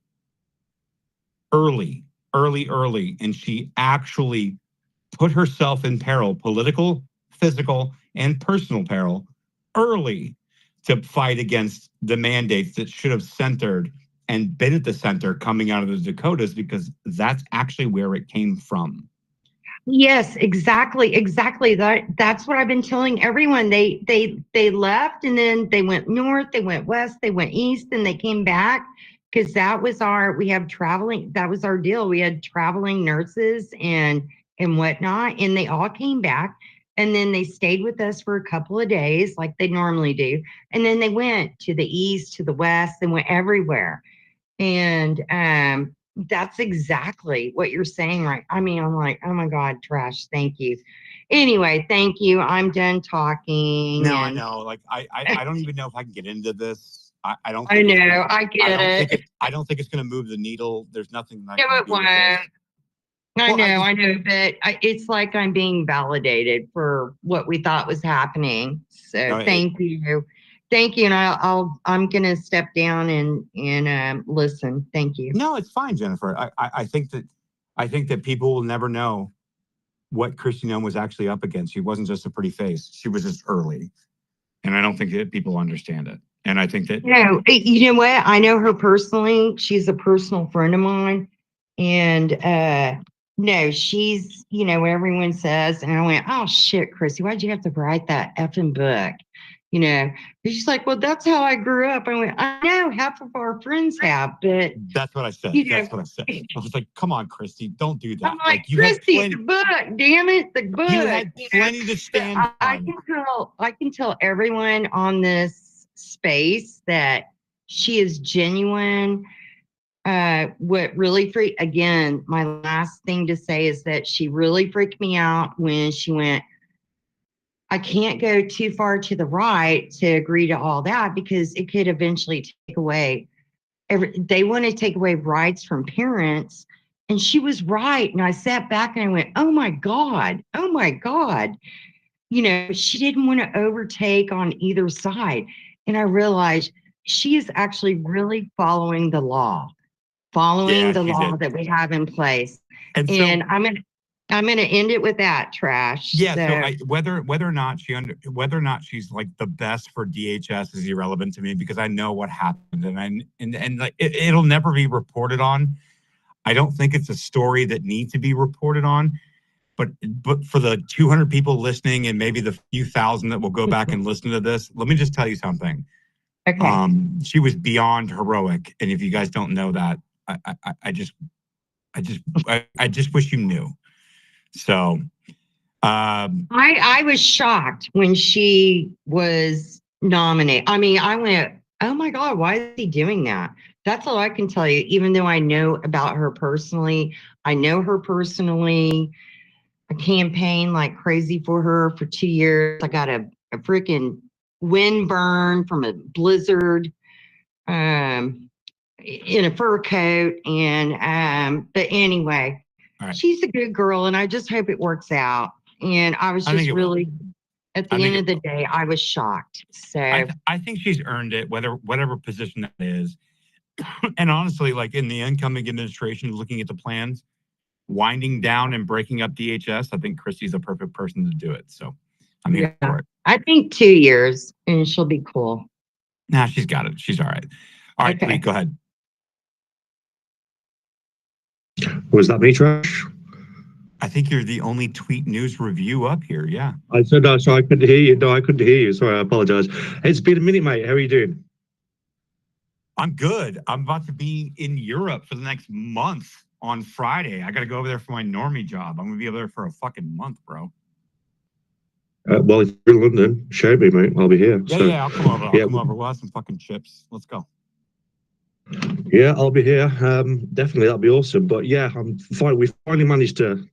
S1: early, and she actually put herself in peril, political, physical, and personal peril, early, to fight against the mandates that should have centered and been at the center coming out of the Dakotas, because that's actually where it came from.
S11: Yes, exactly. That's what I've been telling everyone. They left, and then they went north, they went west, they went east, and they came back, because that was our deal. We had traveling nurses and whatnot, and they all came back, and then they stayed with us for a couple of days like they normally do. And then they went to the east, to the west, they went everywhere. And that's exactly what you're saying, right? I mean, I'm like, oh my God, Trash, thank you. Anyway, thank you. I'm done talking.
S1: No, I know. I don't even know if I can get into this. I don't.
S11: I know. I get it.
S1: I don't think it's going to move the needle. There's nothing.
S11: No, it won't. I know, but it's like I'm being validated for what we thought was happening. So thank you. Thank you. And I'm going to step down and listen. Thank you.
S1: No, it's fine, Jennifer. I think that people will never know what Kristi Noem was actually up against. She wasn't just a pretty face. She was just early. And I don't think that people understand it. And I think that...
S11: No, you know what? I know her personally. She's a personal friend of mine. And no, she's, what everyone says. And I went, oh, shit, Chrissy, why'd you have to write that effing book? you know. And she's like, well, that's how I grew up. I went, I know half of our friends have, but
S1: That's what I said.
S11: you know,
S1: That's what I said. I was like, come on, Christy, don't do that.
S11: I'm like,
S1: you had
S11: Christy,
S1: plenty,
S11: the book, damn it, the book.
S1: you had
S11: You know,
S1: plenty to
S11: but
S1: stand on.
S11: I can tell everyone on this space that she is genuine. What really again, my last thing to say is that she really freaked me out when she went, I can't go too far to the right to agree to all that because it could eventually take away they want to take away rights from parents. And she was right. And I sat back and I went, oh my God, oh my God. You know, she didn't want to overtake on either side. And I realized she is actually really following the law, that we have in place.
S1: And
S11: I'm gonna end it with that, Trash.
S1: Yeah. So whether or not she's like the best for DHS is irrelevant to me because I know what happened and like it'll never be reported on. I don't think it's a story that needs to be reported on. But for the 200 people listening and maybe the few thousand that will go back and listen to this, let me just tell you something.
S11: Okay.
S1: She was beyond heroic, and if you guys don't know that, I just wish you knew. So,
S11: I was shocked when she was nominated. I mean, I went, oh my God, why is he doing that? That's all I can tell you. Even though I know about her personally, I campaigned like crazy for her for 2 years. I got a freaking wind burn from a blizzard in a fur coat. And but anyway, she's a good girl, and I just hope it works out. And I was just really, at the end of the day, I was shocked. So
S1: I think she's earned it, whatever position that is. And honestly, like in the incoming administration, looking at the plans, winding down and breaking up DHS, I think Christy's the perfect person to do it. So I'm here for it.
S11: I think 2 years, and she'll be cool.
S1: Nah, she's got it. She's all right. All right,
S11: Okay.
S1: Lee, go ahead.
S12: Was that me, Trash?
S1: I think you're the only tweet news review up here. Yeah.
S12: I said that, so I couldn't hear you. No, I couldn't hear you. Sorry, I apologize. It's been a minute, mate. How are you doing?
S1: I'm good. I'm about to be in Europe for the next month on Friday. I got to go over there for my normie job. I'm going to be over there for a fucking month, bro.
S12: Well, if you're in London, show me, mate. I'll be here.
S1: Yeah, I'll come over. I'll come over. We'll have some fucking chips. Let's go.
S12: Yeah, I'll be here. Definitely, that'll be awesome. But yeah, I'm fine. We finally managed to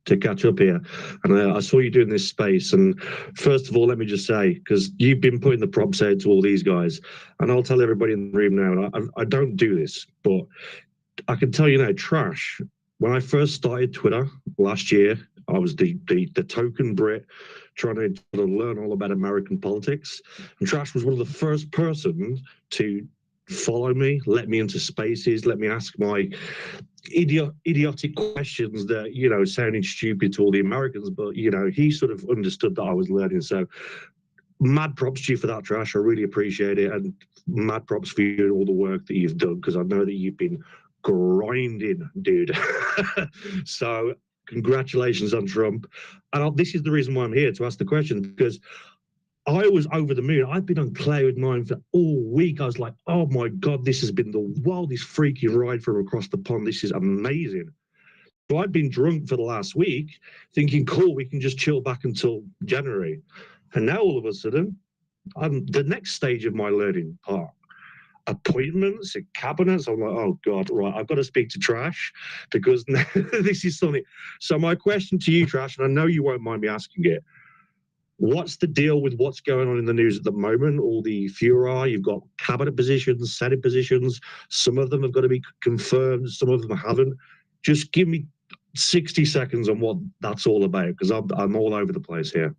S12: catch up here, and I saw you doing this space. And first of all, let me just say, because you've been putting the props out to all these guys, and I'll tell everybody in the room now. I don't do this, but I can tell you now, Trash. When I first started Twitter last year, I was the token Brit trying to learn all about American politics, and Trash was one of the first persons to follow me, let me into spaces, let me ask my idiotic questions that, you know, sounded stupid to all the Americans, but, you know, he sort of understood that I was learning. So mad props to you for that, Trash. I really appreciate it. And mad props for you and all the work that you've done, because I know that you've been grinding, dude. So congratulations on Trump. And this is the reason why I'm here to ask the question, because I was over the moon. I've been on cloud nine for all week. I was like, oh my God, this has been the wildest freaking ride from across the pond. This is amazing. So I've been drunk for the last week thinking, cool, we can just chill back until January. And now all of a sudden, I'm the next stage of my learning part. Appointments and cabinets. I'm like, oh God, right, I've got to speak to Trash, because this is something. So my question to you, Trash, and I know you won't mind me asking it, what's the deal with what's going on in the news at the moment? All the furor, you've got cabinet positions, Senate positions. Some of them have got to be confirmed, some of them haven't. Just give me 60 seconds on what that's all about, because I'm all over the place here.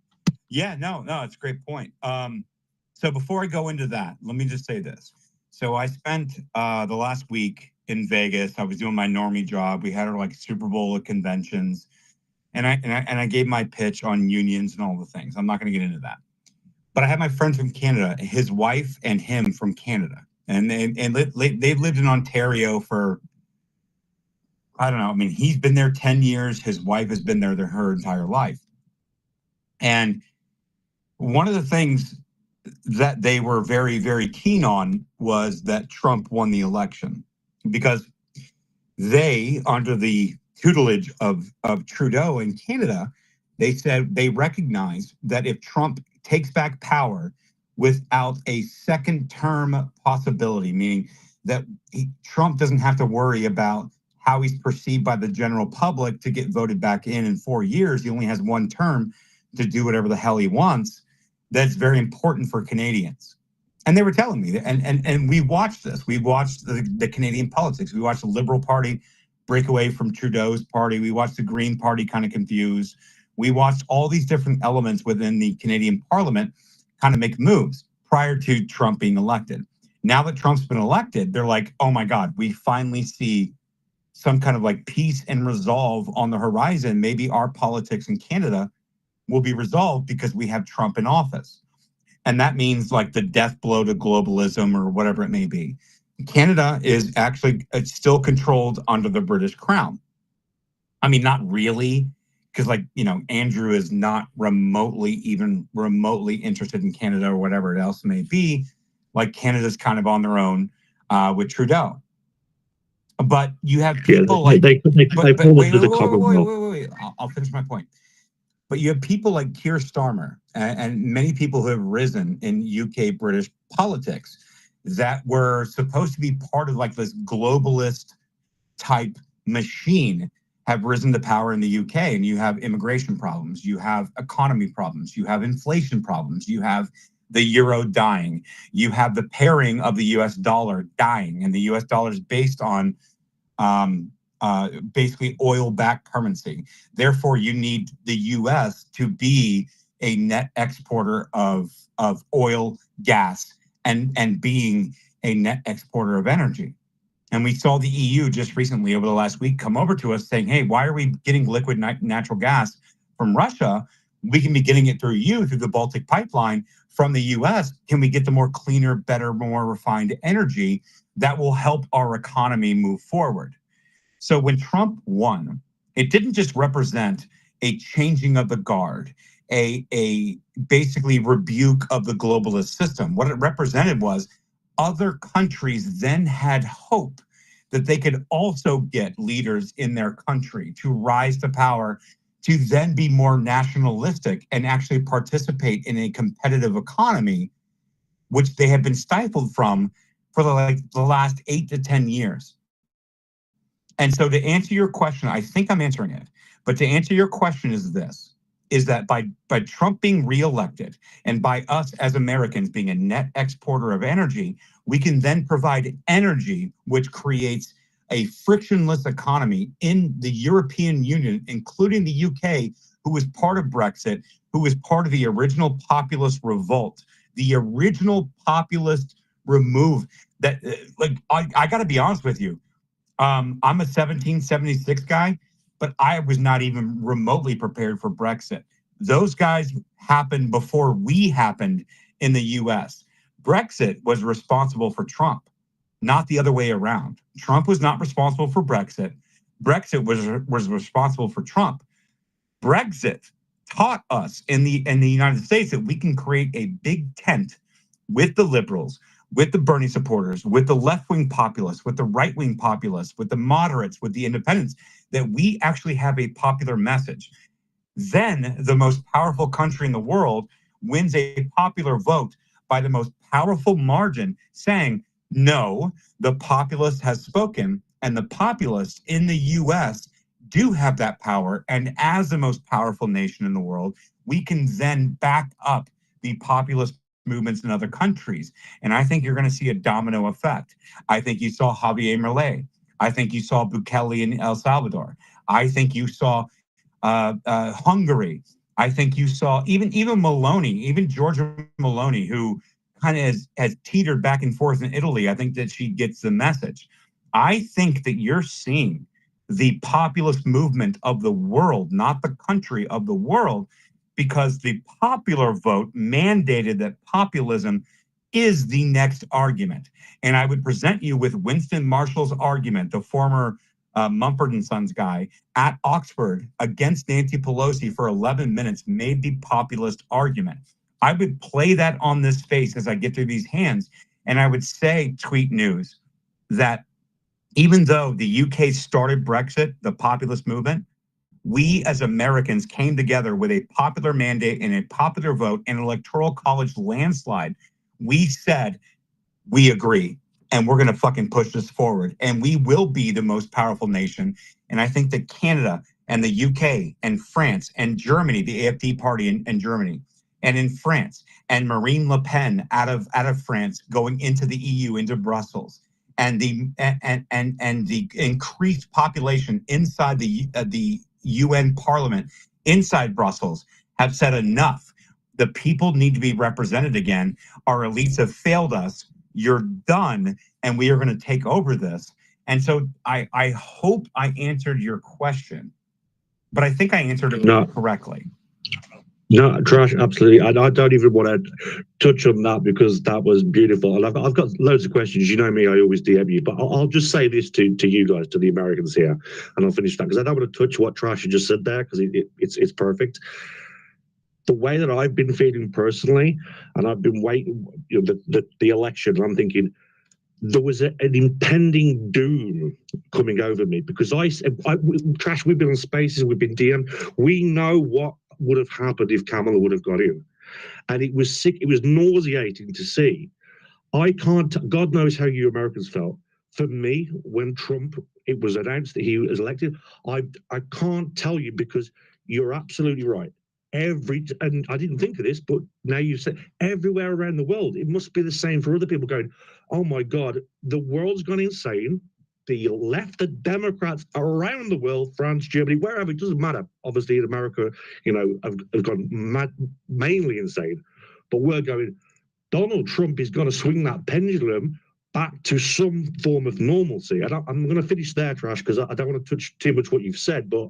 S1: Yeah, no, it's a great point. So before I go into that, let me just say this. So I spent the last week in Vegas. I was doing my normie job. We had our like Super Bowl of conventions. And I gave my pitch on unions and all the things. I'm not going to get into that. But I had my friend from Canada, his wife and him from Canada. And they've lived in Ontario for, I don't know. I mean, he's been there 10 years. His wife has been there her entire life. And one of the things that they were very, very keen on was that Trump won the election, because they, under the tutelage of Trudeau in Canada, they said they recognized that if Trump takes back power without a second term possibility, meaning that Trump doesn't have to worry about how he's perceived by the general public to get voted back in 4 years. He only has one term to do whatever the hell he wants. That's very important for Canadians. And they were telling me that, and we watched this. We watched the Canadian politics. We watched the Liberal Party break away from Trudeau's party. We watched the Green Party kind of confused. We watched all these different elements within the Canadian Parliament kind of make moves prior to Trump being elected. Now that Trump's been elected, they're like, oh my God, we finally see some kind of like peace and resolve on the horizon. Maybe our politics in Canada will be resolved because we have Trump in office. And that means like the death blow to globalism or whatever it may be. Canada is actually, it's still controlled under the British Crown. I mean, not really, because like, you know, Andrew is not even remotely interested in Canada or whatever else may be. Like Canada's kind of on their own with Trudeau. But you have people
S12: wait.
S1: I'll finish my point. But you have people like Keir Starmer and many people who have risen in UK British politics that were supposed to be part of like this globalist type machine have risen to power in the UK. And you have immigration problems, you have economy problems, you have inflation problems, you have the euro dying, you have the pairing of the US dollar dying, and the US dollar is based on basically oil-backed currency. Therefore, you need the U.S. to be a net exporter of oil, gas, and being a net exporter of energy. And we saw the EU just recently over the last week come over to us saying, hey, why are we getting liquid natural gas from Russia? We can be getting it through you, through the Baltic pipeline from the U.S. Can we get the more cleaner, better, more refined energy that will help our economy move forward? So when Trump won, it didn't just represent a changing of the guard, a basically rebuke of the globalist system. What it represented was other countries then had hope that they could also get leaders in their country to rise to power, to then be more nationalistic and actually participate in a competitive economy, which they have been stifled from for the last 8 to 10 years. And so to answer your question, I think I'm answering it, but to answer your question is this, is that by Trump being reelected and by us as Americans being a net exporter of energy, we can then provide energy which creates a frictionless economy in the European Union, including the UK, who was part of Brexit, who was part of the original populist revolt, the original populist remove that, like, I got to be honest with you. I'm a 1776 guy, but I was not even remotely prepared for Brexit. Those guys happened before we happened in the US. Brexit was responsible for Trump, not the other way around. Trump was not responsible for Brexit. Brexit was responsible for Trump. Brexit taught us in the United States that we can create a big tent with the liberals, with the Bernie supporters, with the left-wing populists, with the right-wing populists, with the moderates, with the independents, that we actually have a popular message. Then the most powerful country in the world wins a popular vote by the most powerful margin, saying, no, the populace has spoken, and the populists in the US do have that power. And as the most powerful nation in the world, we can then back up the populist movements in other countries. And I think you're going to see a domino effect. I think you saw Javier Milei. I think you saw Bukele in El Salvador. I think you saw Hungary. I think you saw even Meloni, even Giorgia Meloni, who kind of has teetered back and forth in Italy. I think that she gets the message. I think that you're seeing the populist movement of the world, not the country, of the world, because the popular vote mandated that populism is the next argument. And I would present you with Winston Marshall's argument, the former Mumford & Sons guy at Oxford against Nancy Pelosi for 11 minutes made the populist argument. I would play that on this space as I get through these hands. And I would say, Tweet News, that even though the UK started Brexit, the populist movement, we as Americans came together with a popular mandate and a popular vote and an electoral college landslide. We said, we agree, and we're going to fucking push this forward. And we will be the most powerful nation. And I think that Canada and the UK and France and Germany, the AfD party in Germany, and in France, and Marine Le Pen out of France going into the EU, into Brussels, and the increased population inside the UN Parliament, inside Brussels, have said enough. The people need to be represented again. Our elites have failed us. You're done, and we are going to take over this. And so I hope I answered your question, but I think I answered it correctly.
S12: No, Trash, absolutely. I don't even want to touch on that because that was beautiful. And I've got loads of questions. You know me, I always DM you, but I'll just say this to you guys, to the Americans here, and I'll finish that because I don't want to touch what Trash had just said there because it's perfect. The way that I've been feeling personally, and I've been waiting, you know, the election, and I'm thinking there was an impending doom coming over me because Trash, we've been on Spaces, we've been DM'd, we know what would have happened if Kamala would have got in, and it was sick. It was nauseating to see. God knows how you Americans felt. For me, when it was announced that he was elected, I can't tell you because you're absolutely right. And I didn't think of this, but now you said everywhere around the world, it must be the same for other people going, oh my God, the world's gone insane. The left, the Democrats around the world, France, Germany, wherever, it doesn't matter. Obviously in America, you know, have gone mad, mainly insane. But we're going, Donald Trump is going to swing that pendulum back to some form of normalcy. I'm going to finish there, Trash, because I don't want to touch too much what you've said, but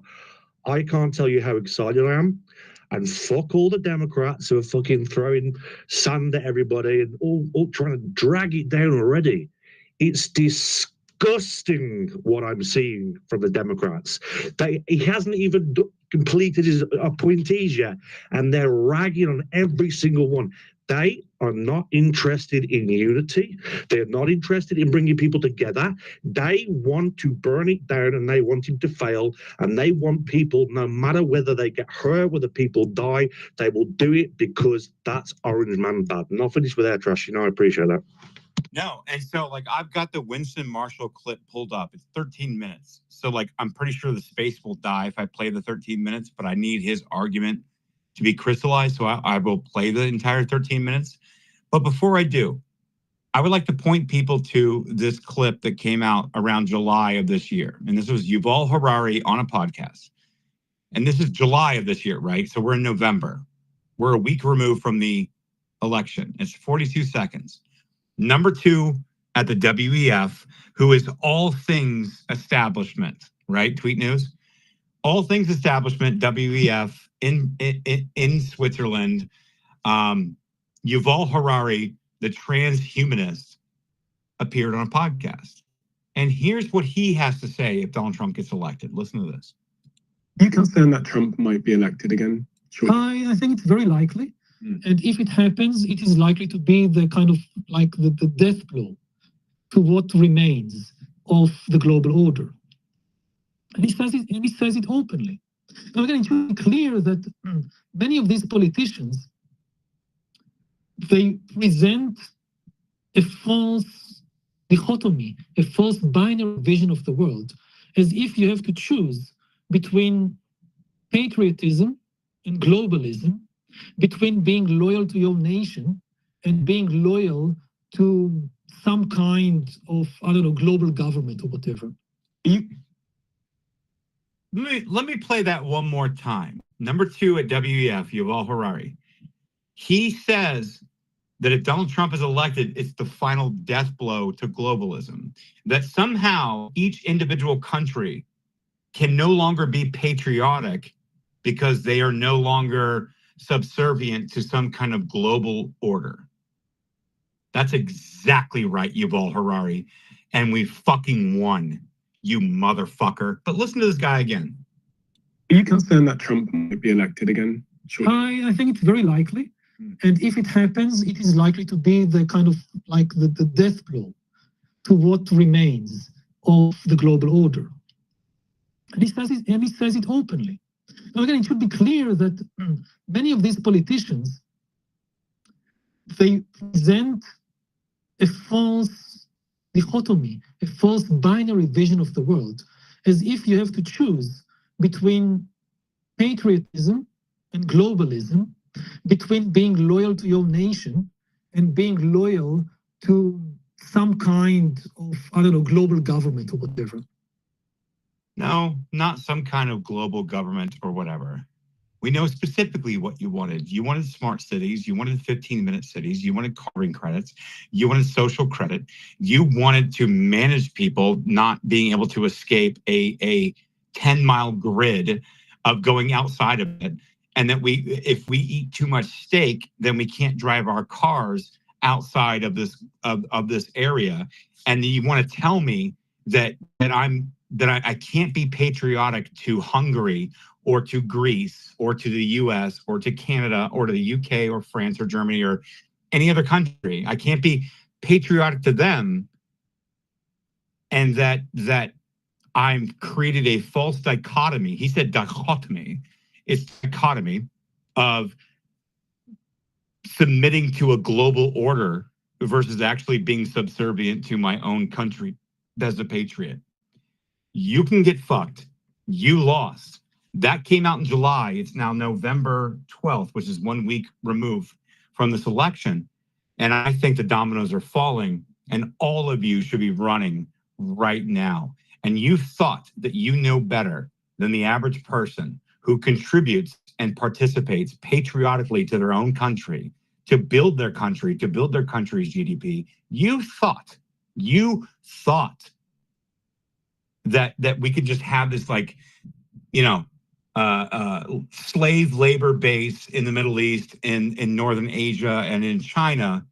S12: I can't tell you how excited I am. And fuck all the Democrats who are fucking throwing sand at everybody and all trying to drag it down already. It's disgusting what I'm seeing from the Democrats. He hasn't even completed his appointees yet, and they're ragging on every single one. They are not interested in unity. They're not interested in bringing people together. They want to burn it down and they want him to fail. And they want people, no matter whether they get hurt, whether people die, they will do it because that's Orange Man bad. And I'll finish with air trash. You know, I appreciate that.
S1: No, and so like I've got the Winston Marshall clip pulled up. It's 13 minutes. So like I'm pretty sure the space will die if I play the 13 minutes, but I need his argument to be crystallized. So I will play the entire 13 minutes. But before I do, I would like to point people to this clip that came out around July of this year. And this was Yuval Harari on a podcast. And this is July of this year, right? So we're in November. We're a week removed from the election. It's 42 seconds. Number 2 at the WEF, who is all things establishment, right? Tweet News. All things establishment, WEF in Switzerland. Yuval Harari, the transhumanist, appeared on a podcast. And here's what he has to say if Donald Trump gets elected. Listen to this.
S13: You concerned that Trump might be elected again? Sure.
S14: I think it's very likely. And if it happens, it is likely to be the kind of like the death blow to what remains of the global order. And he says it openly. Now again, it's really clear that many of these politicians, they present a false dichotomy, a false binary vision of the world, as if you have to choose between patriotism and globalism, between being loyal to your nation and being loyal to some kind of, I don't know, global government or whatever.
S1: Let me play that one more time. Number 2 at WEF, Yuval Harari. He says that if Donald Trump is elected, it's the final death blow to globalism. That somehow each individual country can no longer be patriotic because they are no longer subservient to some kind of global order. That's exactly right, Yuval Harari. And we fucking won, you motherfucker. But listen to this guy again.
S13: Are you concerned that Trump might be elected again? Sure.
S14: I think it's very likely. And if it happens, it is likely to be the kind of like the death blow to what remains of the global order. And he says it openly. Now again, it should be clear that many of these politicians, they present a false dichotomy, a false binary vision of the world, as if you have to choose between patriotism and globalism, between being loyal to your nation and being loyal to some kind of, I don't know, global government or whatever.
S1: No, not some kind of global government or whatever. We know specifically what you wanted. You wanted smart cities. You wanted 15-minute cities. You wanted carbon credits. You wanted social credit. You wanted to manage people not being able to escape a 10-mile grid of going outside of it. And that if we eat too much steak, then we can't drive our cars outside of this area. And you want to tell me that I can't be patriotic to Hungary or to Greece or to the US or to Canada or to the UK or France or Germany or any other country. I can't be patriotic to them, and that I've created a false dichotomy. He said dichotomy. It's dichotomy of submitting to a global order versus actually being subservient to my own country as a patriot. You can get fucked. You lost. That came out in July. It's now November 12th, which is 1 week removed from this election. And I think the dominoes are falling, and all of you should be running right now. And you thought that you know better than the average person who contributes and participates patriotically to their own country, to build their country, to build their country's GDP. You thought that we could just have this, like, slave labor base in the Middle East, in Northern Asia, and in China,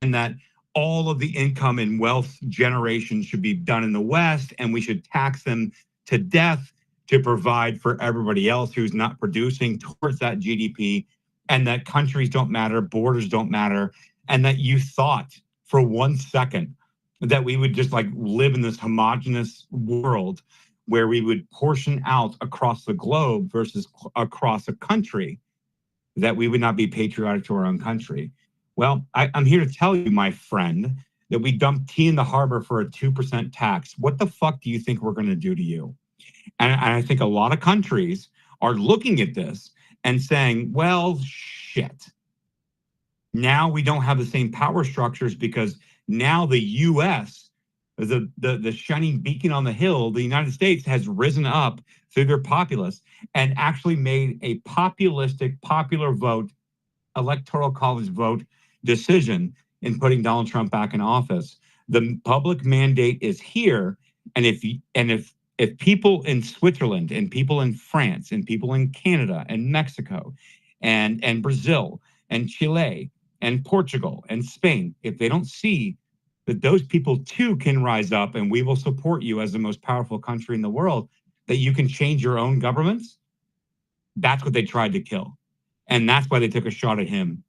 S1: and that all of the income and wealth generation should be done in the West, and we should tax them to death to provide for everybody else who's not producing towards that GDP, and that countries don't matter, borders don't matter, and that you thought for 1 second that we would just like live in this homogenous world where we would portion out across the globe versus across a country, that we would not be patriotic to our own country. Well, I'm here to tell you, my friend, that we dumped tea in the harbor for a 2% tax. What the fuck do you think we're going to do to you? And I think a lot of countries are looking at this and saying, well, shit. Now we don't have the same power structures because now the U.S., the shining beacon on the hill, the United States, has risen up through their populace and actually made a populistic, popular vote, electoral college vote decision in putting Donald Trump back in office. The public mandate is here, and if people in Switzerland and people in France and people in Canada and Mexico and Brazil and Chile and Portugal and Spain, if they don't see that those people too can rise up and we will support you as the most powerful country in the world, that you can change your own governments, that's what they tried to kill. And that's why they took a shot at him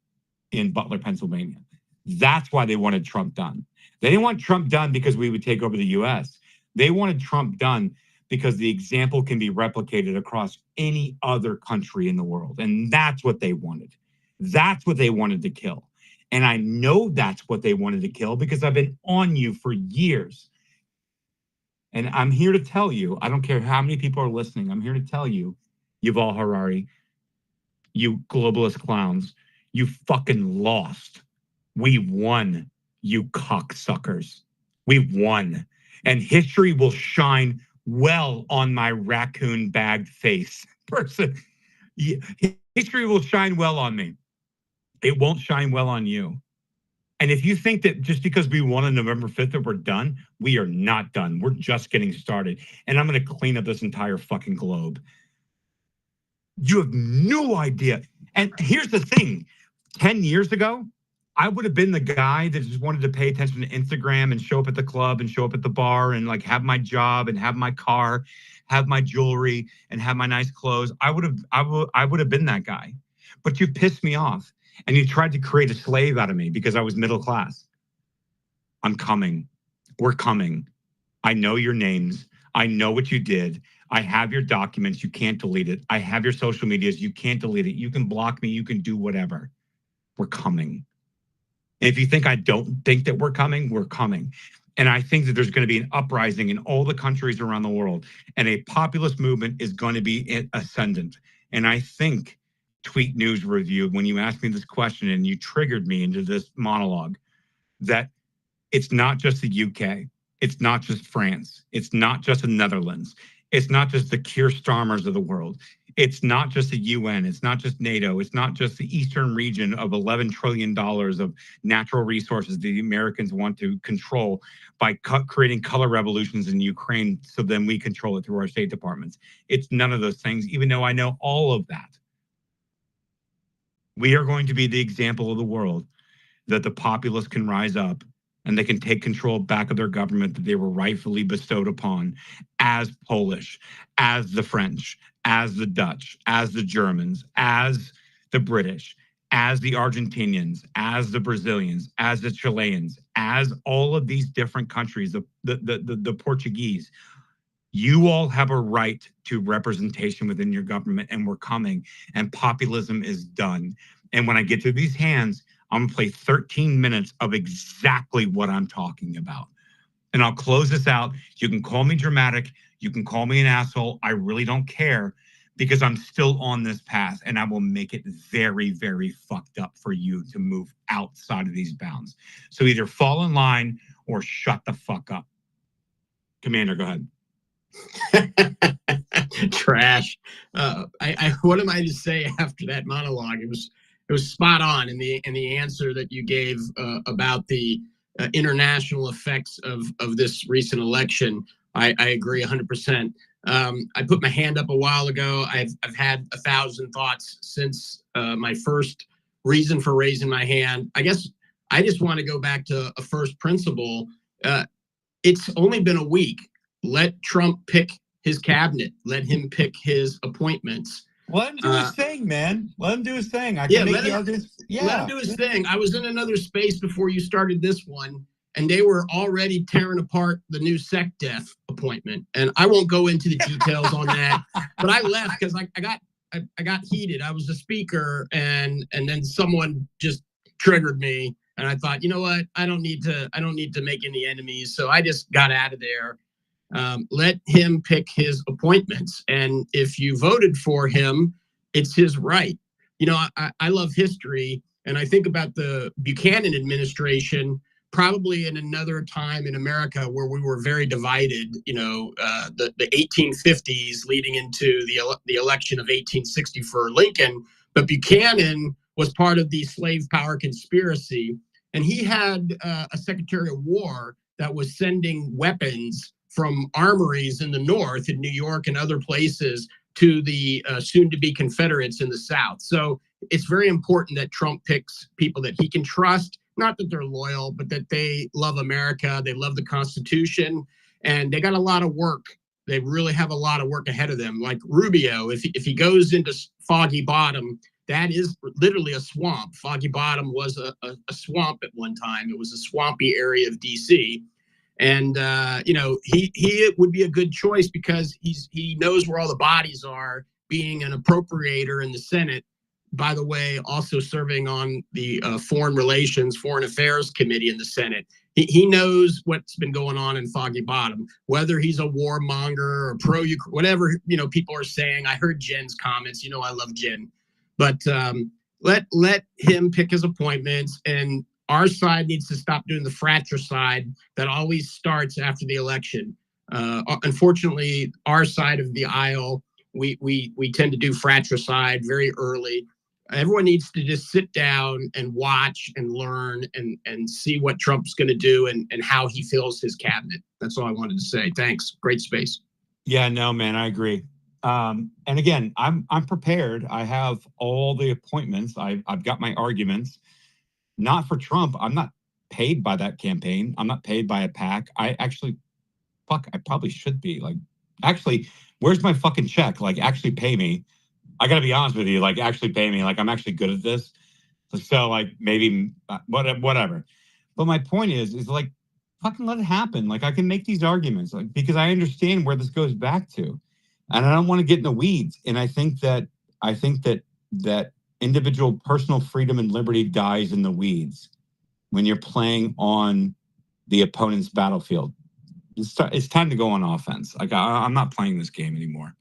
S1: in Butler, Pennsylvania. That's why they wanted Trump done. They didn't want Trump done because we would take over the US. They wanted Trump done because the example can be replicated across any other country in the world. And that's what they wanted. That's what they wanted to kill. And I know that's what they wanted to kill because I've been on you for years. And I'm here to tell you, I don't care how many people are listening, I'm here to tell you, Yuval Harari, you globalist clowns, you fucking lost. We won, you cocksuckers. We won. And history will shine well on my raccoon-bagged face person. History will shine well on me. It won't shine well on you. And if you think that just because we won on November 5th that we're done, we are not done. We're just getting started. And I'm going to clean up this entire fucking globe. You have no idea. And here's the thing. 10 years ago, I would have been the guy that just wanted to pay attention to Instagram and show up at the club and show up at the bar and like have my job and have my car, have my jewelry and have my nice clothes. I would have been that guy. But you pissed me off. And you tried to create a slave out of me because I was middle class. I'm coming. We're coming. I know your names. I know what you did. I have your documents. You can't delete it. I have your social medias. You can't delete it. You can block me. You can do whatever. We're coming. And if you think I don't think that we're coming. And I think that there's going to be an uprising in all the countries around the world, and a populist movement is going to be ascendant. And I think Tweet News Review, when you asked me this question and you triggered me into this monologue, that it's not just the UK, it's not just France, it's not just the Netherlands, it's not just the Keir Starmers of the world, it's not just the UN, it's not just NATO, it's not just the eastern region of $11 trillion of natural resources the Americans want to control by creating color revolutions in Ukraine, so then we control it through our state departments. It's none of those things, even though I know all of that. We are going to be the example of the world that the populace can rise up and they can take control back of their government that they were rightfully bestowed upon, as Polish, as the French, as the Dutch, as the Germans, as the British, as the Argentinians, as the Brazilians, as the Chileans, as all of these different countries, the Portuguese. You all have a right to representation within your government, and we're coming, and populism is done. And when I get to these hands, I'm gonna play 13 minutes of exactly what I'm talking about. And I'll close this out. You can call me dramatic. You can call me an asshole. I really don't care, because I'm still on this path, and I will make it very, very fucked up for you to move outside of these bounds. So either fall in line or shut the fuck up. Commander, go ahead.
S15: Trash. What am I to say after that monologue? It was spot on in the answer that you gave about the international effects of this recent election. I agree 100%. I put my hand up a while ago. I've had 1,000 thoughts since my first reason for raising my hand. I guess I just want to go back to a first principle. It's only been a week. Let Trump pick his cabinet. Let him pick his appointments.
S1: Let him do his thing, man. Let him do his thing. Let him do his thing. I was in another space before you started this one, and they were already tearing apart the new SecDef appointment. And I won't go into the details on that, but I left because I got heated. I was the speaker, and then someone just triggered me, and I thought, you know what? I don't need to make any enemies, so I just got out of there. Let him pick his appointments. And if you voted for him, it's his right. You know, I love history, and I think about the Buchanan administration, probably in another time in America where we were very divided, you know, the 1850s leading into the election of 1860 for Lincoln. But Buchanan was part of the slave power conspiracy, and he had a Secretary of War that was sending weapons from armories in the North, in New York and other places, to the soon-to-be Confederates in the South. So it's very important that Trump picks people that he can trust, not that they're loyal, but that they love America, they love the Constitution, and they got a lot of work. They really have a lot of work ahead of them. Like Rubio, if he goes into Foggy Bottom, that is literally a swamp. Foggy Bottom was a swamp at one time. It was a swampy area of D.C., and you know, he would be a good choice because he knows where all the bodies are, being an appropriator in the Senate. By the way, also serving on the Foreign Affairs Committee in the Senate. He knows what's been going on in Foggy Bottom, whether he's a warmonger or pro-Ukraine, whatever, you know, people are saying. I heard Jen's comments. You know, I love Jen, but let him pick his appointments, and our side needs to stop doing the fratricide that always starts after the election. Unfortunately, our side of the aisle, we tend to do fratricide very early. Everyone needs to just sit down and watch and learn and see what Trump's going to do and how he fills his cabinet. That's all I wanted to say. Thanks. Great space. Yeah, no, man, I agree. And again, I'm prepared. I have all the appointments. I've got my arguments. Not for Trump. I'm not paid by that campaign. I'm not paid by a PAC. I probably should be. Like, actually, where's my fucking check? Like, actually pay me. I got to be honest with you. Like, actually pay me. Like, I'm actually good at this. So like maybe whatever. But my point is like, fucking let it happen. Like I can make these arguments, like because I understand where this goes back to, and I don't want to get in the weeds. And I think that individual personal freedom and liberty dies in the weeds when you're playing on the opponent's battlefield. It's time to go on offense. Like I'm not playing this game anymore.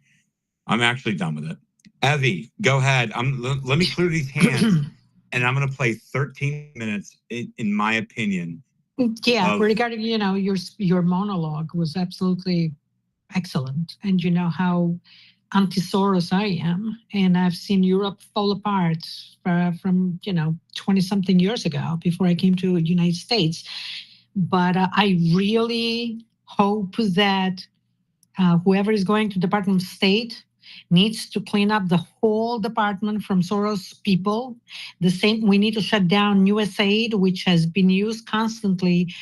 S1: I'm actually done with it. Evie, go ahead. Let me clear these hands, and I'm going to play 13 minutes, in my opinion.
S8: Yeah, regarding, your monologue was absolutely excellent. And you know how anti-Soros I am. And I've seen Europe fall apart from 20-something years ago before I came to the United States. But I really hope that whoever is going to Department of State needs to clean up the whole department from Soros people. The same, we need to shut down USAID, which has been used constantly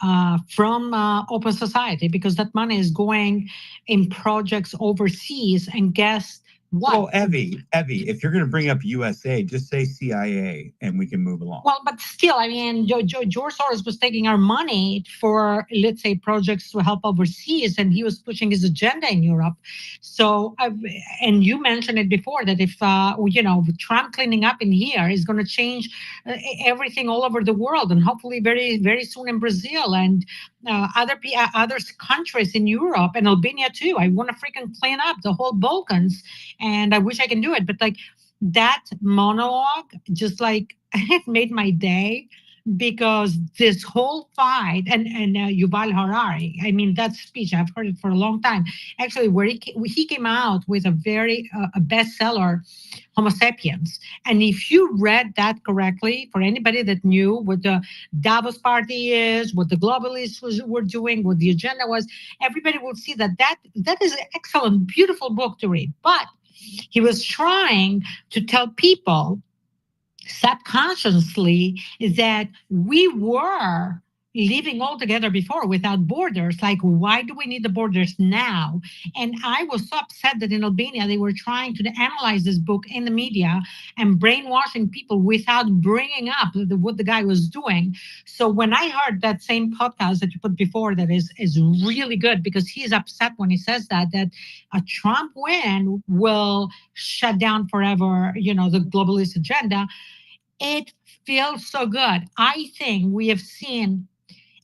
S8: from open society, because that money is going in projects overseas. And guess what?
S1: Well, Evie, if you're going to bring up USA, just say CIA and we can move along.
S8: Well, but still, I mean, George Soros was taking our money for, let's say, projects to help overseas, and he was pushing his agenda in Europe. So, and you mentioned it before, that if, Trump cleaning up in here is going to change everything all over the world, and hopefully very, very soon in Brazil and other countries in Europe and Albania too. I want to freaking clean up the whole Balkans, and I wish I can do it. But like that monologue, just like it made my day, because this whole fight and Yuval Harari, I mean, that speech, I've heard it for a long time. Actually, where he came out with a very a bestseller, Homo Sapiens. And if you read that correctly, for anybody that knew what the Davos Party is, what the globalists were doing, what the agenda was, everybody would see that is an excellent, beautiful book to read. But he was trying to tell people subconsciously that we were living all together before without borders. Like, why do we need the borders now? And I was so upset that in Albania, they were trying to analyze this book in the media and brainwashing people without bringing up what the guy was doing. So when I heard that same podcast that you put before, that is really good, because he's upset when he says that a Trump win will shut down forever, the globalist agenda. It feels so good. I think we have seen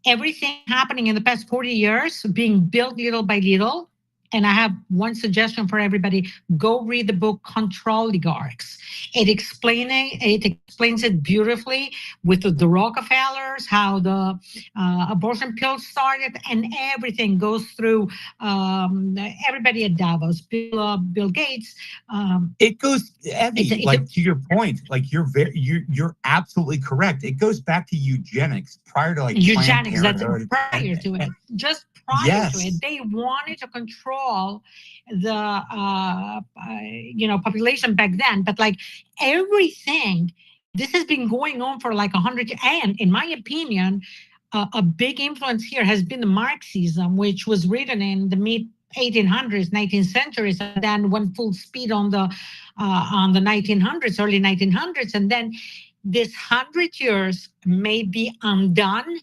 S8: everything happening in the past 40 years being built little by little. And I have one suggestion for everybody. Go read the book Control Oligarchs. It explains it beautifully with the Rockefellers, how the abortion pill started, and everything goes through everybody at Davos, Bill Gates.
S1: It goes, Evie, to your point, like you're absolutely correct. It goes back to eugenics prior to
S8: eugenics. That's prior to it. Just prior to it, they wanted to control the population back then. But like everything, this has been going on for like 100 years. And in my opinion, a big influence here has been the Marxism, which was written in the mid 1800s, 19th centuries, and then went full speed on the 1900s, early 1900s, and then this 100 years may be undone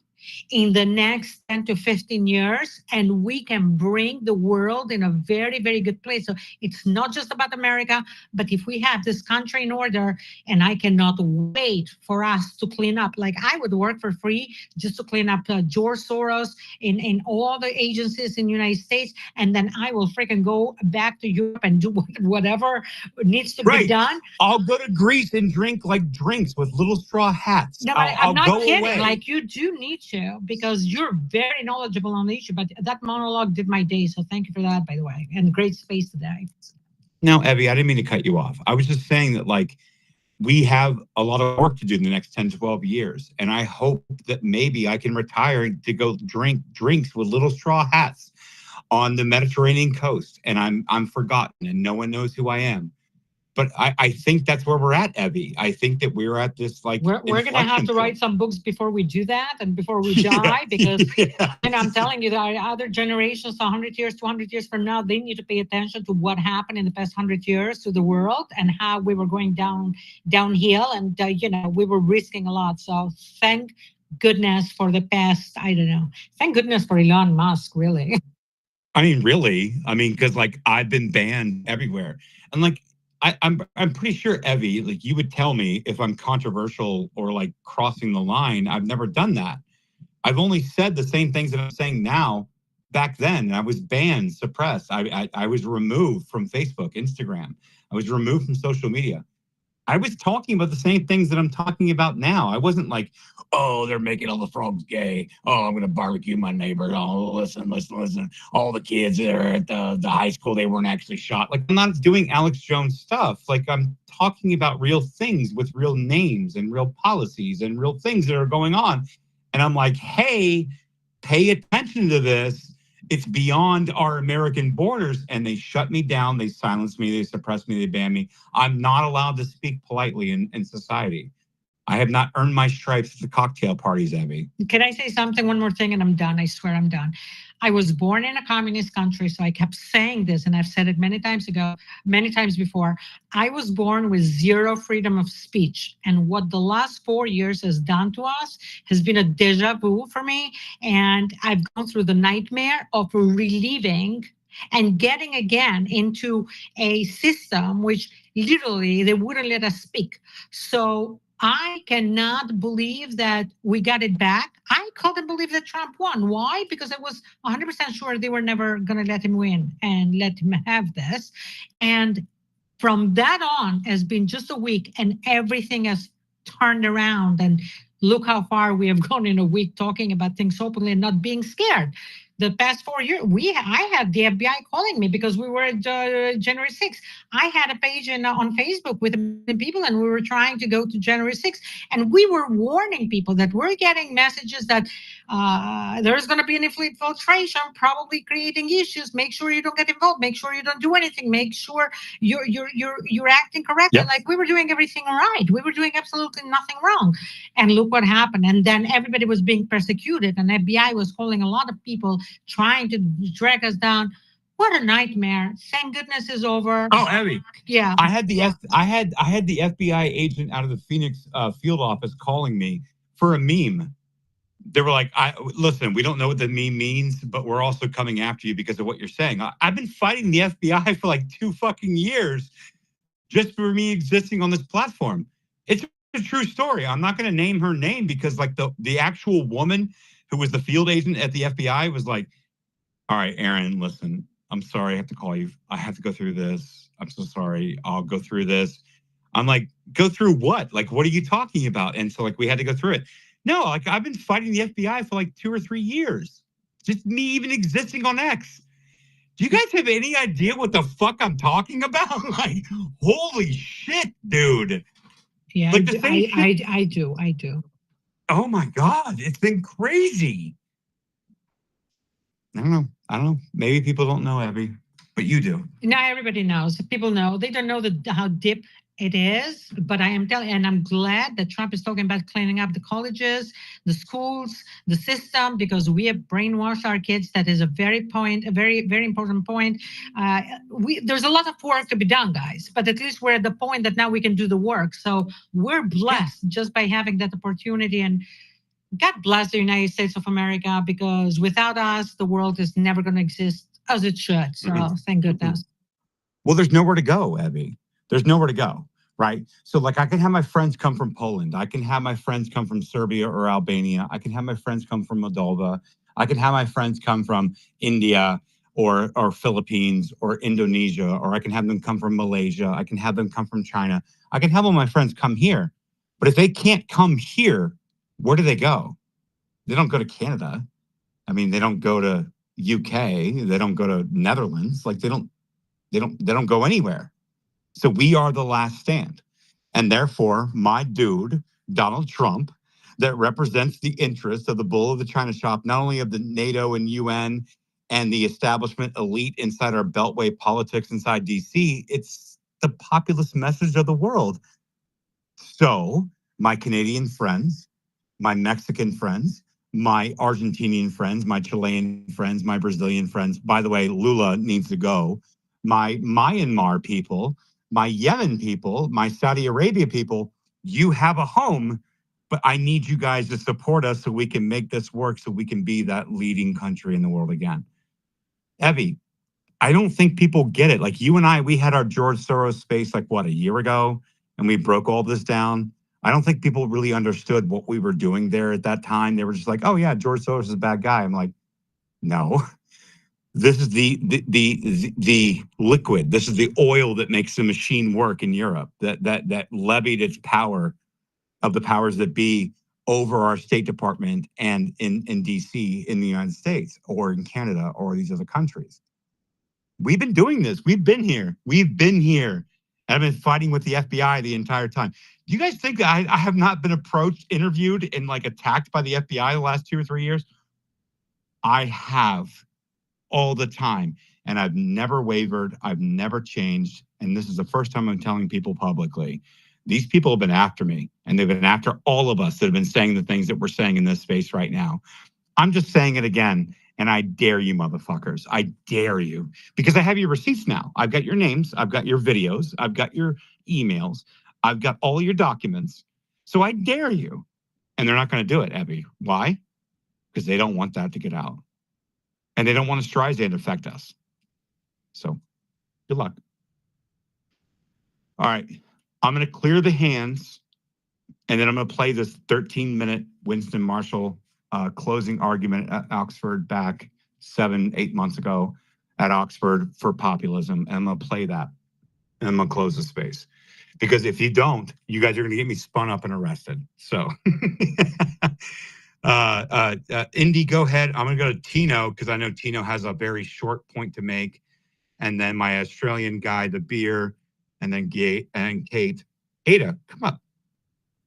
S8: in the next 10 to 15 years, and we can bring the world in a very, very good place. So it's not just about America, but if we have this country in order, and I cannot wait for us to clean up. Like I would work for free just to clean up George Soros in all the agencies in the United States, and then I will freaking go back to Europe and do whatever needs to be done.
S1: I'll go to Greece and drink like drinks with little straw hats.
S8: No, but I'm not kidding. Away. Like you do need to, because you're very knowledgeable on the issue. But that monologue did my day, so thank you for that, by the way, and great space today.
S1: Now, Evie, I didn't mean to cut you off. I was just saying that like we have a lot of work to do in the next 10, 12 years. And I hope that maybe I can retire to go drink drinks with little straw hats on the Mediterranean coast. And I'm forgotten and no one knows who I am. But I think that's where we're at, Evie. I think that we're at this like
S8: we're going to have to write some books before we do that and before we die, because and I'm telling you that other generations, 100 years, 200 years from now, they need to pay attention to what happened in the past 100 years to the world and how we were going downhill, and we were risking a lot. So thank goodness for the past, I don't know. Thank goodness for Elon Musk, really.
S1: I mean, really? I mean, because like I've been banned everywhere, and like I'm pretty sure, Evie, like you would tell me if I'm controversial or like crossing the line. I've never done that. I've only said the same things that I'm saying now. Back then, I was banned, suppressed. I was removed from Facebook, Instagram. I was removed from social media. I was talking about the same things that I'm talking about now. I wasn't like, oh, they're making all the frogs gay. Oh, I'm going to barbecue my neighbor. Oh, listen. All the kids that are at the high school, they weren't actually shot. Like, I'm not doing Alex Jones stuff. Like, I'm talking about real things with real names and real policies and real things that are going on. And I'm like, hey, pay attention to this. It's beyond our American borders, and they shut me down. They silence me. They suppress me. They ban me. I'm not allowed to speak politely in society. I have not earned my stripes at the cocktail parties, Evie.
S8: Can I say something? One more thing, and I'm done. I swear I'm done. I was born in a communist country, so I kept saying this, and I've said it many times before. I was born with zero freedom of speech, and what the last 4 years has done to us has been a deja vu for me, and I've gone through the nightmare of reliving and getting again into a system which literally they wouldn't let us speak. So I cannot believe that we got it back. I couldn't believe that Trump won. Why? Because I was 100% sure they were never going to let him win and let him have this. And from that on has been just a week, and everything has turned around. And look how far we have gone in a week, talking about things openly and not being scared. The past 4 years, I had the FBI calling me because we were at January 6th. I had a page on Facebook with the people, and we were trying to go to January 6th. And we were warning people that we're getting messages that there's going to be an infiltration, probably creating issues. Make sure you don't get involved. Make sure you don't do anything. Make sure you're acting correctly. Yep. Like we were doing everything right. We were doing absolutely nothing wrong. And look what happened. And then everybody was being persecuted, and FBI was calling a lot of people, trying to drag us down. What a nightmare. Thank goodness it's over.
S1: Oh, Evie.
S8: Yeah.
S1: I had the FBI agent out of the Phoenix field office calling me for a meme. They were like, listen, we don't know what the meme means, but we're also coming after you because of what you're saying. I've been fighting the FBI for like 2 fucking years just for me existing on this platform. It's a true story. I'm not going to name her name because like the actual woman who was the field agent at the FBI was like, all right, Aaron, listen, I'm sorry I have to call you. I have to go through this. I'm so sorry. I'll go through this. I'm like, go through what? Like, what are you talking about? And so like, we had to go through it. No, like I've been fighting the FBI for like 2 or 3 years. Just me even existing on X. Do you guys have any idea what the fuck I'm talking about? Like, holy shit, dude.
S8: Yeah,
S1: like
S8: I do.
S1: Oh my God, it's been crazy. I don't know. Maybe people don't know, Abby, but you do.
S8: Now everybody knows. People know. They don't know how deep it is, but I am telling, and I'm glad that Trump is talking about cleaning up the colleges, the schools, the system, because we have brainwashed our kids. That is a very important point. There's a lot of work to be done, guys, but at least we're at the point that now we can do the work. So we're blessed just by having that opportunity, and God bless the United States of America, because without us, the world is never going to exist as it should. So thank goodness.
S1: Well, there's nowhere to go, Abby. There's nowhere to go. Right. So like I can have my friends come from Poland. I can have my friends come from Serbia or Albania. I can have my friends come from Moldova. I can have my friends come from India or Philippines or Indonesia, or I can have them come from Malaysia. I can have them come from China. I can have all my friends come here. But if they can't come here, where do they go? They don't go to Canada. I mean, they don't go to UK. They don't go to Netherlands. Like they don't go anywhere. So we are the last stand. And therefore, my dude, Donald Trump, that represents the interests of the bull of the China shop, not only of the NATO and UN and the establishment elite inside our beltway politics inside DC, it's the populist message of the world. So my Canadian friends, my Mexican friends, my Argentinian friends, my Chilean friends, my Brazilian friends, by the way, Lula needs to go, my Myanmar people, my Yemen people, my Saudi Arabia people, you have a home, but I need you guys to support us so we can make this work, so we can be that leading country in the world again. Evie, I don't think people get it. Like you and I, we had our George Soros space like what, a year ago, and we broke all this down. I don't think people really understood what we were doing there at that time. They were just like, oh yeah, George Soros is a bad guy. I'm like, no, this is the liquid. This is the oil that makes the machine work in Europe, that levied its power of the powers that be over our State Department and in DC in the United States or in Canada or these other countries. We've been doing this. We've been here. We've been here. I've been fighting with the FBI the entire time. Do you guys think that I have not been approached, interviewed, and like attacked by the FBI the last 2 or 3 years? I have, all the time. And I've never wavered. I've never changed. And this is the first time I'm telling people publicly. These people have been after me, and they've been after all of us that have been saying the things that we're saying in this space right now. I'm just saying it again. And I dare you, motherfuckers. I dare you. Because I have your receipts now. I've got your names. I've got your videos. I've got your emails. I've got all your documents. So I dare you. And they're not going to do it, Abby. Why? Because they don't want that to get out. And they don't want a Streisand to affect us. So good luck. All right. I'm going to clear the hands. And then I'm going to play this 13-minute Winston Marshall closing argument at Oxford back 7-8 months ago at Oxford for populism. And I'm going to play that. And I'm going to close the space. Because if you don't, you guys are going to get me spun up and arrested. So, Indy, go ahead. I'm going to go to Tino because I know Tino has a very short point to make. And then my Australian guy, the beer, and then Kate. Ada, come up.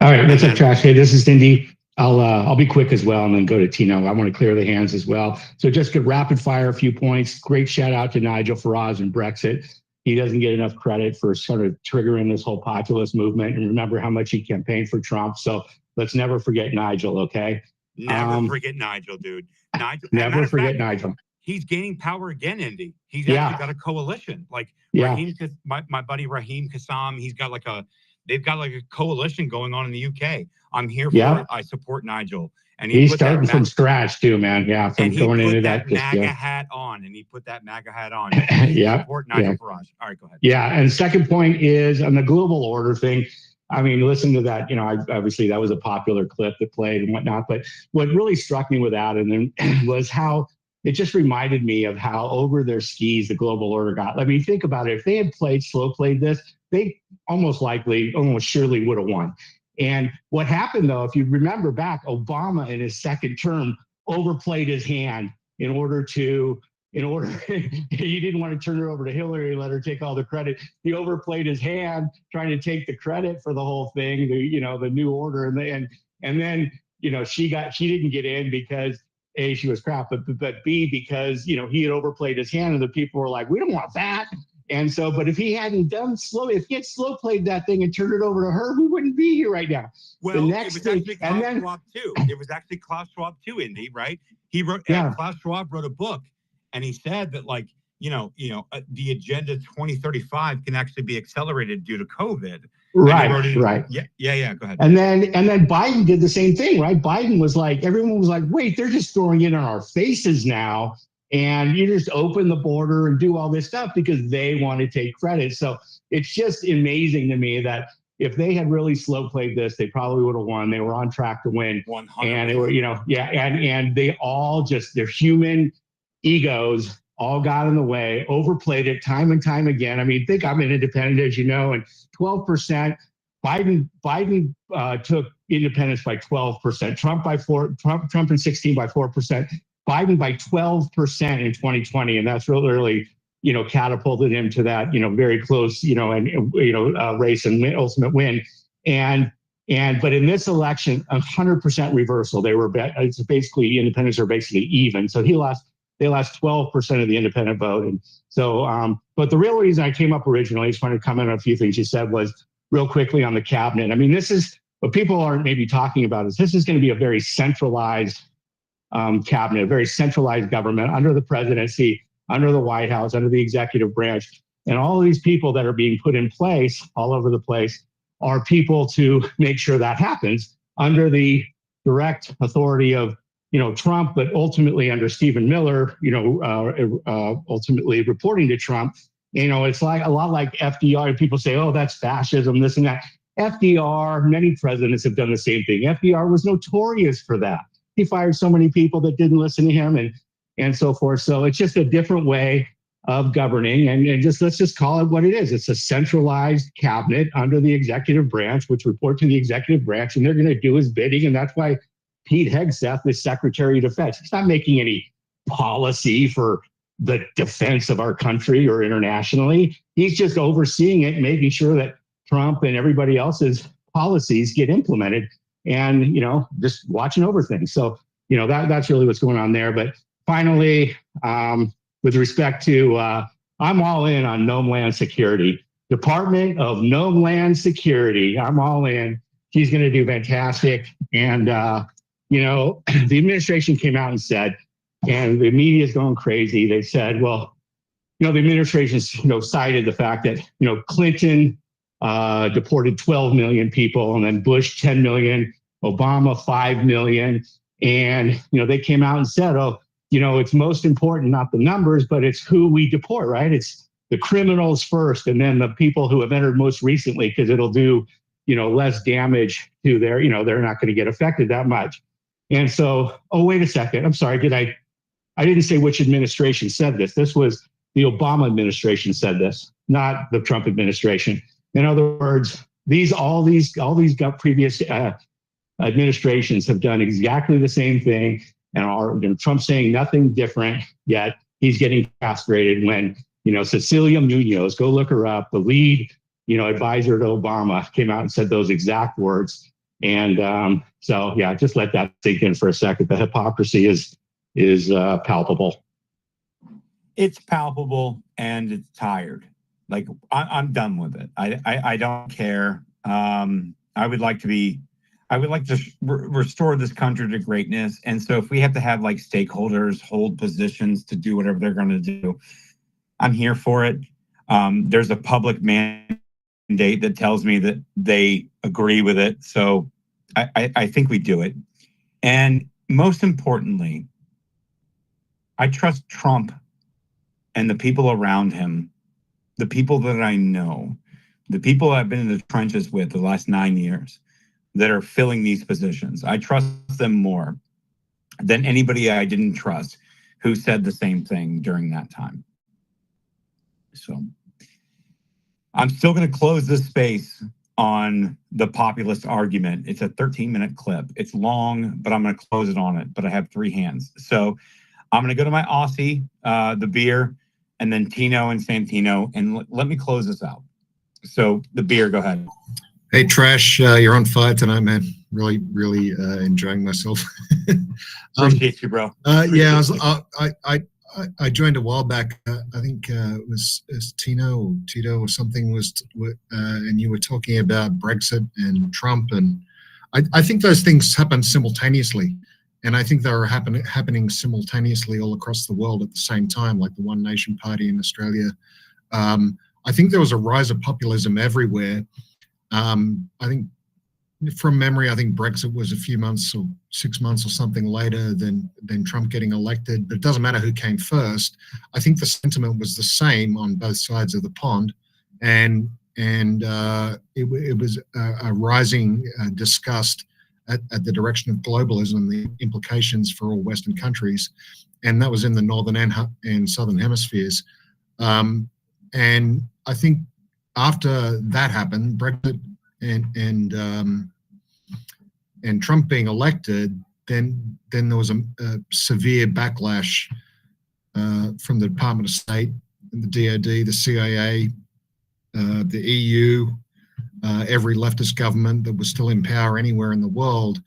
S16: All right, what's up, Trash? Hey, this is Indy. I'll be quick as well and then go to Tino. I want to clear the hands as well. So just get rapid fire a few points. Great shout out to Nigel Farage and Brexit. He doesn't get enough credit for sort of triggering this whole populist movement. And remember how much he campaigned for Trump. So let's never forget Nigel, okay?
S1: Never forget Nigel, dude.
S16: Never forget Nigel.
S1: He's gaining power again, Indy. He's actually got a coalition. Like Raheem, my buddy Raheem Kassam, they've got like a coalition going on in the UK. I'm here for it. I support Nigel. And
S16: he's starting from scratch too, man. Yeah, from going into that.
S1: MAGA hat on, and he put that MAGA hat on. Support Nigel Farage. All right, go ahead.
S16: Yeah, and second point is on the global order thing. I mean, listen to that. You know, obviously that was a popular clip that played and whatnot. But what really struck me with that and then was how it just reminded me of how over their skis the global order got. I mean, think about it. If they had slow played this, they almost surely would have won. And what happened, though, if you remember back, Obama in his second term overplayed his hand in order he didn't want to turn it over to Hillary, let her take all the credit. He overplayed his hand trying to take the credit for the whole thing, the new order. And then, she didn't get in because A, she was crap, but B, because, he had overplayed his hand and the people were like, we don't want that. And so, but if he hadn't if he had slow played that thing and turned it over to her, we wouldn't be here right now.
S1: Well, it was actually Klaus Schwab too. It was actually Klaus Schwab too, Indy, right? He wrote, Klaus Schwab wrote a book, and he said that the Agenda 2035 can actually be accelerated due to COVID.
S16: Right.
S1: Yeah. Go ahead.
S16: And then Biden did the same thing, right? Biden was like, everyone was like, wait, they're just throwing it in our faces now. And you just open the border and do all this stuff because they want to take credit. So it's just amazing to me that if they had really slow played this, they probably would have won. They were on track to win.
S1: 100%.
S16: And they were, and they all just, their human egos all got in the way, overplayed it time and time again. I mean, think I'm an independent, as you know, and 12%. Biden took independence by 12%. Trump by 4%. Trump in 16 by 4%. Biden by 12% in 2020, and that's really, catapulted him to that, very close, race and ultimate win. But in this election, 100% reversal. They were it's basically independents are basically even. So he lost they lost 12% of the independent vote. And so, but the real reason I came up originally, I just wanted to comment on a few things you said, was real quickly on the cabinet. I mean, this is what people aren't maybe talking about, is this is going to be a very centralized cabinet, a very centralized government under the presidency, under the White House, under the executive branch. And all of these people that are being put in place all over the place are people to make sure that happens under the direct authority of, Trump, but ultimately under Stephen Miller, ultimately reporting to Trump. It's like a lot like FDR. People say, oh, that's fascism, this and that. FDR, many presidents have done the same thing. FDR was notorious for that. He fired so many people that didn't listen to him and so forth. So it's just a different way of governing, and let's just call it what it is. It's a centralized cabinet under the executive branch, which report to the executive branch, and they're going to do his bidding. And that's why Pete Hegseth is Secretary of Defense. He's not making any policy for the defense of our country or internationally. He's just overseeing it, making sure that Trump and everybody else's policies get implemented, and just watching over things. So that's really what's going on there. But finally, with respect to, I'm all in on Nome Land Security. Department of Nome Land Security, I'm all in. She's going to do fantastic. And, the administration came out and said, and the media is going crazy. They said, well, the administration, cited the fact that, Clinton deported 12 million people, and then Bush 10 million, Obama 5 million. And, they came out and said, oh, it's most important, not the numbers, but it's who we deport, right? It's the criminals first, and then the people who have entered most recently, because it'll do, less damage to their, they're not going to get affected that much. And so, oh, wait a second. I'm sorry. I didn't say which administration said this. This was the Obama administration said this, not the Trump administration. In other words, all these previous administrations have done exactly the same thing, and Trump's saying nothing different, yet he's getting castrated when, Cecilia Munoz, go look her up, the lead, advisor to Obama, came out and said those exact words. And so, yeah, just let that sink in for a second. The hypocrisy is palpable.
S1: It's palpable, and it's tired. Like, I'm done with it. I don't care. I would like to restore this country to greatness. And so if we have to have like stakeholders hold positions to do whatever they're going to do, I'm here for it. There's a public mandate that tells me that they agree with it. So I think we do it. And most importantly, I trust Trump and the people around him, the people that I know, the people I've been in the trenches with the last 9 years that are filling these positions. I trust them more than anybody I didn't trust who said the same thing during that time. So I'm still going to close this space on the populist argument. It's a 13-minute clip. It's long, but I'm going to close it on it. But I have 3 hands. So I'm going to go to my Aussie, the beer, and then Tino and Santino, and let me close this out. So the beer, go ahead.
S17: Hey, Trash, you're on fire tonight, man. Really enjoying myself.
S1: Appreciate you, bro.
S17: Yeah, I joined a while back. I think it was Tino or Tito or something and you were talking about Brexit and Trump, and I think those things happen simultaneously, and I think they were happening simultaneously all across the world at the same time, like the One Nation Party in Australia. I think there was a rise of populism everywhere. I think from memory, I think Brexit was a few months or 6 months or something later than Trump getting elected, but it doesn't matter who came first. I think the sentiment was the same on both sides of the pond, and it was a rising disgust at the direction of globalism, the implications for all Western countries, and that was in the northern and southern hemispheres. And I think after that happened, Brexit and Trump being elected, then there was a severe backlash from the Department of State, the DoD, the CIA, the EU, every leftist government that was still in power anywhere in the world,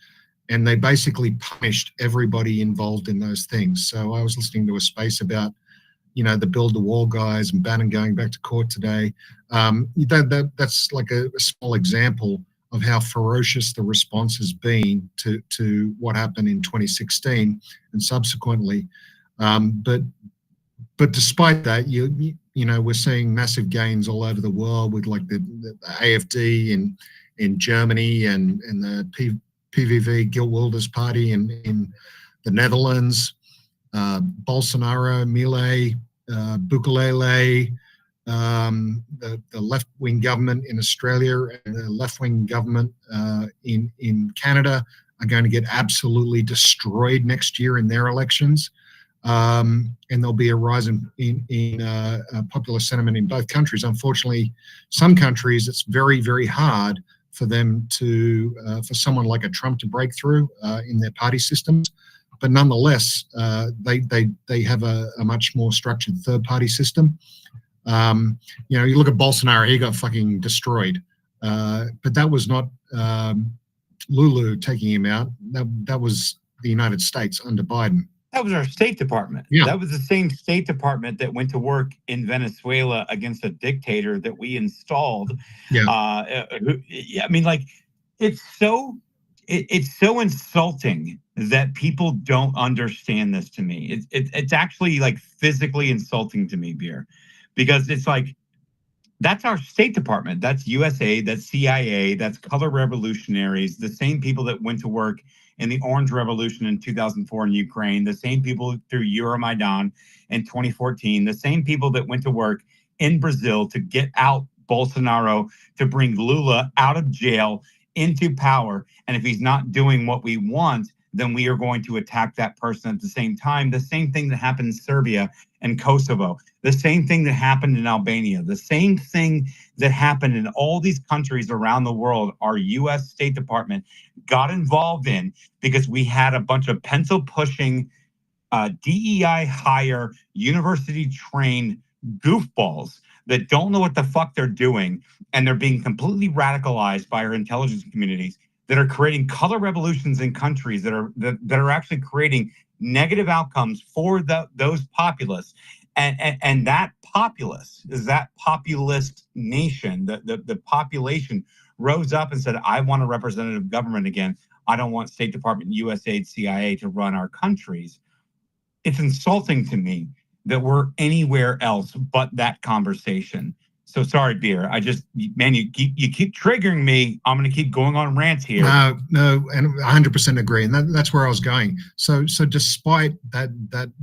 S17: and they basically punished everybody involved in those things. So I was listening to a space about, you know, the build the wall guys and Bannon going back to court today. That's like a small example of how ferocious the response has been to what happened in 2016 and subsequently. But despite that, you know, we're seeing massive gains all over the world with like the AfD in Germany and the PVV Geert Wilders party in the Netherlands, Bolsonaro, Milei, Bukele, the left-wing government in Australia and the left-wing government in Canada are going to get absolutely destroyed next year in their elections. And there'll be a rise in popular sentiment in both countries. Unfortunately, some countries, it's very, very hard for them to, for someone like a Trump to break through in their party systems. But nonetheless, they have a much more structured third-party system. You know, you look at Bolsonaro, he got fucking destroyed. But that was not Lulu taking him out. That was the United States under Biden.
S1: That was our State Department.
S17: Yeah.
S1: That was the same State Department that went to work in Venezuela against a dictator that we installed.
S17: Yeah.
S1: I mean, like, it's so insulting that people don't understand this to me. It's actually like physically insulting to me, Beer, because it's like, that's our State Department. That's USA, that's CIA, that's color revolutionaries, the same people that went to work in the Orange Revolution in 2004 in Ukraine, the same people through Euromaidan in 2014, the same people that went to work in Brazil to get out Bolsonaro, to bring Lula out of jail into power. And if he's not doing what we want, then we are going to attack that person at the same time. The same thing that happened in Serbia and Kosovo, the same thing that happened in Albania, the same thing that happened in all these countries around the world, our U.S. State Department got involved in because we had a bunch of pencil-pushing, DEI hire, university-trained goofballs that don't know what the fuck they're doing, and they're being completely radicalized by our intelligence communities that are creating color revolutions in countries that are actually creating negative outcomes for those populists. And that populace is that populist nation, the population rose up and said, I want a representative government again. I don't want State Department, USAID, CIA to run our countries. It's insulting to me that we're anywhere else but that conversation. So sorry, Beer. Man, you keep triggering me. I'm going to keep going on rants here.
S17: No, and 100% agree, and that's where I was going. So despite that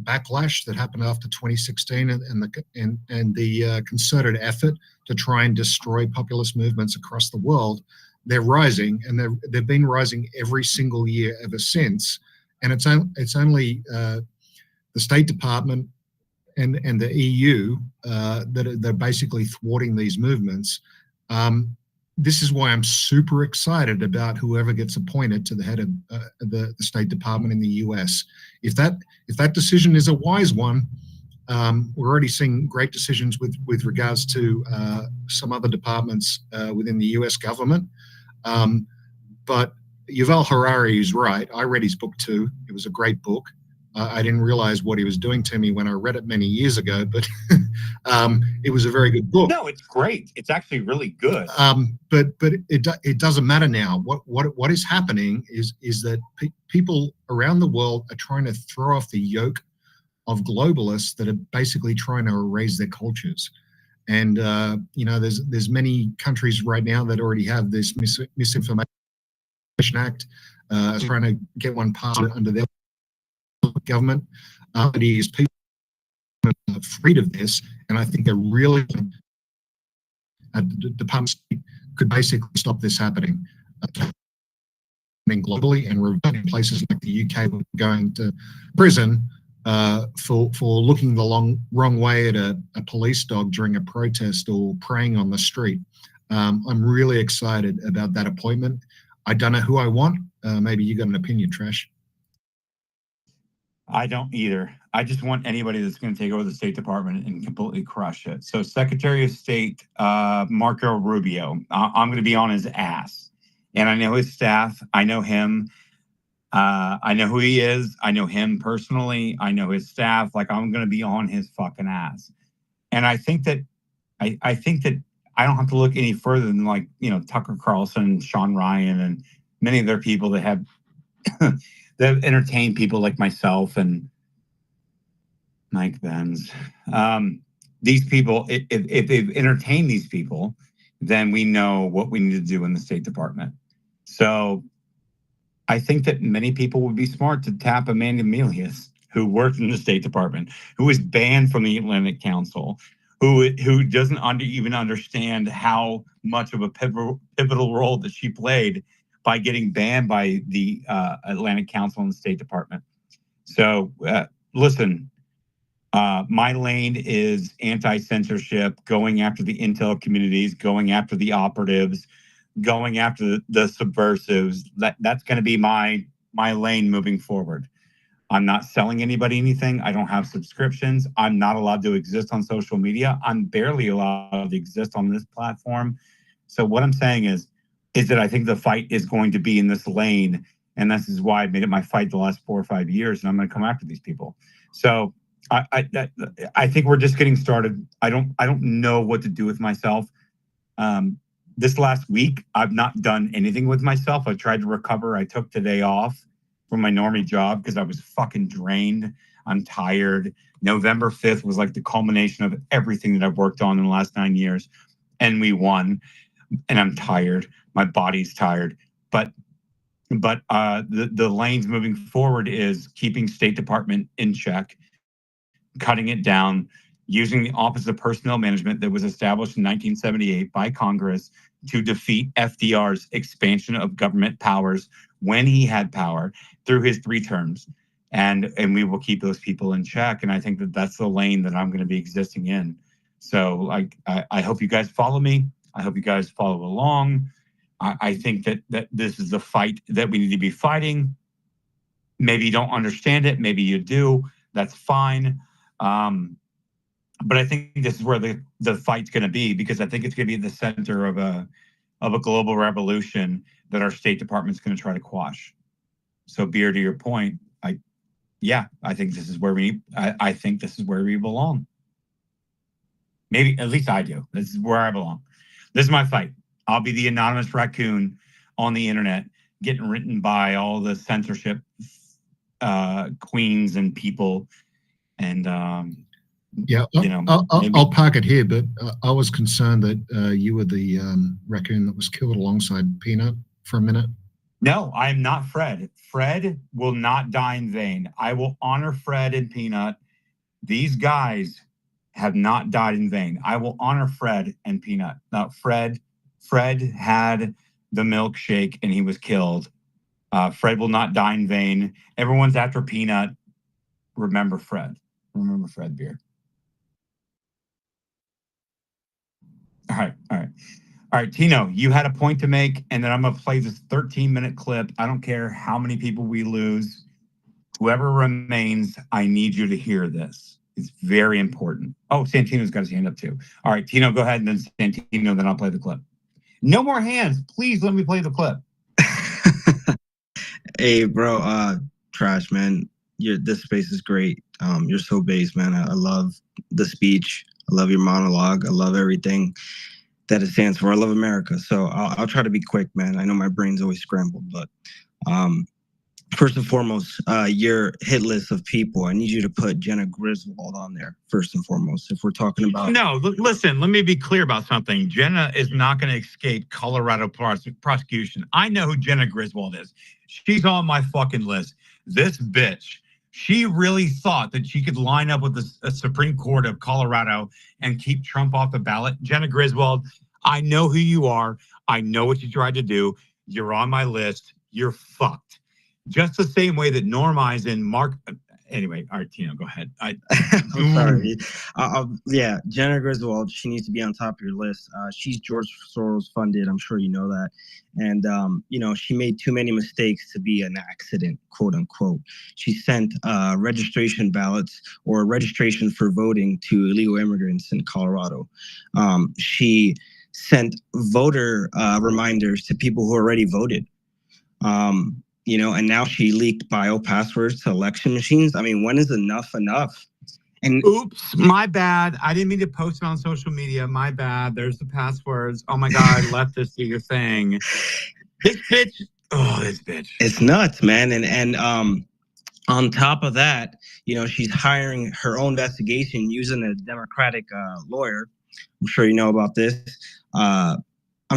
S17: backlash that happened after 2016 and the concerted effort to try and destroy populist movements across the world, they're rising, and they've been rising every single year ever since. And it's only the State Department and the EU that they're basically thwarting these movements. This is why I'm super excited about whoever gets appointed to the head of the State Department in the US. If that decision is a wise one, we're already seeing great decisions with regards to some other departments within the US government. But Yuval Harari is right. I read his book too. It was a great book. I didn't realize what he was doing to me when I read it many years ago, but it was a very good book.
S1: No, it's great. It's actually really good.
S17: But it doesn't matter now. What is happening is that people around the world are trying to throw off the yoke of globalists that are basically trying to erase their cultures. And you know, there's many countries right now that already have this Misinformation Act, trying to get one passed under their government. Is people afraid of this, and I think they're really the Department could basically stop this happening. Globally and in places like the UK, going to prison for looking the wrong way at a police dog during a protest or praying on the street. I'm really excited about that appointment. I don't know who I want. Maybe you got an opinion, Trash.
S1: I don't either. I just want anybody that's going to take over the State Department and completely crush it. So Secretary of State Marco Rubio, I'm going to be on his ass. And I know his staff. I know him. I know who he is. I know him personally. I know his staff. Like, I'm going to be on his fucking ass. And I think that I think that I don't have to look any further than, like, you know, Tucker Carlson, Sean Ryan, and many of their people that have that have entertained people like myself and Mike Benz. These people, if they've entertained these people, then we know what we need to do in the State Department. So I think that many people would be smart to tap Amanda Milius, who worked in the State Department, who was banned from the Atlantic Council, who doesn't even understand how much of a pivotal role that she played by getting banned by the Atlantic Council and the State Department. So listen, my lane is anti-censorship, going after the intel communities, going after the operatives, going after the subversives. That's going to be my lane moving forward. I'm not selling anybody anything. I don't have subscriptions. I'm not allowed to exist on social media. I'm barely allowed to exist on this platform. So what I'm saying is that I think the fight is going to be in this lane, and this is why I made it my fight the last 4 or 5 years, and I'm going to come after these people. So I think we're just getting started. I don't know what to do with myself. This last week, I've not done anything with myself. I tried to recover. I took today off from my normie job because I was fucking drained. I'm tired. November 5th was like the culmination of everything that I've worked on in the last 9 years, and we won. And I'm tired. My body's tired. But the lanes moving forward is keeping State Department in check, cutting it down, using the Office of Personnel Management that was established in 1978 by Congress to defeat FDR's expansion of government powers when he had power through his 3 terms. And we will keep those people in check. And I think that that's the lane that I'm going to be existing in. So I hope you guys follow me. I hope you guys follow along. I think that this is the fight that we need to be fighting. Maybe you don't understand it. Maybe you do. That's fine. But I think this is where the fight's going to be, because I think it's going to be at the center of a global revolution that our State Department's going to try to quash. So, Beer, to your point, I think this is where I think this is where we belong. Maybe, at least I do. This is where I belong. This is my fight. I'll be the anonymous raccoon on the internet, getting written by all the censorship queens and people. And
S17: yeah, I'll park it here, but I was concerned that you were the raccoon that was killed alongside Peanut for a minute.
S1: No, I am not Fred. Fred will not die in vain. I will honor Fred and Peanut. These guys have not died in vain. I will honor Fred and Peanut. Now, Fred had the milkshake and he was killed. Fred will not die in vain. Everyone's after Peanut. Remember Fred. Remember Fred, Beer. All right, Tino, you had a point to make, and then I'm going to play this 13-minute clip. I don't care how many people we lose. Whoever remains, I need you to hear this. It's very important. Oh, Santino's got his hand up too. All right, Tino, go ahead, and then Santino, then I'll play the clip. No more hands. Please let me play the clip.
S18: Hey, bro, Trash, man. This space is great. You're so based, man. I love the speech. I love your monologue. I love everything that it stands for. I love America. So I'll try to be quick, man. I know my brain's always scrambled, but first and foremost, your hit list of people, I need you to put Jenna Griswold on there, first and foremost. If we're talking about...
S1: No, listen, let me be clear about something. Jenna is not going to escape Colorado prosecution. I know who Jenna Griswold is. She's on my fucking list. This bitch, she really thought that she could line up with the Supreme Court of Colorado and keep Trump off the ballot. Jenna Griswold, I know who you are. I know what you tried to do. You're on my list. You're fucked. Just the same way that Norm Eisen, Mark... Anyway, all right, Tino, go ahead. I'm
S18: sorry. Yeah, Jenna Griswold, she needs to be on top of your list. She's George Soros funded. I'm sure you know that. And, she made too many mistakes to be an accident, quote unquote. She sent registration ballots or registration for voting to illegal immigrants in Colorado. She sent voter reminders to people who already voted. you know, and now she leaked bio passwords to election machines. I mean, when is enough enough? And
S1: oops, my bad. I didn't mean to post it on social media. My bad. There's the passwords. Oh my God, left this do your thing. This bitch. Oh, this bitch.
S18: It's nuts, man. And on top of that, you know, she's hiring her own investigation using a Democratic lawyer. I'm sure you know about this. I'm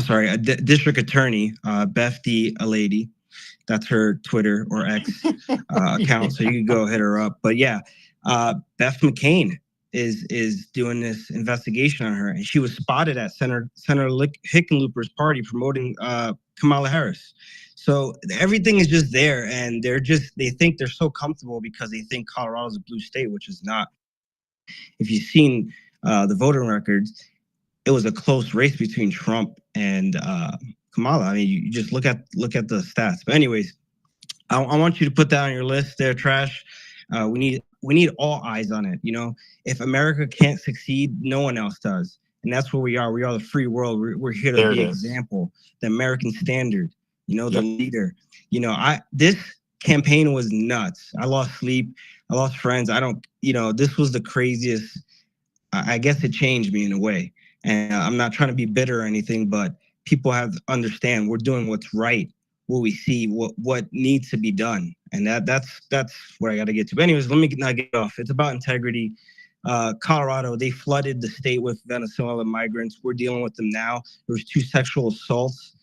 S18: sorry, a district attorney, Beth D. A lady. That's her Twitter or X account, so you can go hit her up. But yeah, Beth McCain is doing this investigation on her, and she was spotted at Senator Hickenlooper's party promoting Kamala Harris. So everything is just there, and they think they're so comfortable because they think Colorado's a blue state, which is not. If you've seen the voting records, it was a close race between Trump and Kamala. I mean, you just look at the stats. But anyways, I want you to put that on your list there, Trash. We need all eyes on it. You know, if America can't succeed, no one else does, and that's where we are. We are the free world. We're here to be example, the American standard. You know, the leader. You know, this campaign was nuts. I lost sleep. I lost friends. This was the craziest. I guess it changed me in a way. And I'm not trying to be bitter or anything, but people have to understand we're doing what's right, what we see, what needs to be done. And that's where I got to get to. But anyways, let me not get off. It's about integrity. Colorado, they flooded the state with Venezuelan migrants. We're dealing with them now. There was 2 sexual assaults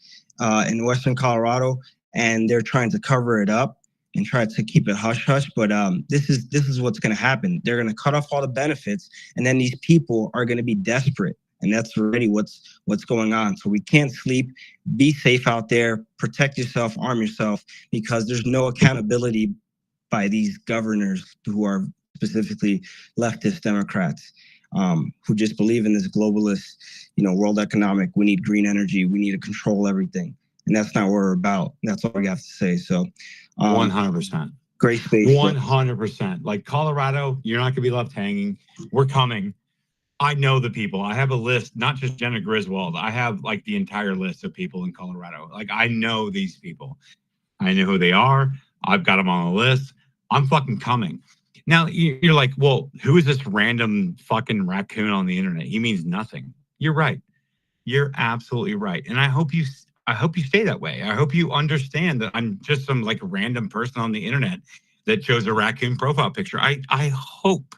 S18: in Western Colorado, and they're trying to cover it up and try to keep it hush hush. But this is what's going to happen. They're going to cut off all the benefits, and then these people are going to be desperate. And that's already what's going on. So we can't sleep. Be safe out there. Protect yourself. Arm yourself, because there's no accountability by these governors who are specifically leftist Democrats who just believe in this globalist, world economic. We need green energy. We need to control everything. And that's not what we're about. That's all we have to say. So
S1: 100%.
S18: Great space.
S1: 100%. Like Colorado, you're not going to be left hanging. We're coming. I know the people. I have a list, not just Jenna Griswold. I have like the entire list of people in Colorado. Like I know these people. I know who they are. I've got them on a list. I'm fucking coming. Now you're like, well, who is this random fucking raccoon on the internet? He means nothing. You're right. You're absolutely right. And I hope you stay that way. I hope you understand that I'm just some like random person on the internet that shows a raccoon profile picture. I hope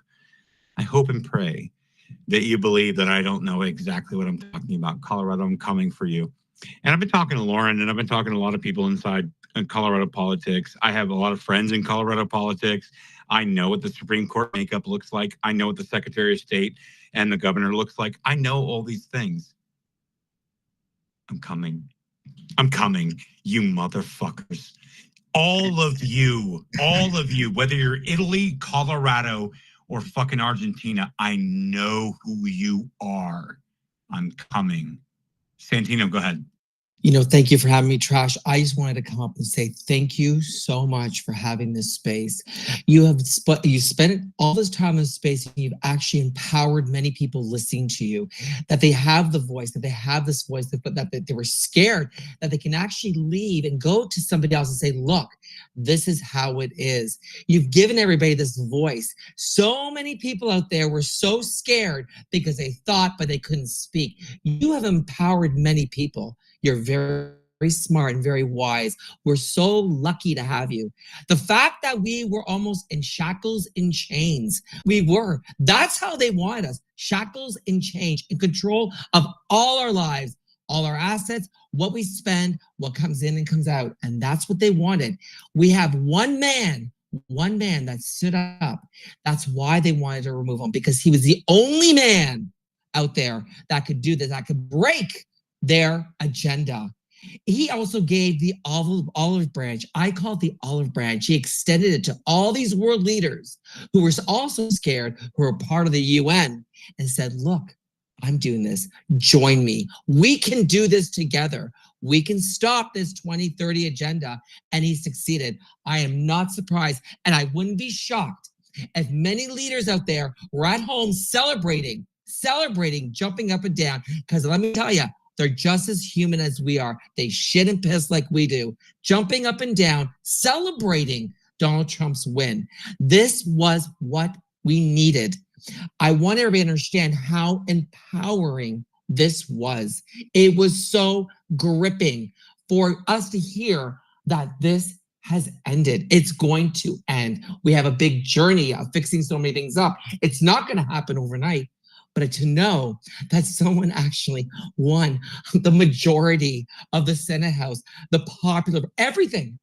S1: and pray that you believe that I don't know exactly what I'm talking about. Colorado, I'm coming for you. And I've been talking to Lauren, and I've been talking to a lot of people inside Colorado politics. I have a lot of friends in Colorado politics. I know what the Supreme Court makeup looks like. I know what the Secretary of State and the governor looks like. I know all these things. I'm coming. I'm coming, you motherfuckers. All of you, whether you're Italy, Colorado, or fucking Argentina, I know who you are. I'm coming. Santino, go ahead.
S19: Thank you for having me, Trash. I just wanted to come up and say thank you so much for having this space. You spent all this time in this space, and you've actually empowered many people listening to you, that they have the voice, that they have this voice, that they were scared, that they can actually leave and go to somebody else and say, look, this is how it is. You've given everybody this voice. So many people out there were so scared because they thought, but they couldn't speak. You have empowered many people. You're very, very smart and very wise. We're so lucky to have you. The fact that we were almost in shackles and chains, that's how they wanted us. Shackles and chains, in control of all our lives, all our assets, what we spend, what comes in and comes out. And that's what they wanted. We have one man that stood up. That's why they wanted to remove him, because he was the only man out there that could do this, that could break their agenda. He also gave the olive branch. I call it the olive branch. He extended it to all these world leaders who were also scared, who were part of the UN, and said, look, I'm doing this. Join me. We can do this together. We can stop this 2030 agenda. And he succeeded. I am not surprised. And I wouldn't be shocked if many leaders out there were at home celebrating, jumping up and down. Because let me tell you, They're just as human as we are. They shit and piss like we do, jumping up and down, celebrating Donald Trump's win. This was what we needed. I want everybody to understand how empowering this was. It was so gripping for us to hear that this has ended. It's going to end. We have a big journey of fixing so many things up. It's not going to happen overnight, but to know that someone actually won the majority of the Senate House, the popular, everything,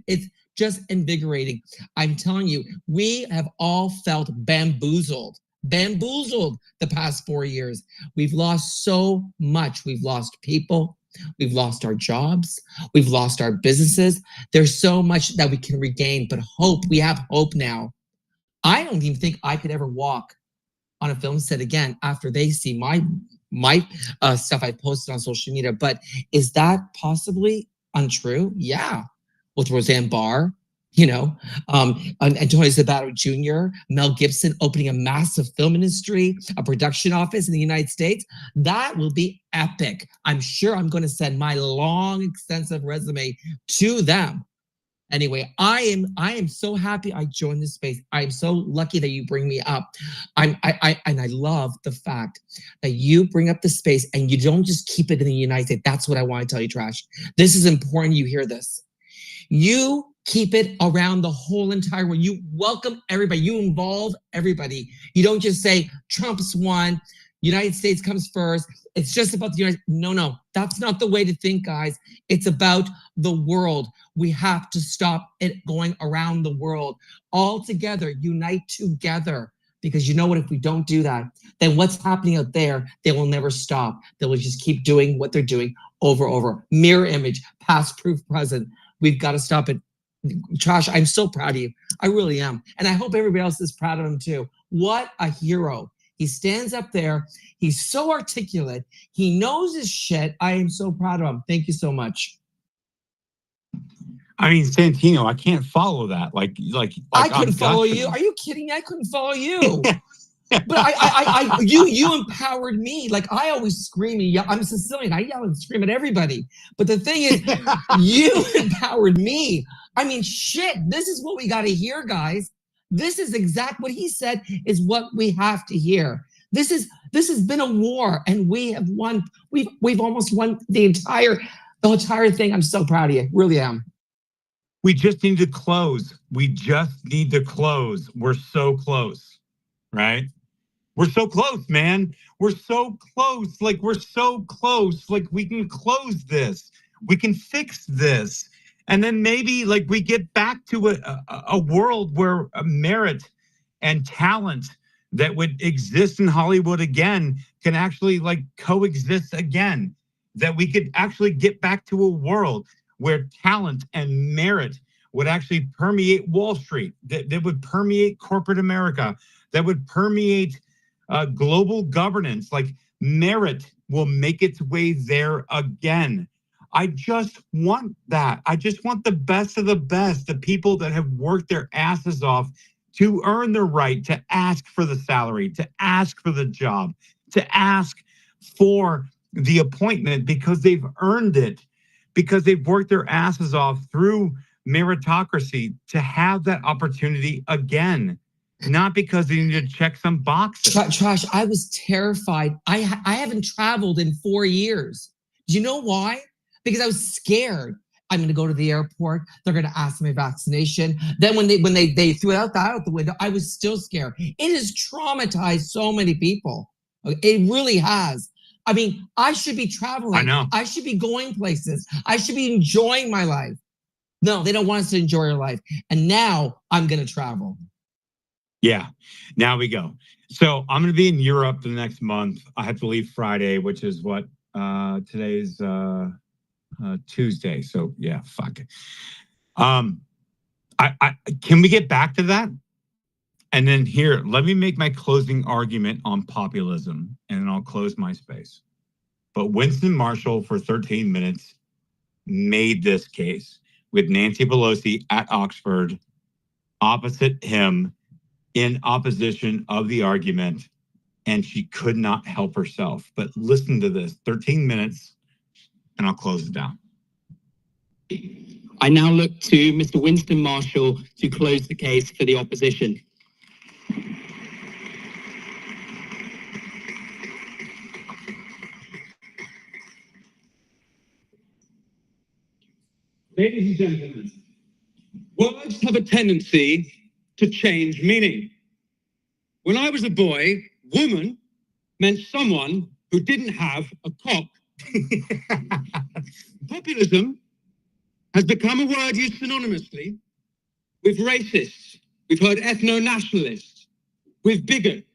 S19: it's just invigorating. I'm telling you, we have all felt bamboozled the past 4 years. We've lost so much. We've lost people. We've lost our jobs. We've lost our businesses. There's so much that we can regain, but hope, we have hope now. I don't even think I could ever walk on a film set again after they see my stuff I posted on social media. But is that possibly untrue? Yeah. With Roseanne Barr, Antonio Sabato Jr., Mel Gibson opening a massive film industry, a production office in the United States. That will be epic. I'm sure I'm going to send my long, extensive resume to them. Anyway, I am so happy I joined this space. I'm so lucky that you bring me up. And I love the fact that you bring up the space and you don't just keep it in the United States. That's what I want to tell you, Trash. This is important you hear this. You keep it around the whole entire world. You welcome everybody. You involve everybody. You don't just say Trump's won, United States comes first. It's just about the United States. No, that's not the way to think, guys. It's about the world. We have to stop it going around the world. All together, unite together. Because you know what, if we don't do that, then what's happening out there, they will never stop. They will just keep doing what they're doing over. Mirror image, past proof present. We've got to stop it. Trash, I'm so proud of you. I really am. And I hope everybody else is proud of him too. What a hero. He stands up there. He's so articulate. He knows his shit. I am so proud of him. Thank you so much.
S1: I mean, Santino, I can't follow that. Like
S19: I couldn't follow you. Are you kidding me? I couldn't follow you. But you empowered me. Like I always scream and yell. I'm Sicilian. I yell and scream at everybody. But the thing is, you empowered me. I mean, shit. This is what we got to hear, guys. This is exact what he said is what we have to hear. This has been a war, and we have won. We've almost won the entire thing. I'm so proud of you. Really am.
S1: We just need to close. We're so close, right? We're so close, man. We're so close. We're so close. We can close this. We can fix this. And then maybe we get back to a world where merit and talent that would exist in Hollywood again can actually coexist again. That we could actually get back to a world where talent and merit would actually permeate Wall Street, that would permeate corporate America, that would permeate global governance. Merit will make its way there again. I just want that. I just want the best of the best, the people that have worked their asses off to earn the right to ask for the salary, to ask for the job, to ask for the appointment because they've earned it, because they've worked their asses off through meritocracy to have that opportunity again, not because they need to check some boxes.
S19: Trash, I was terrified. I haven't traveled in 4 years. Do you know why? Because I was scared. I'm going to go to the airport. They're going to ask me vaccination. Then when they threw it out the window, I was still scared. It has traumatized so many people. It really has. I mean, I should be traveling.
S1: I know.
S19: I should be going places. I should be enjoying my life. No, they don't want us to enjoy our life. And now I'm going to travel.
S1: Yeah, now we go. So I'm going to be in Europe the next month. I have to leave Friday, which is what today's Tuesday. So yeah, fuck it. I can we get back to that? And then here, let me make my closing argument on populism, and then I'll close my space. But Winston Marshall, for 13 minutes, made this case with Nancy Pelosi at Oxford, opposite him, in opposition of the argument and she could not help herself. But listen to this, 13 minutes, and I'll close it down.
S20: I now look to Mr. Winston Marshall to close the case for the opposition.
S21: Ladies and gentlemen, words have a tendency to change meaning. When I was a boy, woman meant someone who didn't have a cock. Populism has become a word used synonymously with racists. We've heard ethno-nationalists, with bigot,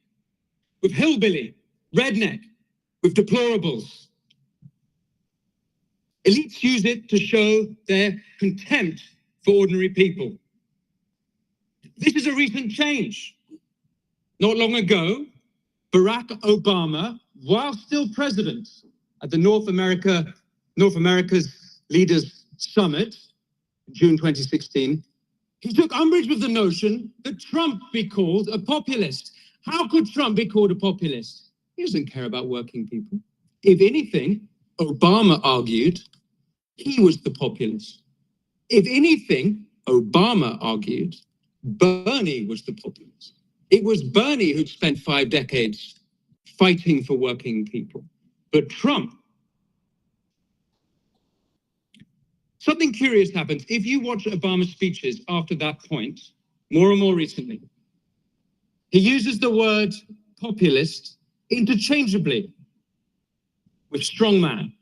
S21: with hillbilly, redneck, with deplorables. Elites use it to show their contempt for ordinary people. This is a recent change. Not long ago, Barack Obama, while still president at the North America's Leaders Summit, June 2016, he took umbrage with the notion that Trump be called a populist. How could Trump be called a populist? He doesn't care about working people. If anything, Obama argued he was the populist. If anything, Obama argued Bernie was the populist. It was Bernie who'd spent 5 decades fighting for working people. But Trump, something curious happens. If you watch Obama's speeches after that point, more and more recently, he uses the word populist interchangeably with strongman,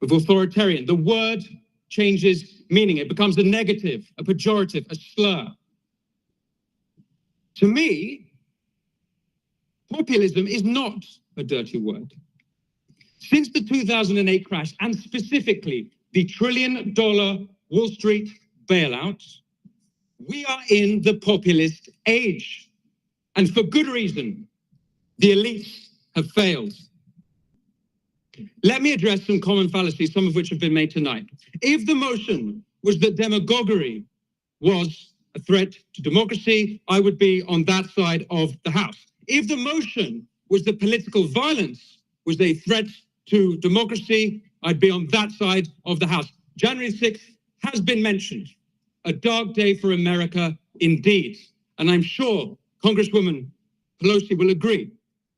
S21: with authoritarian. The word changes meaning. It becomes a negative, a pejorative, a slur. To me, populism is not a dirty word. Since the 2008 crash, and specifically the $1 trillion Wall Street bailout, we are in the populist age. And for good reason. The elites have failed. Let me address some common fallacies, some of which have been made tonight. If the motion was that demagoguery was a threat to democracy, I would be on that side of the House. If the motion was that political violence was a threat to democracy, I'd be on that side of the House. January 6th has been mentioned. A dark day for America indeed. And I'm sure Congresswoman Pelosi will agree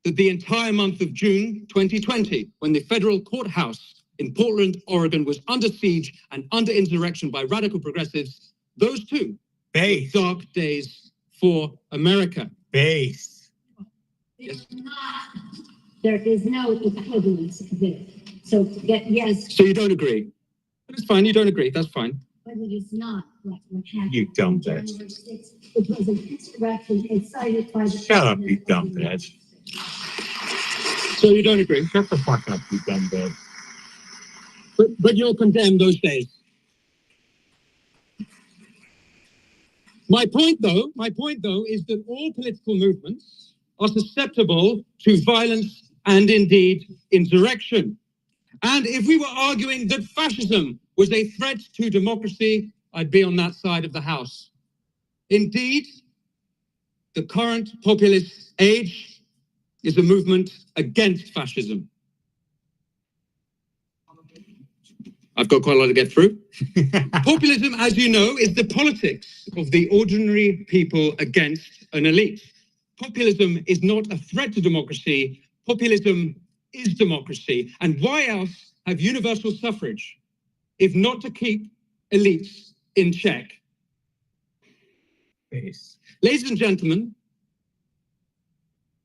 S21: that the entire month of June 2020, when the federal courthouse in Portland, Oregon was under siege and under insurrection by radical progressives, those two were dark days for America.
S1: Base.
S21: Yes.
S22: There is no equivalence of it. So yes.
S21: So you don't agree? That's fine, you don't agree, that's fine.
S22: But it is not what happened.
S1: You dumb
S22: on
S1: bitch.
S22: January 6th. It was an insurrection incited by the
S1: Shut up, you dumb bitch.
S21: So you don't agree?
S1: Shut the fuck up, you dumb bitch.
S21: But you'll condemn those days. My point though is that all political movements are susceptible to violence and indeed insurrection. And if we were arguing that fascism was a threat to democracy, I'd be on that side of the House. Indeed, the current populist age is a movement against fascism. I've got quite a lot to get through. Populism, as you know, is the politics of the ordinary people against an elite. Populism is not a threat to democracy. Populism is democracy. And why else have universal suffrage if not to keep elites in check?
S1: Base.
S21: Ladies and gentlemen,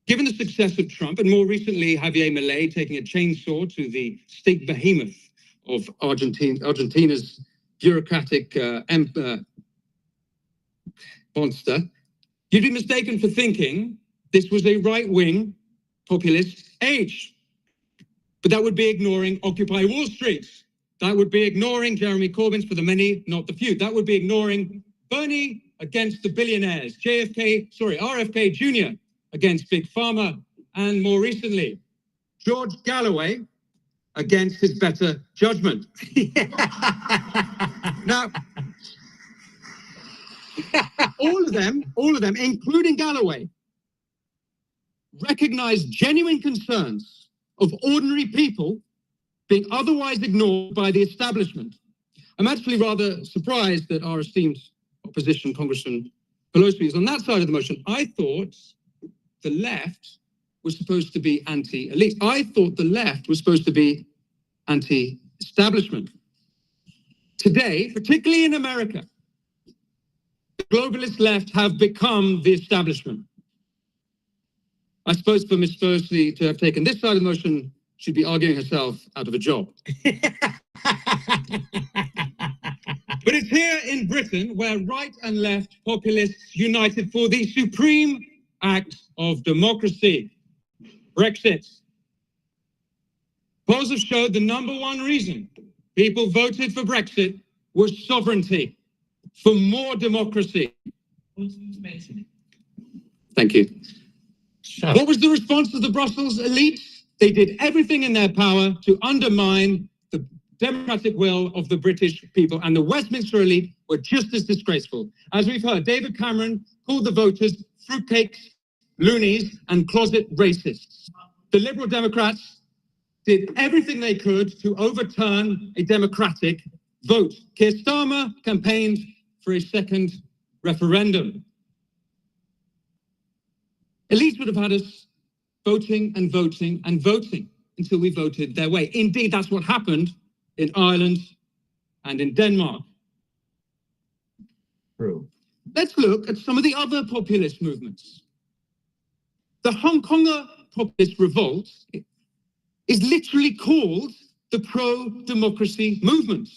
S21: given the success of Trump, and more recently Javier Milei taking a chainsaw to the state behemoth of Argentina's bureaucratic monster, you'd be mistaken for thinking this was a right-wing populist age. But that would be ignoring Occupy Wall Street. That would be ignoring Jeremy Corbyn's for the many, not the few. That would be ignoring Bernie against the billionaires, RFK Jr. against Big Pharma, and more recently, George Galloway against his better judgment. Now, all of them, including Galloway, recognize genuine concerns of ordinary people being otherwise ignored by the establishment. I'm actually rather surprised that our esteemed opposition, Congressman Pelosi, is on that side of the motion. I thought the left was supposed to be anti-elite. I thought the left was supposed to be anti-establishment. Today, particularly in America, the globalist left have become the establishment. I suppose for Ms. Pelosi to have taken this side of the motion, she'd be arguing herself out of a job. But it's here in Britain where right and left populists united for the supreme act of democracy, Brexit. Polls have showed the number one reason people voted for Brexit was sovereignty, for more democracy. Thank you. What was the response of the Brussels elite? They did everything in their power to undermine the democratic will of the British people, and the Westminster elite were just as disgraceful. As we've heard, David Cameron called the voters fruitcakes, loonies, and closet racists. The Liberal Democrats did everything they could to overturn a democratic vote. Keir Starmer campaigned for a second referendum. Elites would have had us voting and voting and voting until we voted their way. Indeed, that's what happened in Ireland and in Denmark.
S1: True.
S21: Let's look at some of the other populist movements. The Hong Konger populist revolt is literally called the pro-democracy movement.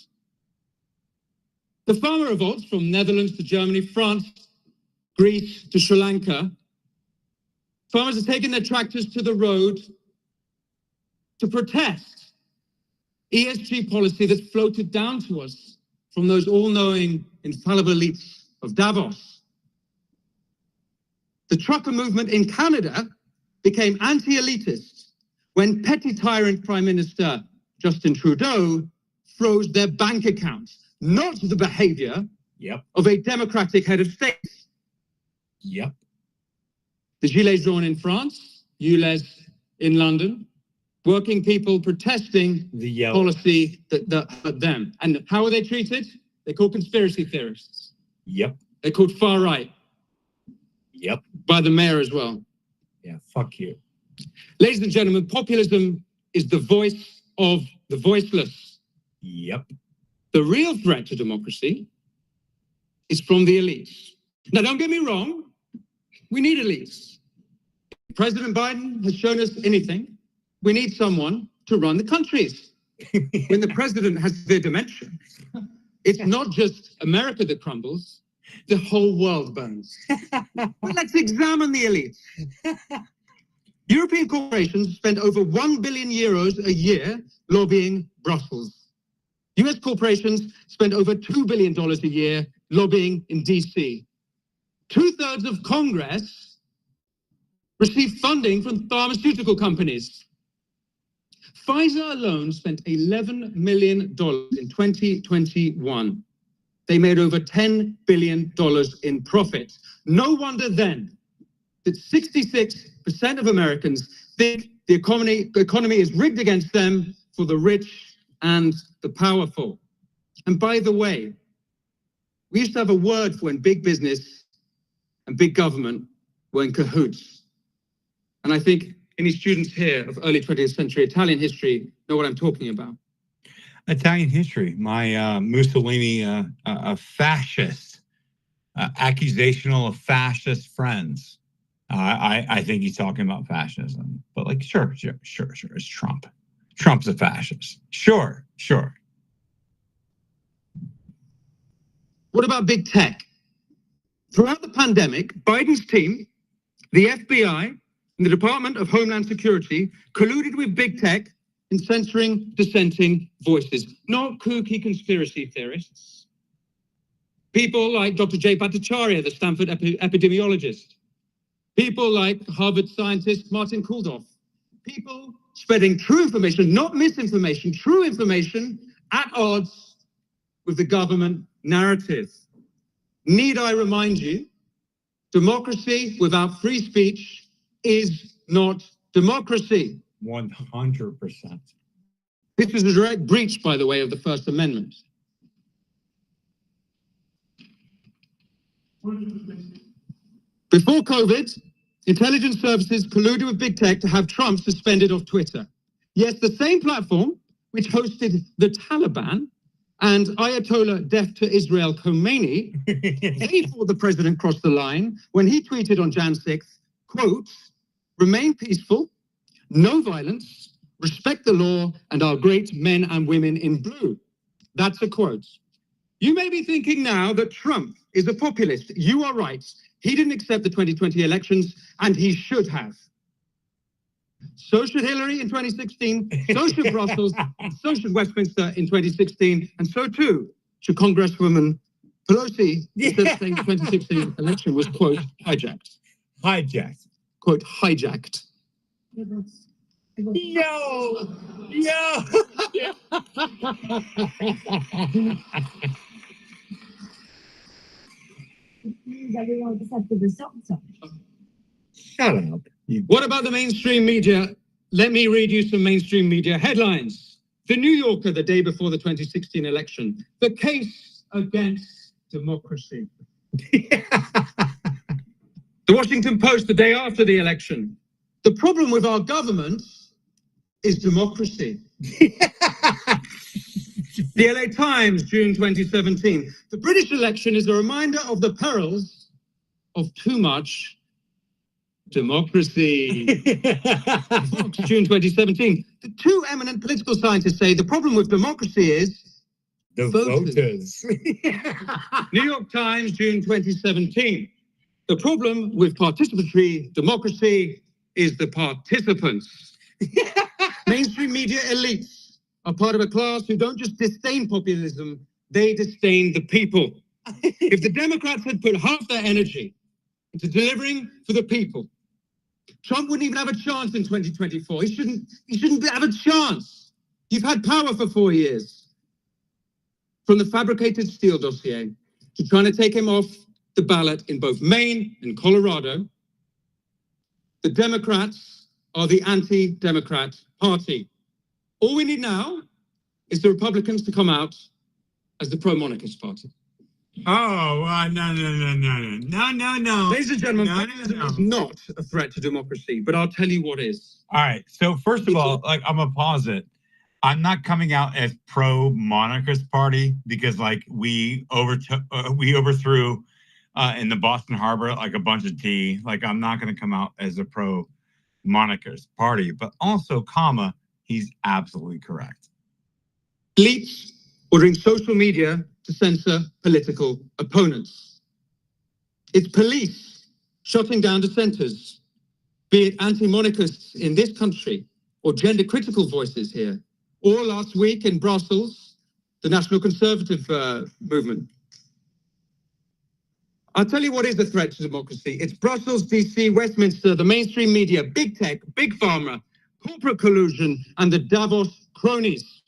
S21: The farmer revolts from Netherlands to Germany, France, Greece to Sri Lanka. Farmers are taking their tractors to the road to protest ESG policy that's floated down to us from those all-knowing, infallible elites of Davos. The trucker movement in Canada became anti-elitist when petty tyrant Prime Minister Justin Trudeau froze their bank accounts, not the behavior of a democratic head of state. The Gilets jaunes in France, ULEZ in London, working people protesting the policy that hurt them. And how are they treated? They're called conspiracy theorists. They're called far right. By the mayor as well.
S1: Yeah, fuck you.
S21: Ladies and gentlemen, populism is the voice of the voiceless. The real threat to democracy is from the elites. Now, don't get me wrong. We need elites. President Biden has shown us anything. We need someone to run the countries. When the president has their dementia, it's not just America that crumbles, the whole world burns. Well, let's examine the elites. European corporations spend over 1 billion euros a year lobbying Brussels. US corporations spend over $2 billion a year lobbying in DC. 2/3 of Congress receive funding from pharmaceutical companies. Pfizer alone spent $11 million in 2021. They made over $10 billion in profit. No wonder then that 66% of Americans think the economy is rigged against them for the rich and the powerful. And by the way, we used to have a word for when big business and big government were in cahoots. And I think any students here of early 20th century Italian history know what I'm talking about.
S1: Italian history. My Mussolini, a fascist, accusational of fascist friends. I think he's talking about fascism, but like, sure. It's Trump. Trump's a fascist. Sure.
S21: What about big tech? Throughout the pandemic, Biden's team, the FBI, and the Department of Homeland Security colluded with big tech in censoring dissenting voices, not kooky conspiracy theorists. People like Dr. Jay Bhattacharya, the Stanford epidemiologist. People like Harvard scientist Martin Kulldorff. People spreading true information, not misinformation, true information at odds with the government narrative. Need I remind you, democracy without free speech is not democracy.
S1: 100%.
S21: This is a direct breach, by the way, of the First Amendment. Before COVID, intelligence services colluded with big tech to have Trump suspended off Twitter. Yes, the same platform which hosted the Taliban and Ayatollah deaf to Israel Khomeini, they thought the president crossed the line when he tweeted on Jan 6th, quote, "Remain peaceful, no violence, respect the law and our great men and women in blue." That's a quote. You may be thinking now that Trump is a populist. You are right. He didn't accept the 2020 elections, and he should have. So should Hillary in 2016, so should Brussels, so should Westminster in 2016, and so too should Congresswoman Pelosi, saying the 2016 election was, quote, hijacked.
S1: Hijacked.
S21: Quote, hijacked.
S1: Yo!
S22: Everyone just have to do something.
S1: Shut up.
S21: What about the mainstream media? Let me read you some mainstream media headlines. The New Yorker, the day before the 2016 election, the case against democracy. The Washington Post, the day after the election, the problem with our government is democracy. The LA Times, June 2017, the British election is a reminder of the perils of too much democracy. Fox, June 2017. The two eminent political scientists say the problem with democracy is
S1: the voters.
S21: New York Times, June 2017. The problem with participatory democracy is the participants. Mainstream media elites are part of a class who don't just disdain populism, they disdain the people. If the Democrats had put half their energy into delivering for the people, Trump wouldn't even have a chance in 2024. He shouldn't have a chance. You've had power for 4 years. From the fabricated Steele dossier to trying to take him off the ballot in both Maine and Colorado, the Democrats are the anti-Democrat party. All we need now is the Republicans to come out as the pro-monarchist party.
S1: Oh, no.
S21: Ladies and gentlemen, populism is not a threat to democracy, but I'll tell you what is.
S1: All right. So first of all, like, I'm gonna pause it. I'm not coming out as pro-monarchist party because, like, we overthrew in the Boston Harbor like a bunch of tea. Like, I'm not going to come out as a pro-monarchist party, but also, comma, he's absolutely correct.
S21: Elites ordering social media to censor political opponents. It's police shutting down dissenters, be it anti-monarchists in this country or gender-critical voices here, or last week in Brussels, the National Conservative movement. I'll tell you what is a threat to democracy. It's Brussels, DC, Westminster, the mainstream media, big tech, big pharma, corporate collusion, and the Davos cronies.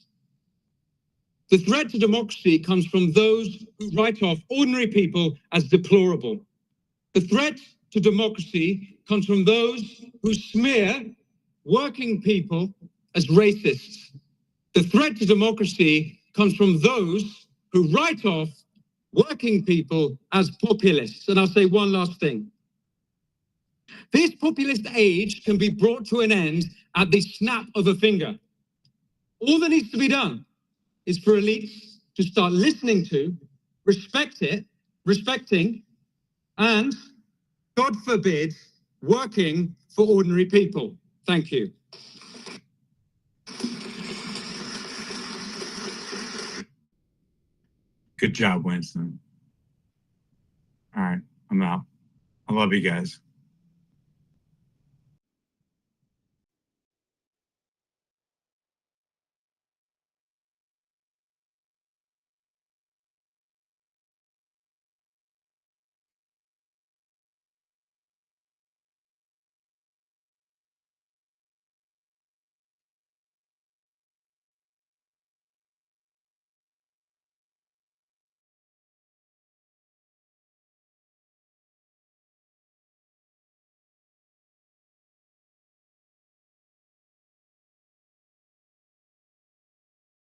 S21: The threat to democracy comes from those who write off ordinary people as deplorable. The threat to democracy comes from those who smear working people as racists. The threat to democracy comes from those who write off working people as populists. And I'll say one last thing. This populist age can be brought to an end at the snap of a finger. All that needs to be done is for elites to start listening to, respecting, and, God forbid, working for ordinary people. Thank you.
S1: Good job, Winston. All right, I'm out. I love you guys.